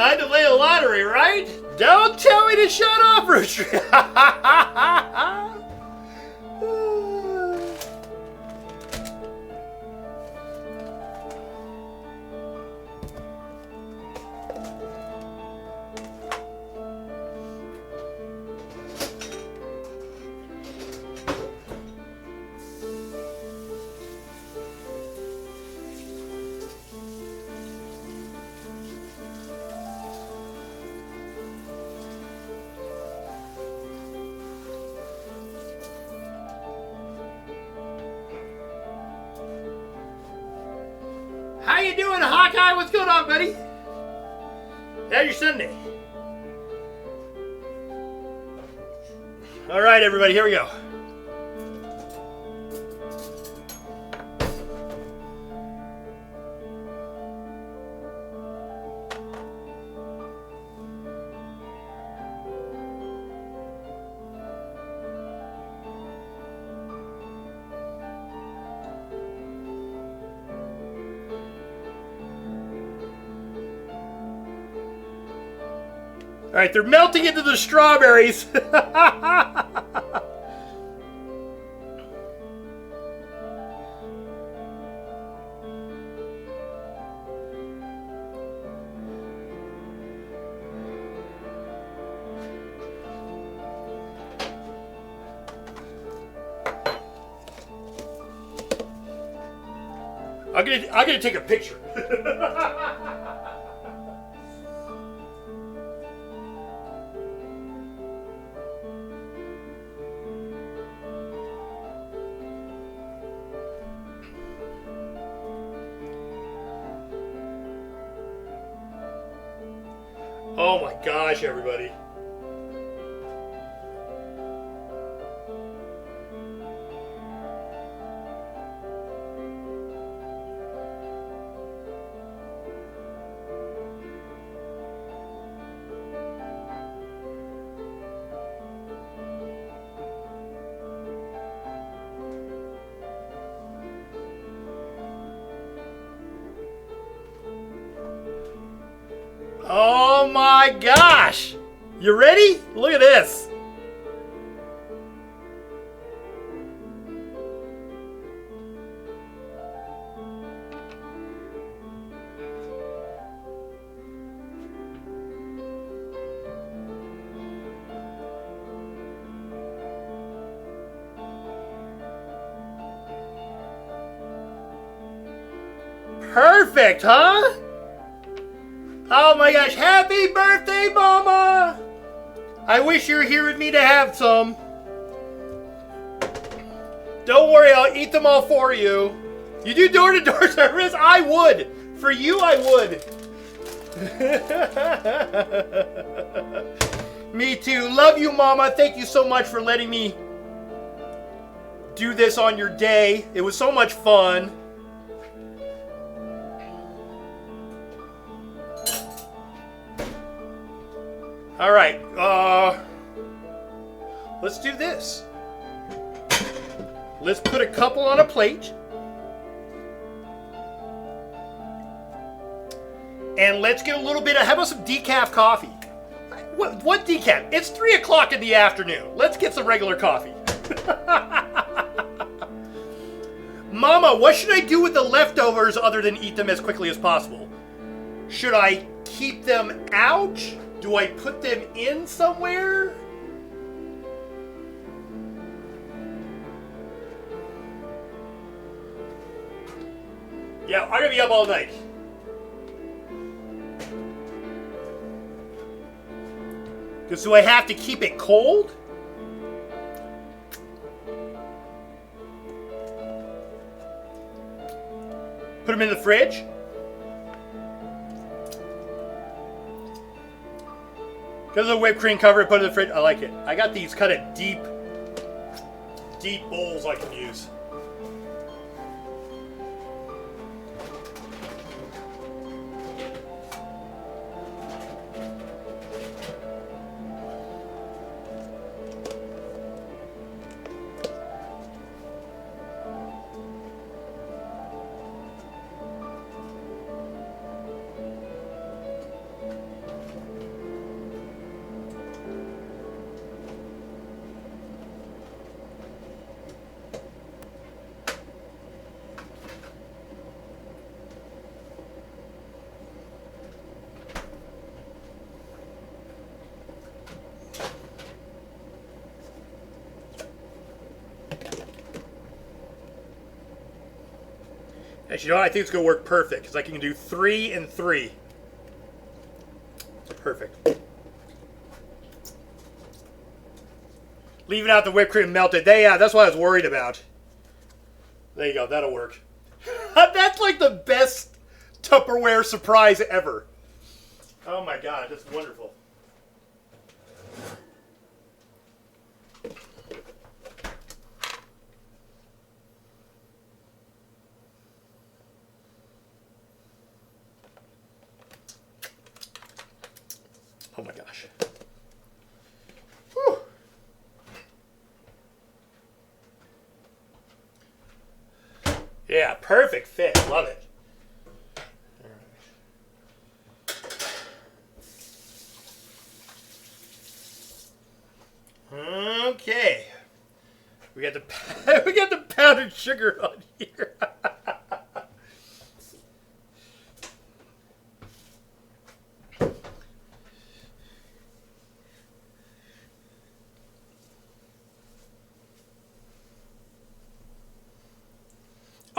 [SPEAKER 1] Time to play the lottery, right? Don't tell me to shut up, Rooster. How you doing, Hawkeye? What's going on, buddy? How's your Sunday? All right, everybody, here we go. All right, they're melting into the strawberries. I'm gonna take a picture. Oh my gosh, everybody. Oh my gosh! You ready? Look at this. Perfect, huh? Oh my gosh, happy birthday, Mama! I wish you were here with me to have some. Don't worry, I'll eat them all for you. You do door-to-door service? I would. For you, I would. Me too. Love you, Mama. Thank you so much for letting me do this on your day. It was so much fun. All right, let's do this. Let's put a couple on a plate. And let's get a little bit of, how about some decaf coffee? What decaf? It's 3 o'clock in the afternoon. Let's get some regular coffee. Mama, what should I do with the leftovers other than eat them as quickly as possible? Should I keep them out? Do I put them in somewhere? Yeah, I'm gonna be up all night. Because do I have to keep it cold? Put them in the fridge? Because of the whipped cream cover, put it in the fridge. I like it. I got these kind of deep bowls I can use. Actually, you know what? I think it's going to work perfect because I can do 3 and 3. Perfect. Leaving out the whipped cream melted. Yeah, that's what I was worried about. There you go. That'll work. That's like the best Tupperware surprise ever. Oh my god, that's wonderful. Oh my gosh. Whew. Yeah, perfect fit. Love it. Okay. We got the powdered sugar on here.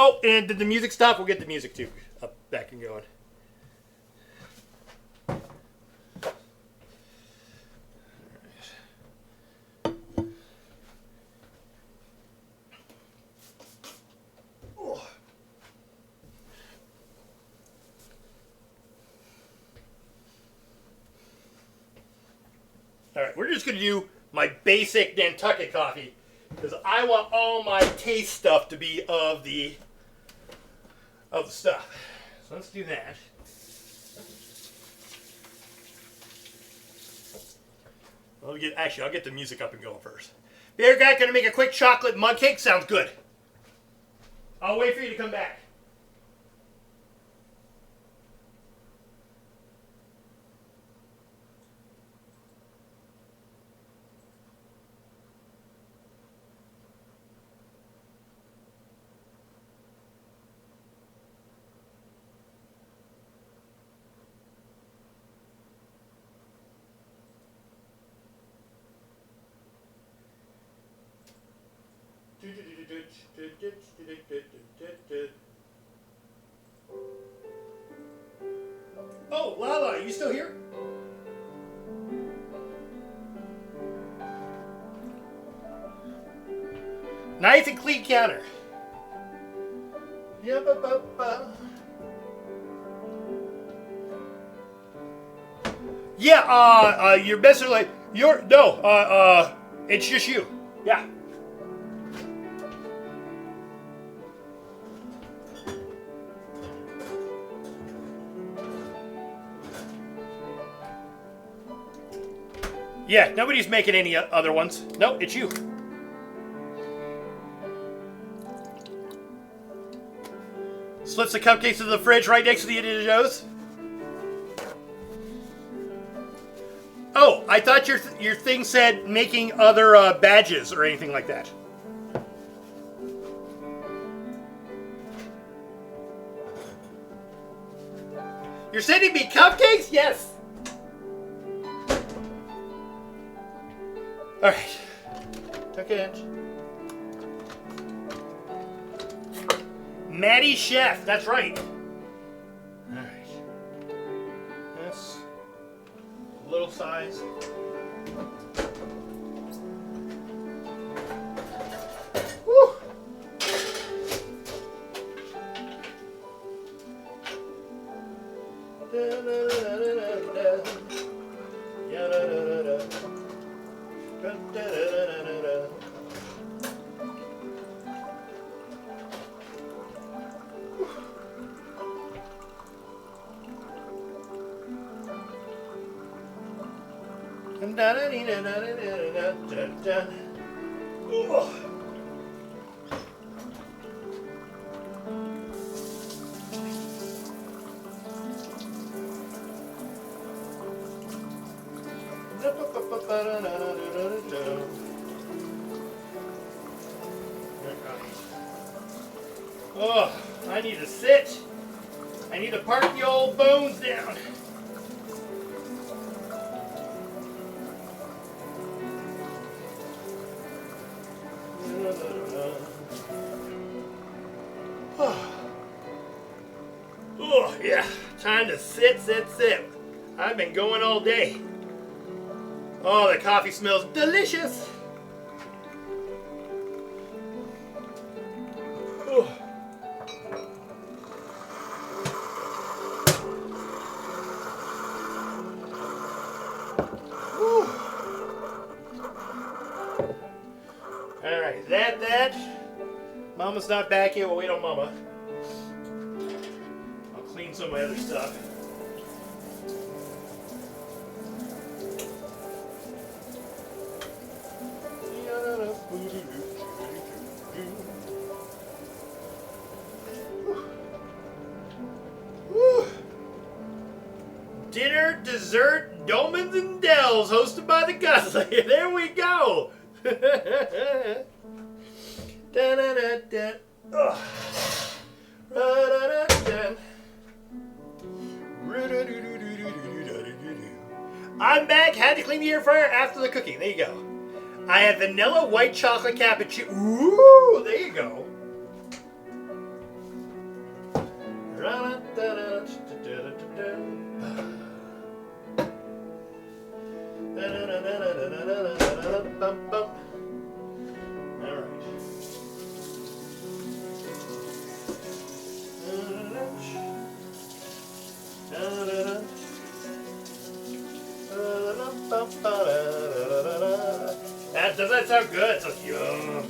[SPEAKER 1] Oh, and did the music stop? We'll get the music too up, back and going. All right, we're just going to do my basic Nantucket coffee because I want all my taste stuff to be of the stuff. So let's do that. I'll get the music up and going first. Bear guy, gonna make a quick chocolate mug cake. Sounds good. I'll wait for you to come back. Oh, Lala, are you still here? Nice and clean counter. Yeah, your best like it's just you. Yeah. Yeah, nobody's making any other ones. No, it's you. Slips the cupcakes into the fridge right next to the Indiana Joe's. Oh, I thought your thing said making other badges or anything like that. You're sending me cupcakes? Yes. All right. Okay. Maty Chef. That's right. All right. That's a little size. Woo. Oh, I need to sit. I need to park the old bones down. Time to sit. I've been going all day. Oh, the coffee smells delicious. Oh. All right, that. Mama's not back yet. We'll wait on Mama. I'll clean some of my other stuff. Dinner, dessert, Dolmans and Dells, hosted by the Guzzler. There we go. I'm back. Had to clean the air fryer after the cooking. There you go. I had vanilla white chocolate cappuccino. Ooh, there you go. Does that sound good? It's like, yum.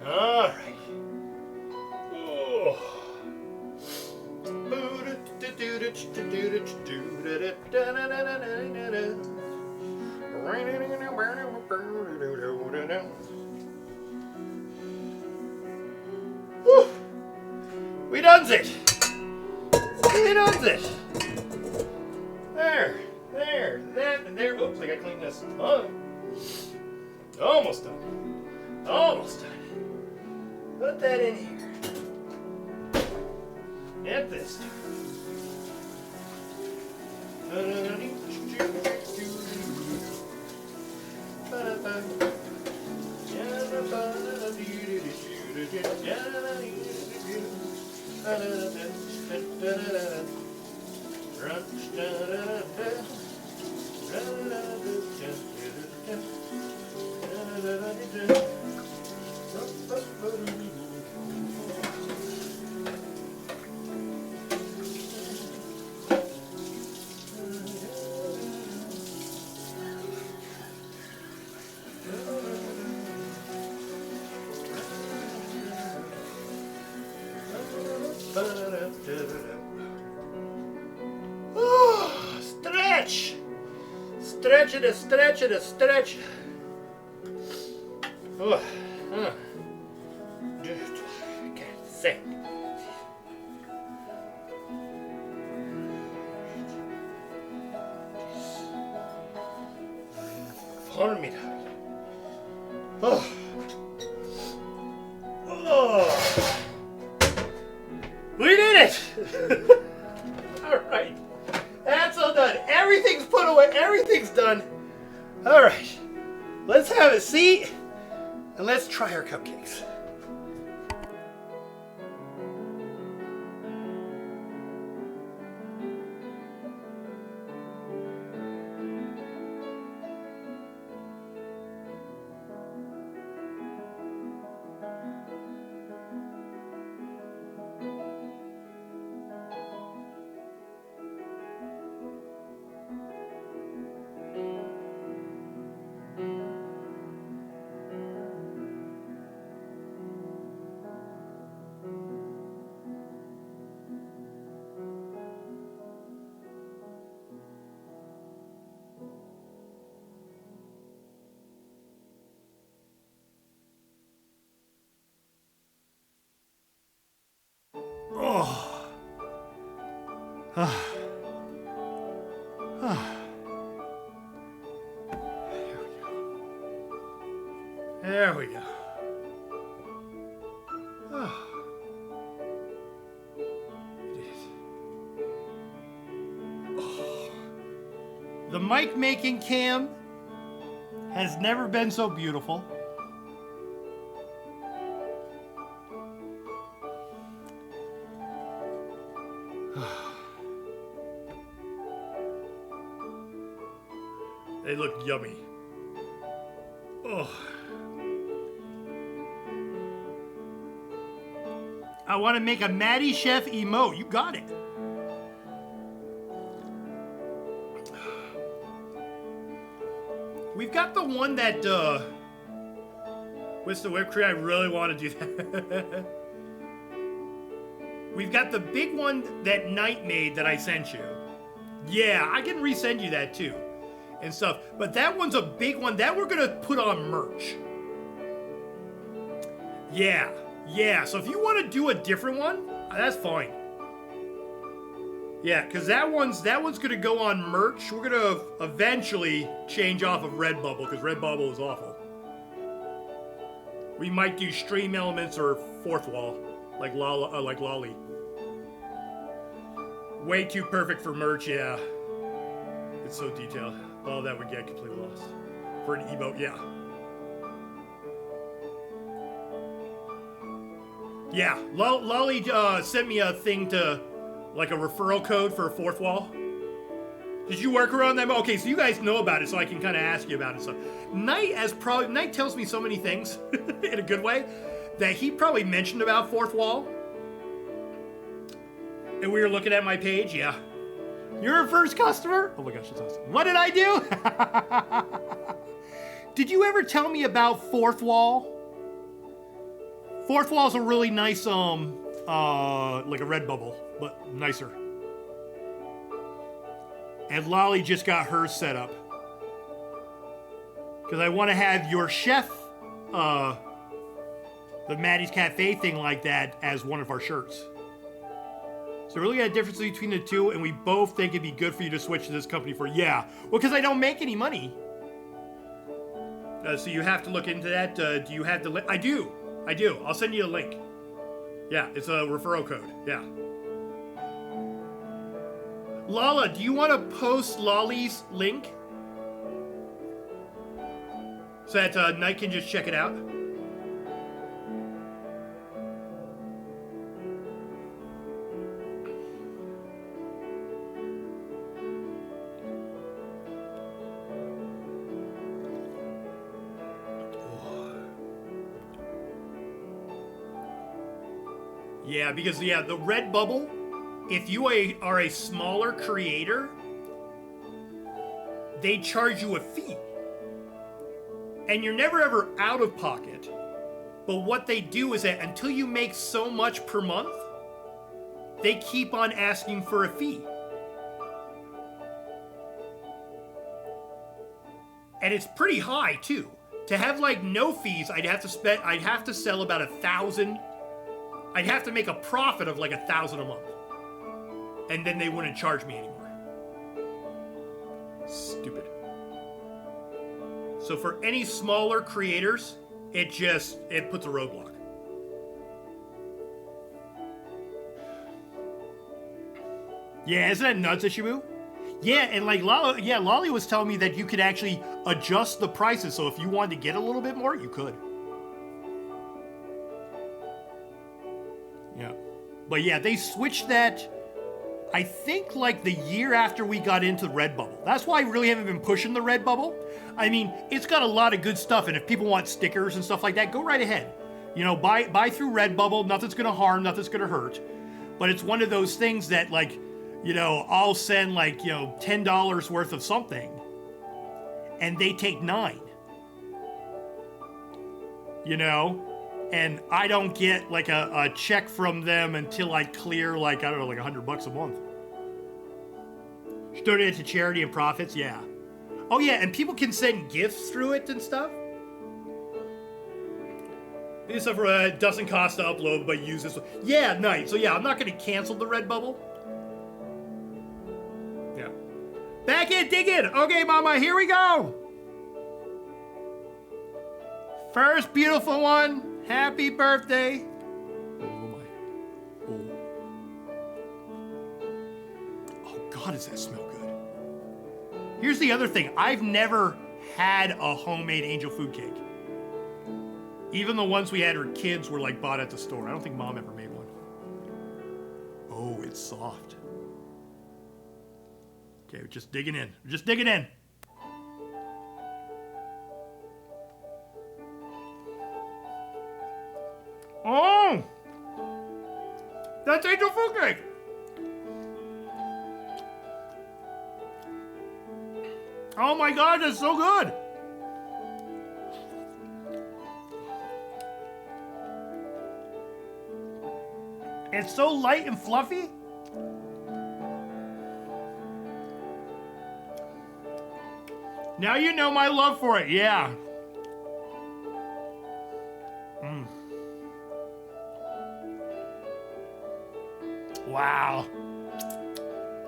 [SPEAKER 1] All right. Oh. Whew. We done it. There, that, and there. Oops, I gotta clean this. Oh. Almost done. Put that in here. And this. Stretch. Oh, can't say. Formidable. Oh. We did it! All right. That's all done. Everything's put away. Everything's done. All right. Let's have a seat and let's try our cupcakes.
[SPEAKER 2] There we go. The mic making cam has never been so beautiful. They look yummy. Oh. I want to make a Maty Chef emote. You got it. We've got the one that, with the whipped cream, I really want to do that. We've got the big one that Knight made that I sent you. Yeah, I can resend you that too. And stuff. But that one's a big one that we're going to put on merch. Yeah. Yeah, so if you want to do a different one, that's fine. Yeah, because that one's going to go on merch. We're going to eventually change off of Redbubble, because Redbubble is awful. We might do Stream Elements or Fourth Wall, like Lolly. Way too perfect for merch, yeah. It's so detailed. All that would get completely lost. For an emote, yeah. Yeah, Lolly sent me a thing to, like a referral code for a Fourth Wall. Did you work around that? Okay, so you guys know about it, so I can kind of ask you about it. So Knight tells me so many things in a good way that he probably mentioned about Fourth Wall. And we were looking at my page, yeah. You're a first customer? Oh my gosh, that's awesome. What did I do? Did you ever tell me about Fourth Wall? Fourth Wall's a really nice, like a Redbubble, but nicer. And Lolly just got hers set up. Because I want to have your chef, the Maty's Cafe thing like that as one of our shirts. So really got a difference between the two, and we both think it'd be good for you to switch to this company for, yeah. Well, because I don't make any money. So you have to look into that. Do you have the link? I do. I'll send you a link. Yeah, it's a referral code. Yeah. Lala, do you want to post Lolly's link? So that Knight can just check it out? Yeah, because, yeah, the Redbubble, if you are a smaller creator, they charge you a fee. And you're never ever out of pocket. But what they do is that until you make so much per month, they keep on asking for a fee. And it's pretty high, too. To have, like, no fees, I'd have to sell about 1,000. I'd have to make a profit of like 1,000 a month. And then they wouldn't charge me anymore. Stupid. So for any smaller creators, it puts a roadblock. Yeah, isn't that nuts, Ishibu? Yeah, and like Lolly was telling me that you could actually adjust the prices, so if you wanted to get a little bit more, you could. Yeah. But yeah, they switched that, I think, like the year after we got into Redbubble. That's why I really haven't been pushing the Redbubble. I mean, it's got a lot of good stuff, and if people want stickers and stuff like that, go right ahead. You know, buy through Redbubble. Nothing's going to harm, nothing's going to hurt. But it's one of those things that, like, you know, I'll send, like, you know, $10 worth of something, and they take $9. You know? And I don't get like a check from them until I clear like, I don't know, like $100 a month. Donate it to charity and profits, yeah. Oh yeah, and people can send gifts through it and stuff. This stuff doesn't cost to upload, but use this one. Yeah, nice. So yeah, I'm not going to cancel the Redbubble. Back in, dig in. Okay, Mama, here we go. First beautiful one. Happy birthday. Oh my. Oh God, does that smell good? Here's the other thing. I've never had a homemade angel food cake. Even the ones we had as kids were like bought at the store. I don't think Mom ever made one. Oh, it's soft. Okay, we're just digging in. We're just digging in. Oh! That's angel food cake! Oh my God, that's so good! It's so light and fluffy. Now you know my love for it, yeah. Wow.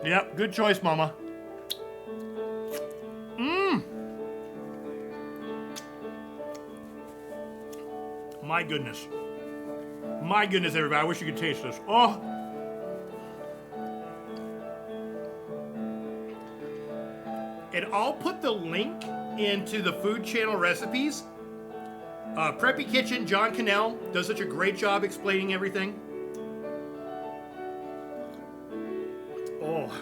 [SPEAKER 2] Yep, good choice, Mama. My goodness. My goodness, everybody. I wish you could taste this. Oh. And I'll put the link into the food channel recipes. Preppy Kitchen, John Cannell does such a great job explaining everything. Oh.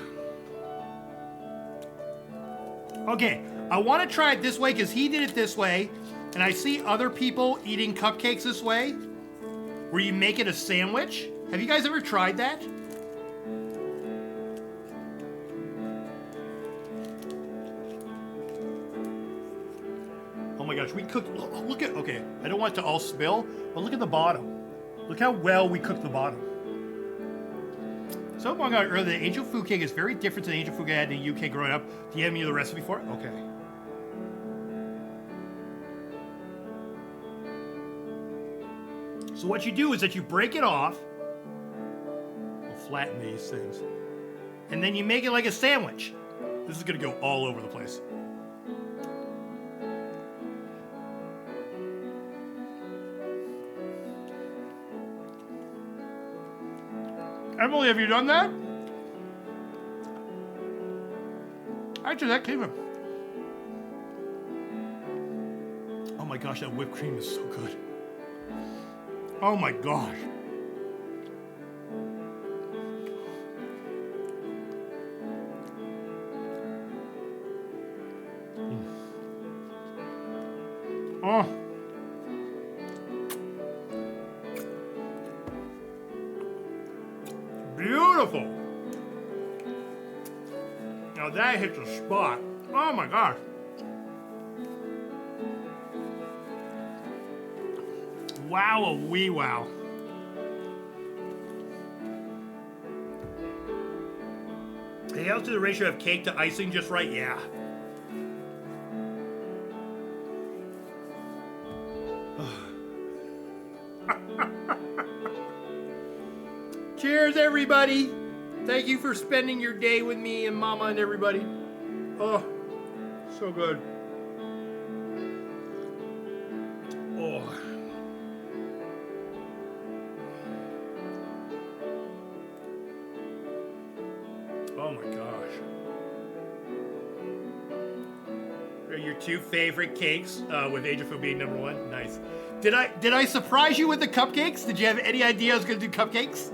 [SPEAKER 2] Okay, I want to try it this way because he did it this way. And I see other people eating cupcakes this way, where you make it a sandwich. Have you guys ever tried that? Oh my gosh, we cooked, look at, okay, I don't want it to all spill, but look at the bottom. Look how well we cooked the bottom. So among our earlier, the angel food cake is very different to the angel food cake I had in the UK growing up. Do you have any of the recipe for it? Okay. So what you do is that you break it off. I'll flatten these things. And then you make it like a sandwich. This is gonna go all over the place. Emily, have you done that? Actually, that came in. Oh my gosh, that whipped cream is so good. Oh my gosh. Oh. Beautiful. Now that hits a spot. Oh my gosh. Wow, a wee wow. Hey, how's the ratio of cake to icing just right? Yeah. Cheers, everybody. Thank you for spending your day with me and Mama and everybody. Oh, so good. Oh. Oh my gosh. Are your two favorite cakes with Angel Food being number one? Nice. Did I surprise you with the cupcakes? Did you have any idea I was going to do cupcakes?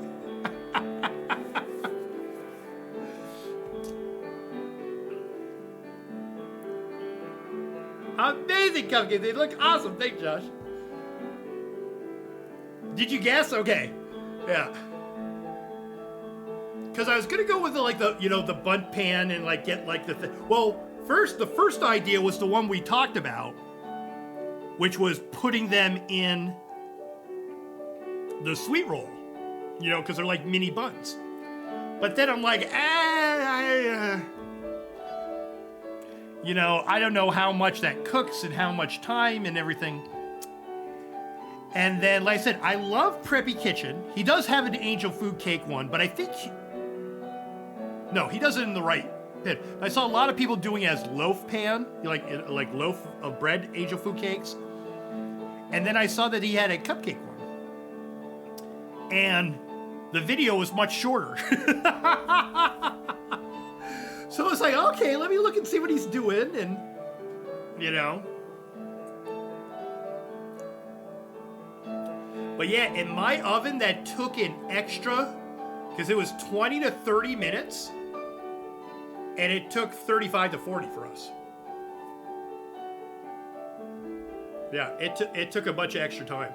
[SPEAKER 2] Amazing cupcakes. They look awesome. Thanks, Josh. Did you guess? Okay. Yeah. Because I was gonna go with the bundt pan and like get like the well, the first idea was the one we talked about, which was putting them in the sweet roll, because they're like mini buns. But then I'm like, I don't know how much that cooks and how much time and everything. And then, like I said, I love Preppy Kitchen. He does have an angel food cake one, but I think no, he does it in the right pan. I saw a lot of people doing it as loaf pan, like loaf of bread angel food cakes. And then I saw that he had a cupcake one. And the video was much shorter. So I was like, okay, let me look and see what he's doing. And, you know. But yeah, in my oven, that took an extra, because it was 20 to 30 minutes. And it took 35 to 40 for us. Yeah, it took a bunch of extra time.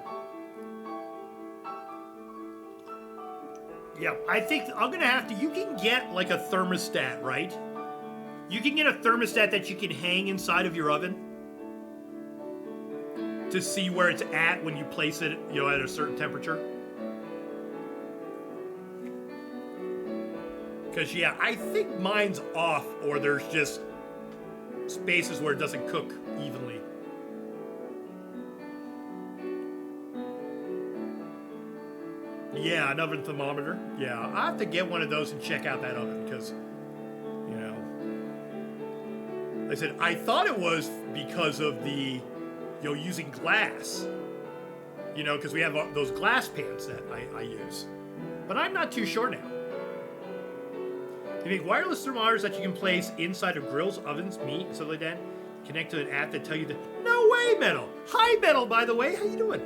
[SPEAKER 2] Yeah, I think I'm going to have to, you can get like a thermostat, right? You can get a thermostat that you can hang inside of your oven to see where it's at when you place it, you know, at a certain temperature. Because, yeah, I think mine's off, or there's just spaces where it doesn't cook evenly. Yeah, an oven thermometer. Yeah, I have to get one of those and check out that oven because, you know, like I said, I thought it was because of the, you know, using glass, you know, because we have those glass pans that I use. But I'm not too sure now. They make wireless thermometers that you can place inside of grills, ovens, meat, and stuff like that. Connect to an app that tell you that. No way, Metal. Hi, Metal, by the way. How you doing?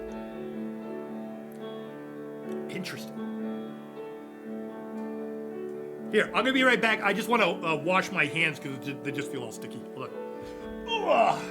[SPEAKER 2] Interesting. Here, I'm gonna be right back. I just want to wash my hands because they just feel all sticky. Hold on. Ugh.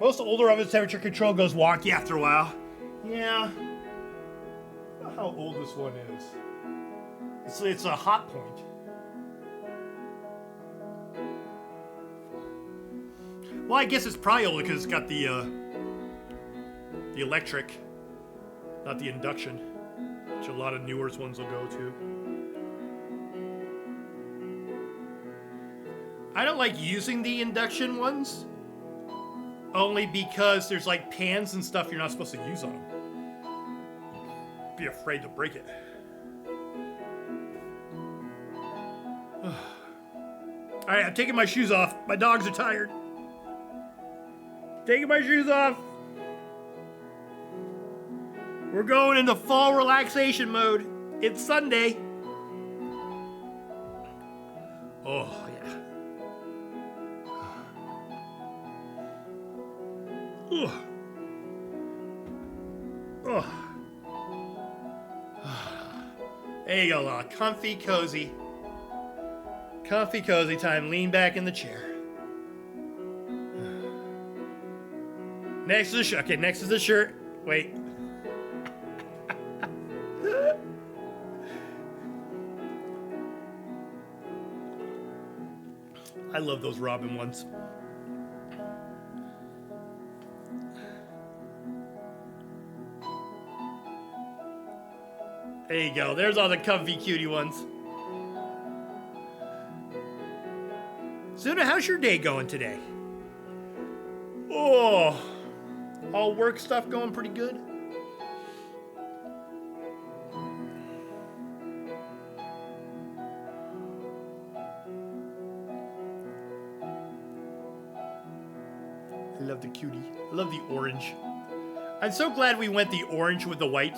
[SPEAKER 2] Most older ovens temperature control goes wonky after a while. Yeah. I don't know how old this one is. It's a hot point. Well, I guess it's probably older because it's got the electric, not the induction, which a lot of newer ones will go to. I don't like using the induction ones. Only because there's like pans and stuff you're not supposed to use on them. Be afraid to break it. Alright, I'm taking my shoes off. My dogs are tired. Taking my shoes off. We're going into fall relaxation mode. It's Sunday. Oh, yeah. Ugh. Ugh. There you go, comfy, cozy. Comfy, cozy time. Lean back in the chair. Next is the shirt. Okay, next is the shirt. Wait. I love those Robin ones. There you go. There's all the comfy cutie ones. Suna, how's your day going today? Oh, all work stuff going pretty good? I love the cutie. I love the orange. I'm so glad we went the orange with the white.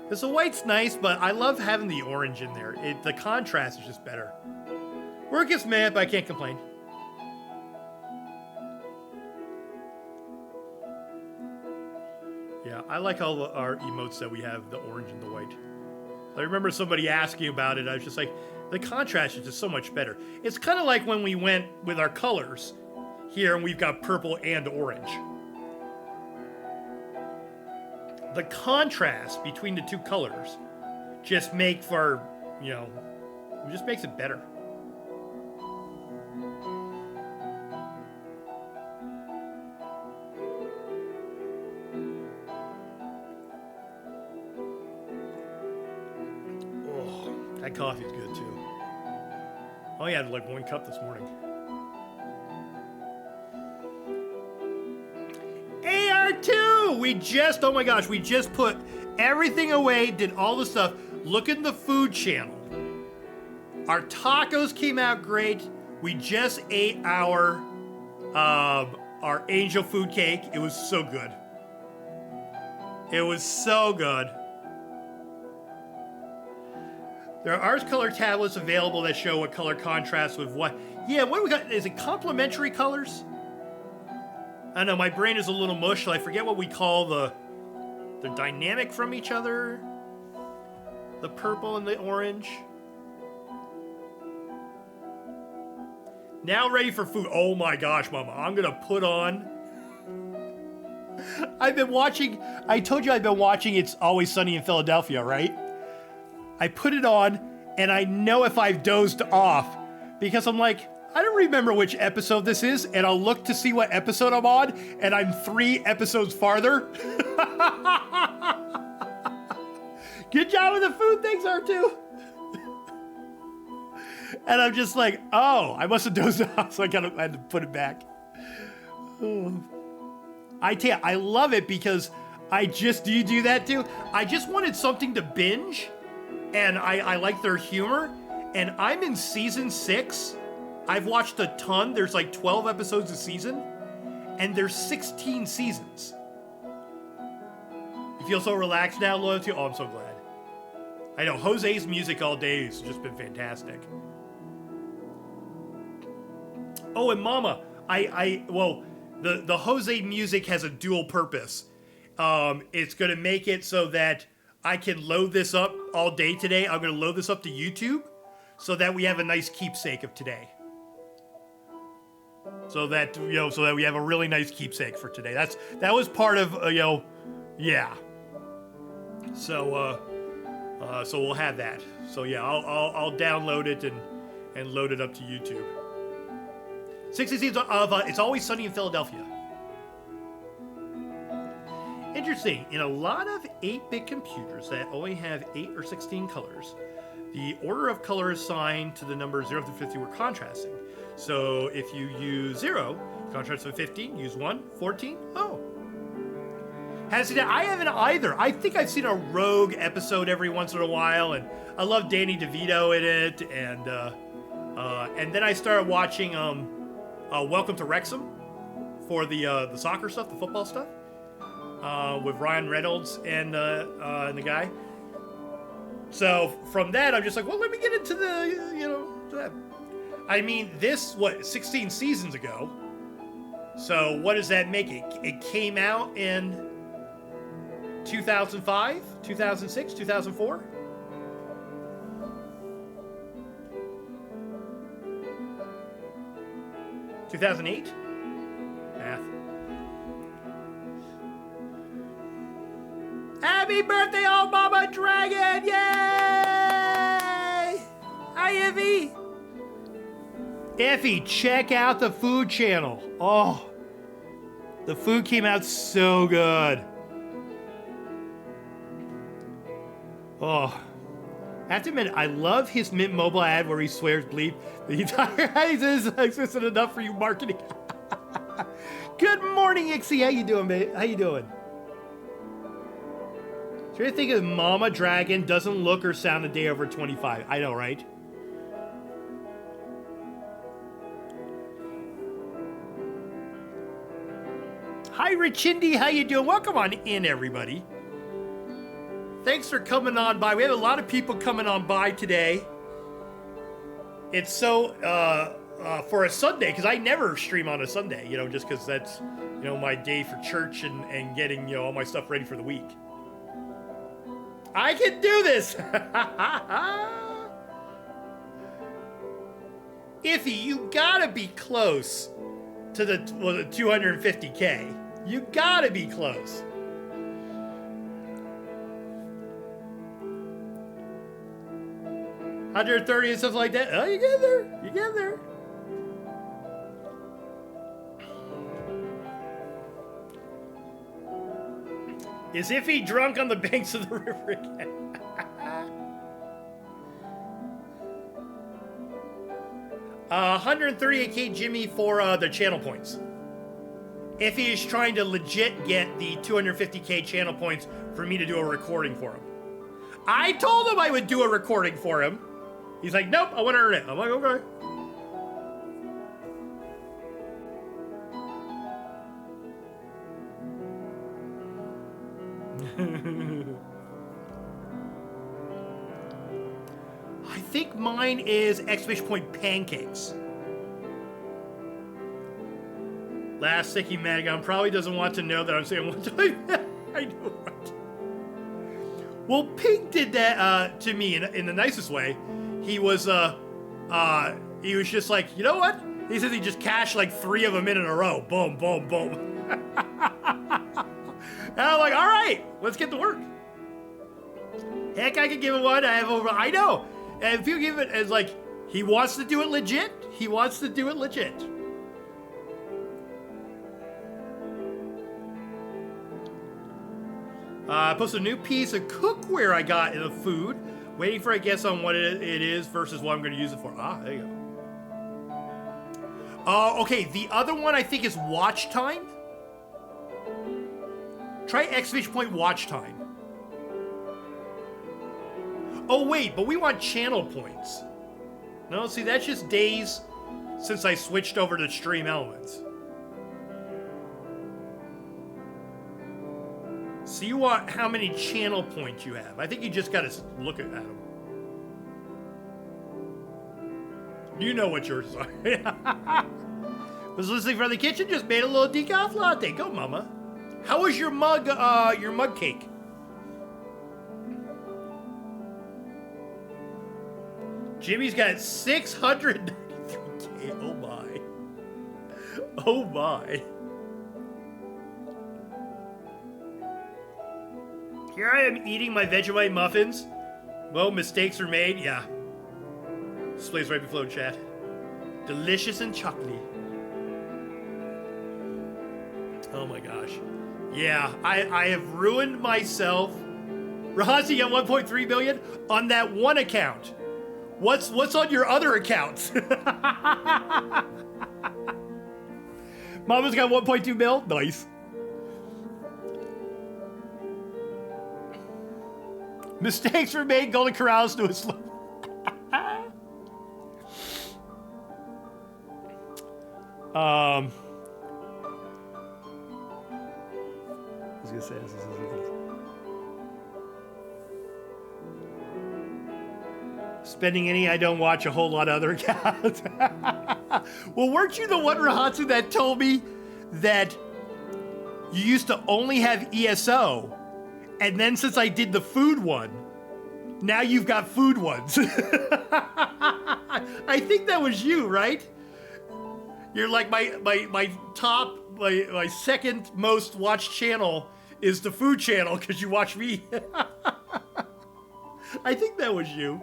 [SPEAKER 2] Because the white's nice, but I love having the orange in there. The contrast is just better. Work is mad, but I can't complain. Yeah, I like all our emotes that we have, the orange and the white. I remember somebody asking about it. I was just like, the contrast is just so much better. It's kind of like when we went with our colors here and we've got purple and orange. The contrast between the two colors just make for, you know, It just makes it better. Oh, that coffee's good too. I only had like 1 cup this morning. AR2! We just, oh my gosh, we just put everything away, did all the stuff. Look at the food channel. Our tacos came out great. We just ate our angel food cake. It was so good. It was so good. There are art color tablets available that show what color contrasts with what. Yeah, what do we got? Is it complementary colors? I don't know, my brain is a little mush. I forget what we call the dynamic from each other. The purple and the orange. Now ready for food. Oh my gosh, Mama. I'm gonna put on. I've been watching, I told you I've been watching It's Always Sunny in Philadelphia, right? I put it on, and I know if I've dozed off, because I'm like, I don't remember which episode this is, and I'll look to see what episode I'm on, and I'm 3 episodes farther. Good job with the food things, R2. And I'm just like, oh, I must have dozed off, so I had to put it back. Oh. I tell you, I love it because do you do that too? I just wanted something to binge, and I like their humor, and I'm in season 6. I've watched a ton. There's like 12 episodes a season, and there's 16 seasons. You feel so relaxed now, Loyalty? Oh, I'm so glad. I know, Jose's music all day has just been fantastic. Oh, and Momma, the Jose music has a dual purpose. It's going to make it so that I can load this up all day today. I'm going to load this up to YouTube so that we have a nice keepsake of today. So that we have a really nice keepsake for today. That was part of yeah. So we'll have that. So yeah, I'll download it and load it up to YouTube. 60 seasons of It's Always Sunny in Philadelphia. Interesting. In a lot of 8-bit computers that only have 8 or 16 colors, the order of color assigned to the numbers 0 through 50 were contrasting. So if you use 0, contrast with 15, use 1, 14, oh. I haven't either. I think I've seen a Rogue episode every once in a while, and I love Danny DeVito in it, and then I started watching Welcome to Wrexham for the soccer stuff, the football stuff, with Ryan Reynolds and the guy. So from that, I'm just like, well, let me get into that. I mean, 16 seasons ago. So what does that make it? It came out in 2005, 2006, 2004? (2008) Math. Happy birthday, old Mama Dragon! Yay! Hi, Effie. Effie, check out the food channel. Oh, the food came out so good. Oh, I have to admit, I love his Mint Mobile ad where he swears bleep the entire this isn't enough for you marketing. Good morning, Ixie. How you doing, babe? How you doing? Trying to think of Mama Dragon doesn't look or sound a day over 25. I know, right? Hi, Richindi. How you doing? Welcome on in, everybody. Thanks for coming on by. We have a lot of people coming on by today. It's so, for a Sunday, because I never stream on a Sunday, just because that's, my day for church and getting, all my stuff ready for the week. I can do this! Iffy, you gotta be close to the 250K. You gotta be close. 130 and stuff like that. Oh, you get there. You get there. Is Iffy drunk on the banks of the river again? 138k Jimmy for the channel points. Iffy is trying to legit get the 250k channel points for me to do a recording for him. I told him I would do a recording for him. He's like, nope, I want to earn it. I'm like, okay. I think mine is exclamation point pancakes. Last sticky Madagon probably doesn't want to know that I'm saying one time. I know, right? Well, Pink did that to me in the nicest way. He was just like, you know what? He says he just cashed like 3 of them in a row. Boom, boom, boom. And I'm like, all right, let's get to work. Heck, I could give it one. I know. And if you give it as like, he wants to do it legit. He wants to do it legit. I posted a new piece of cookware I got in the food. Waiting for a guess on what it is versus what I'm going to use it for. Ah, there you go. Okay, the other one I think is watch time. Try exclamation point watch time. Oh wait, but we want channel points. No, see, that's just days since I switched over to Stream Elements. So you want how many channel points you have. I think you just gotta look at them. You know what yours are. Was listening from the kitchen, just made a little decaf latte. Go, Mama. How was your mug cake? Jimmy's got 693k. Oh my. Oh my. Here I am eating my Vegemite muffins. Well, mistakes are made. Yeah. Displays right below chat. Delicious and chocolatey. Oh my gosh. Yeah, I have ruined myself. Rahazi got 1.3 billion on that one account. What's on your other accounts? Mama's got 1.2 mil. Nice. Mistakes were made. Golden Corrals to a slow. I was gonna say this. Spending any, I don't watch a whole lot of other accounts. Well, weren't you the one, Rahatsu, that told me that you used to only have ESO, and then since I did the food one, now you've got food ones? I think that was you, right? You're like my top, my second most watched channel is the food channel because you watch me. I think that was you.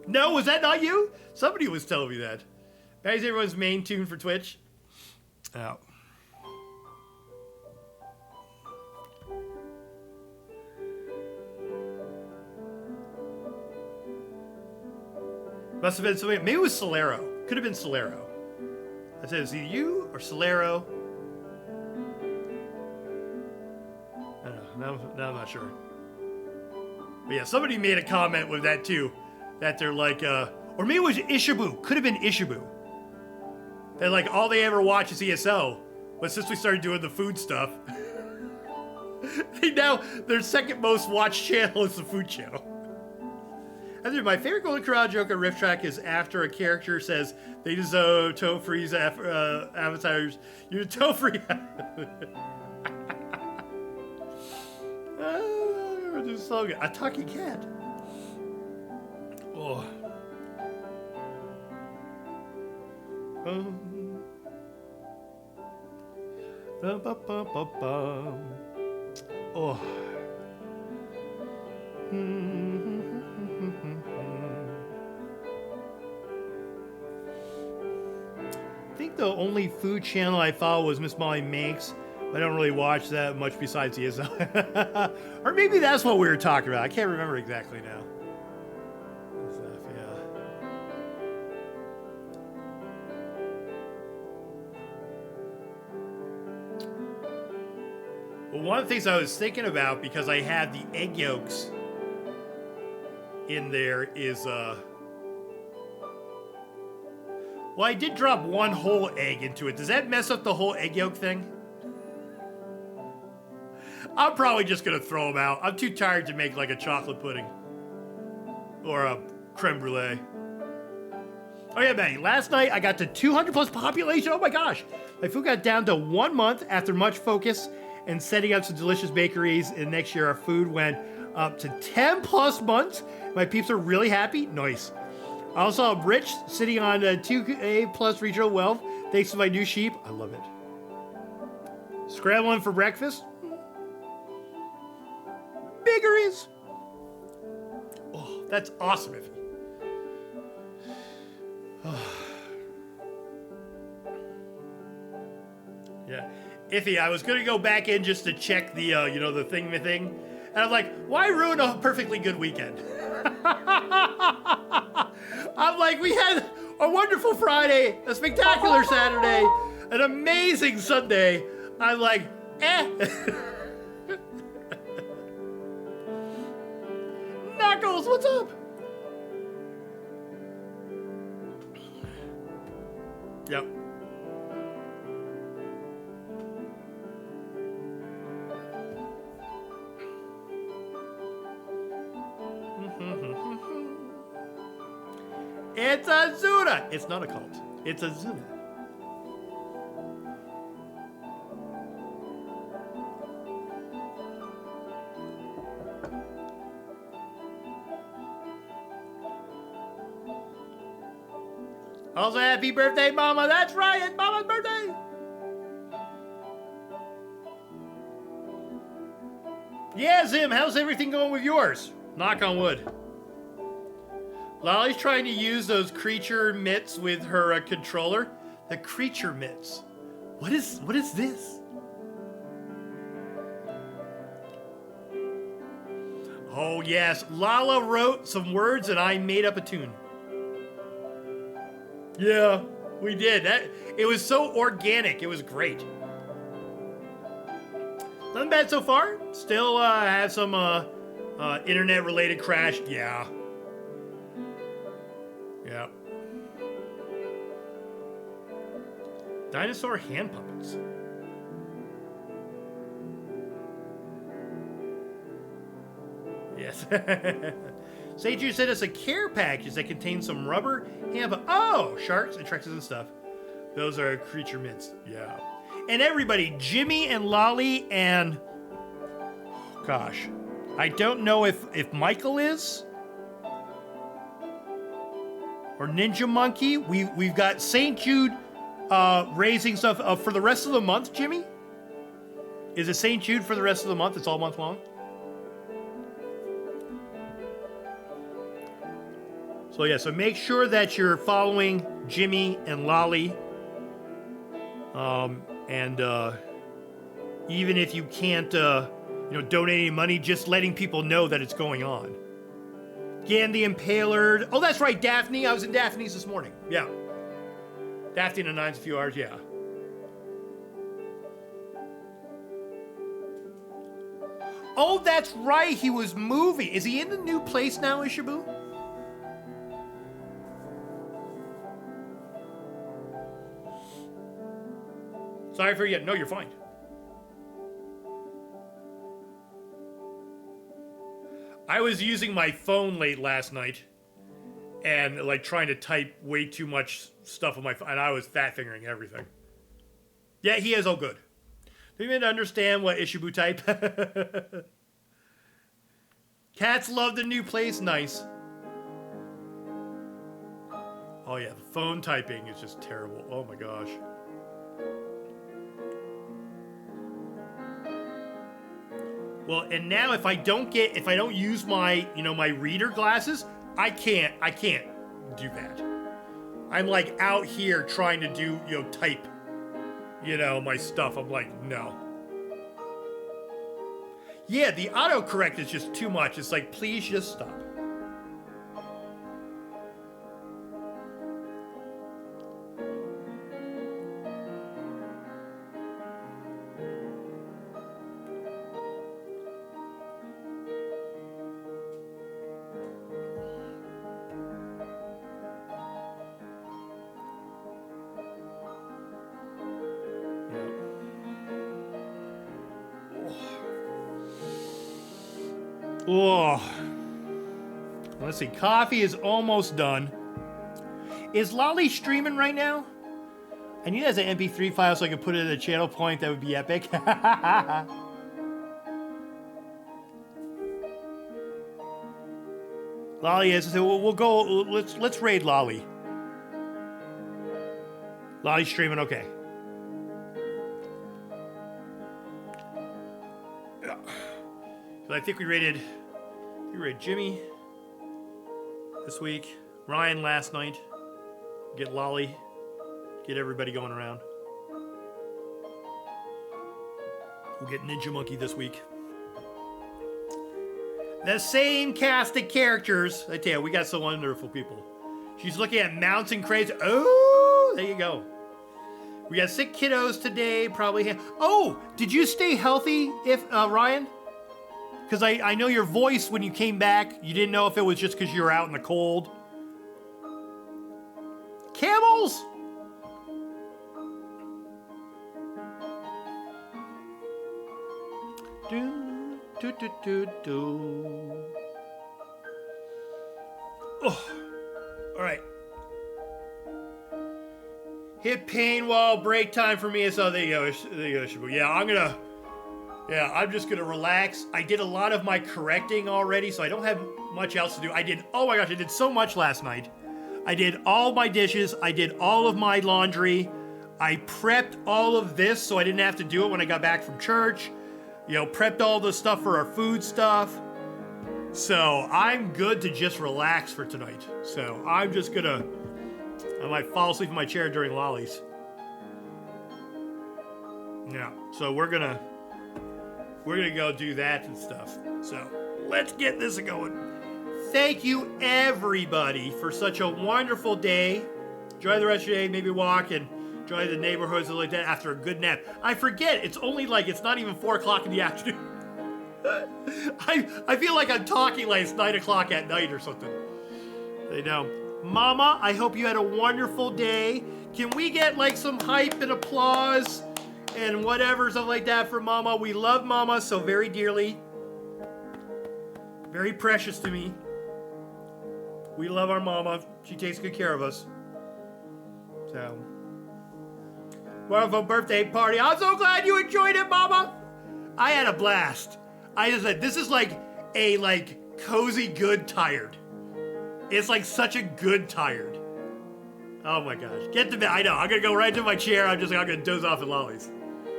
[SPEAKER 2] No, was that not you? Somebody was telling me that. That is everyone's main tune for Twitch. Oh. Must have been somebody. Maybe it was Solero. Could have been Solero. I said, is it you or Solero? I don't know. Now I'm not sure. But yeah, somebody made a comment with that too. That they're like, or maybe it was Ishibu. Could have been Ishibu. That like all they ever watch is ESO. But since we started doing the food stuff, now their second most watched channel is the food channel. I think my favorite Golden Corral joke on Riff Track is after a character says they deserve toe-freeze avatars. You're toe-free. This slogan. A talking cat. Oh. Oh. I think the only food channel I follow was Miss Molly Makes. I don't really watch that much besides the Izzo. Or maybe that's what we were talking about. I can't remember exactly now. Yeah. Well, one of the things I was thinking about, because I had the egg yolks in there, is well, I did drop one whole egg into it. Does that mess up the whole egg yolk thing? I'm probably just gonna throw them out. I'm too tired to make like a chocolate pudding or a creme brulee. Oh yeah, Maddie, last night I got to 200 plus population. Oh my gosh. My food got down to 1 month after much focus and setting up some delicious bakeries. And next year our food went up to 10 plus months. My peeps are really happy. Nice. I also have Rich sitting on 2A plus regional wealth thanks to my new sheep. I love it. Scrambling for breakfast. Biggeries. Oh, that's awesome, Iffy. Yeah. Iffy, I was going to go back in just to check the, the thing. And I'm like, why ruin a perfectly good weekend? I'm like, we had a wonderful Friday, a spectacular Saturday, an amazing Sunday. I'm like, Knuckles, what's up? Yep. It's a Zuna. It's not a cult. It's a Zuna. Also, happy birthday, Mama. That's right. It's Mama's birthday. Yeah, Zim. How's everything going with yours? Knock on wood. Lolly's trying to use those creature mitts with her controller. The creature mitts. What is this? Oh yes, Lala wrote some words and I made up a tune. Yeah, we did. It was so organic. It was great. Nothing bad so far. Still have some internet-related crash. Yeah. Yep. Dinosaur hand puppets. Yes. Sage, you sent us a care package that contains some rubber hand sharks and Trexes and stuff. Those are creature mitts. Yeah. And everybody, Jimmy and Lolly and gosh, I don't know if Michael is. Or Ninja Monkey. We've got St. Jude raising stuff for the rest of the month, Jimmy? Is it St. Jude for the rest of the month? It's all month long? So yeah, so make sure that you're following Jimmy and Lolly. And even if you can't donate any money, just letting people know that it's going on. Gan the Impaler. Oh, that's right, Daphne. I was in Daphne's this morning. Yeah. Daphne and the Nines, a few hours, yeah. Oh, that's right. He was moving. Is he in the new place now, Ishibu? Sorry for you. No, you're fine. I was using my phone late last night and like trying to type way too much stuff on my phone, and I was fat fingering everything. Yeah, he is all good. Do you even understand what Ishibu type? Cats love the new place. Nice. Oh yeah, the phone typing is just terrible. Oh my gosh. Well, and now if I don't use my, my reader glasses, I can't do that. I'm like out here trying to do, type, my stuff. I'm like, no. Yeah, the autocorrect is just too much. It's like, please just stop. Oh, let's see. Coffee is almost done. Is Lolly streaming right now? I need it as an MP3 file so I can put it at a channel point. That would be epic. Lolly is. So we'll go. Let's raid Lolly. Lolly's streaming. Okay. So I think we rated Jimmy this week, Ryan last night, get Lolly, get everybody going around. We'll get Ninja Monkey this week. The same cast of characters. I tell you, we got some wonderful people. She's looking at mounts and crates. Oh, there you go. We got sick kiddos today, probably. Oh, did you stay healthy, Ryan? Because I know your voice when you came back, you didn't know if it was just because you were out in the cold. Camels! Do, do, do, do, do. Oh, all right. Hit pain wall, break time for me. So there you go. There you go, Shibu. Yeah, I'm just gonna relax. I did a lot of my correcting already, so I don't have much else to do. Oh my gosh, I did so much last night. I did all my dishes. I did all of my laundry. I prepped all of this so I didn't have to do it when I got back from church. Prepped all the stuff for our food stuff. So I'm good to just relax for tonight. So I might fall asleep in my chair during Lollies. Yeah, so we're gonna go do that and stuff. So let's get this going. Thank you everybody for such a wonderful day. Enjoy the rest of your day, maybe walk and enjoy the neighborhoods and like that after a good nap. I forget, it's not even 4 o'clock in the afternoon. I feel like I'm talking like it's 9 o'clock at night or something. I know. Mama, I hope you had a wonderful day. Can we get like some hype and applause and whatever, stuff like that for Mama? We love Mama so very dearly. Very precious to me. We love our Mama. She takes good care of us. So, wonderful birthday party. I'm so glad you enjoyed it, Mama. I had a blast. I just said, this is like a cozy good tired. It's like such a good tired. Oh my gosh. Get to bed. I know. I'm going to go right to my chair. I'm going to doze off at Lollies.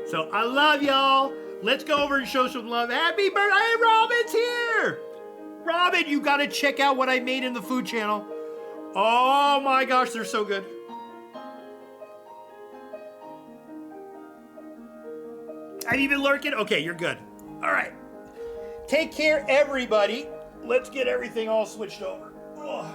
[SPEAKER 2] So I love y'all. Let's go over and show some love. Happy birthday. Hey, Robin's here. Robin, you got to check out what I made in the food channel. Oh my gosh, they're so good. Have you been lurking? Okay, you're good. All right. Take care, everybody. Let's get everything all switched over. Ugh.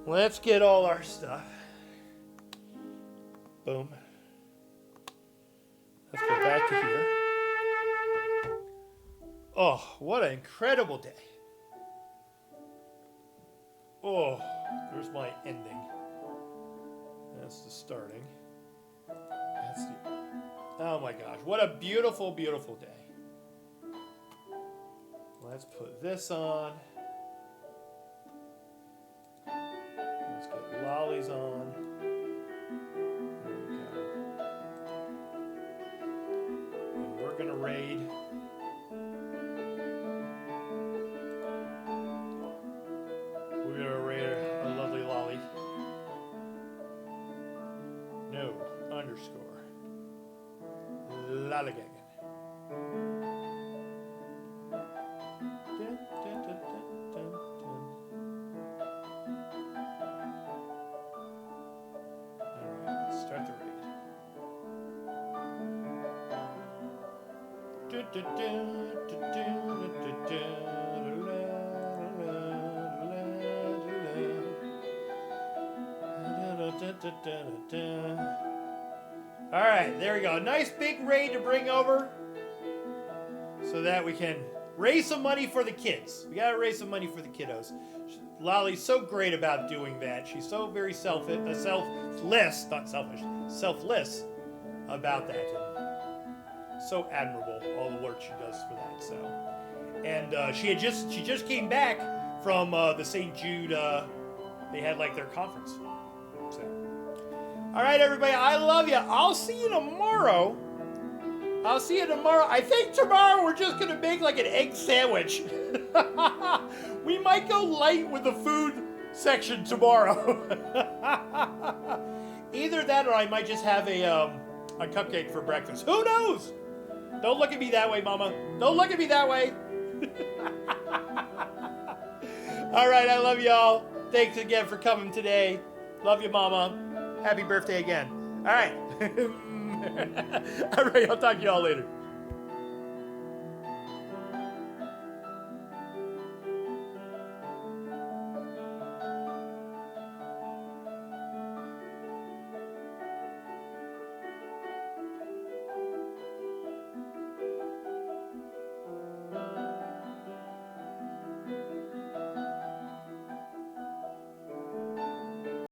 [SPEAKER 2] Let's get all our stuff. Boom. Let's go back to here. Oh, what an incredible day. Oh, there's my ending. That's the starting. That's the... Oh my gosh, what a beautiful, beautiful day. Let's put this on. Let's get Lollies on. There we go. And we're gonna raid. We're gonna raid a lovely Lolly.
[SPEAKER 1] la la gang. Alright, let's start the raid. All right, there we go. Nice big raid to bring over so that we can raise some money for the kids. We gotta raise some money for the kiddos. Lolly's so great about doing that. She's so very selfless, not selfish, selfless about that. And so admirable, all the work she does for that. So, and she just came back from the St. Jude. They had like their conference. So, all right, everybody, I love you. I'll see you tomorrow. I think tomorrow we're just gonna make like an egg sandwich. We might go light with the food section tomorrow. Either that, or I might just have a cupcake for breakfast. Who knows? Don't look at me that way, Mama. Don't look at me that way. All right, I love y'all. Thanks again for coming today. Love you, Mama. Happy birthday again. All right. All right, I'll talk to y'all later.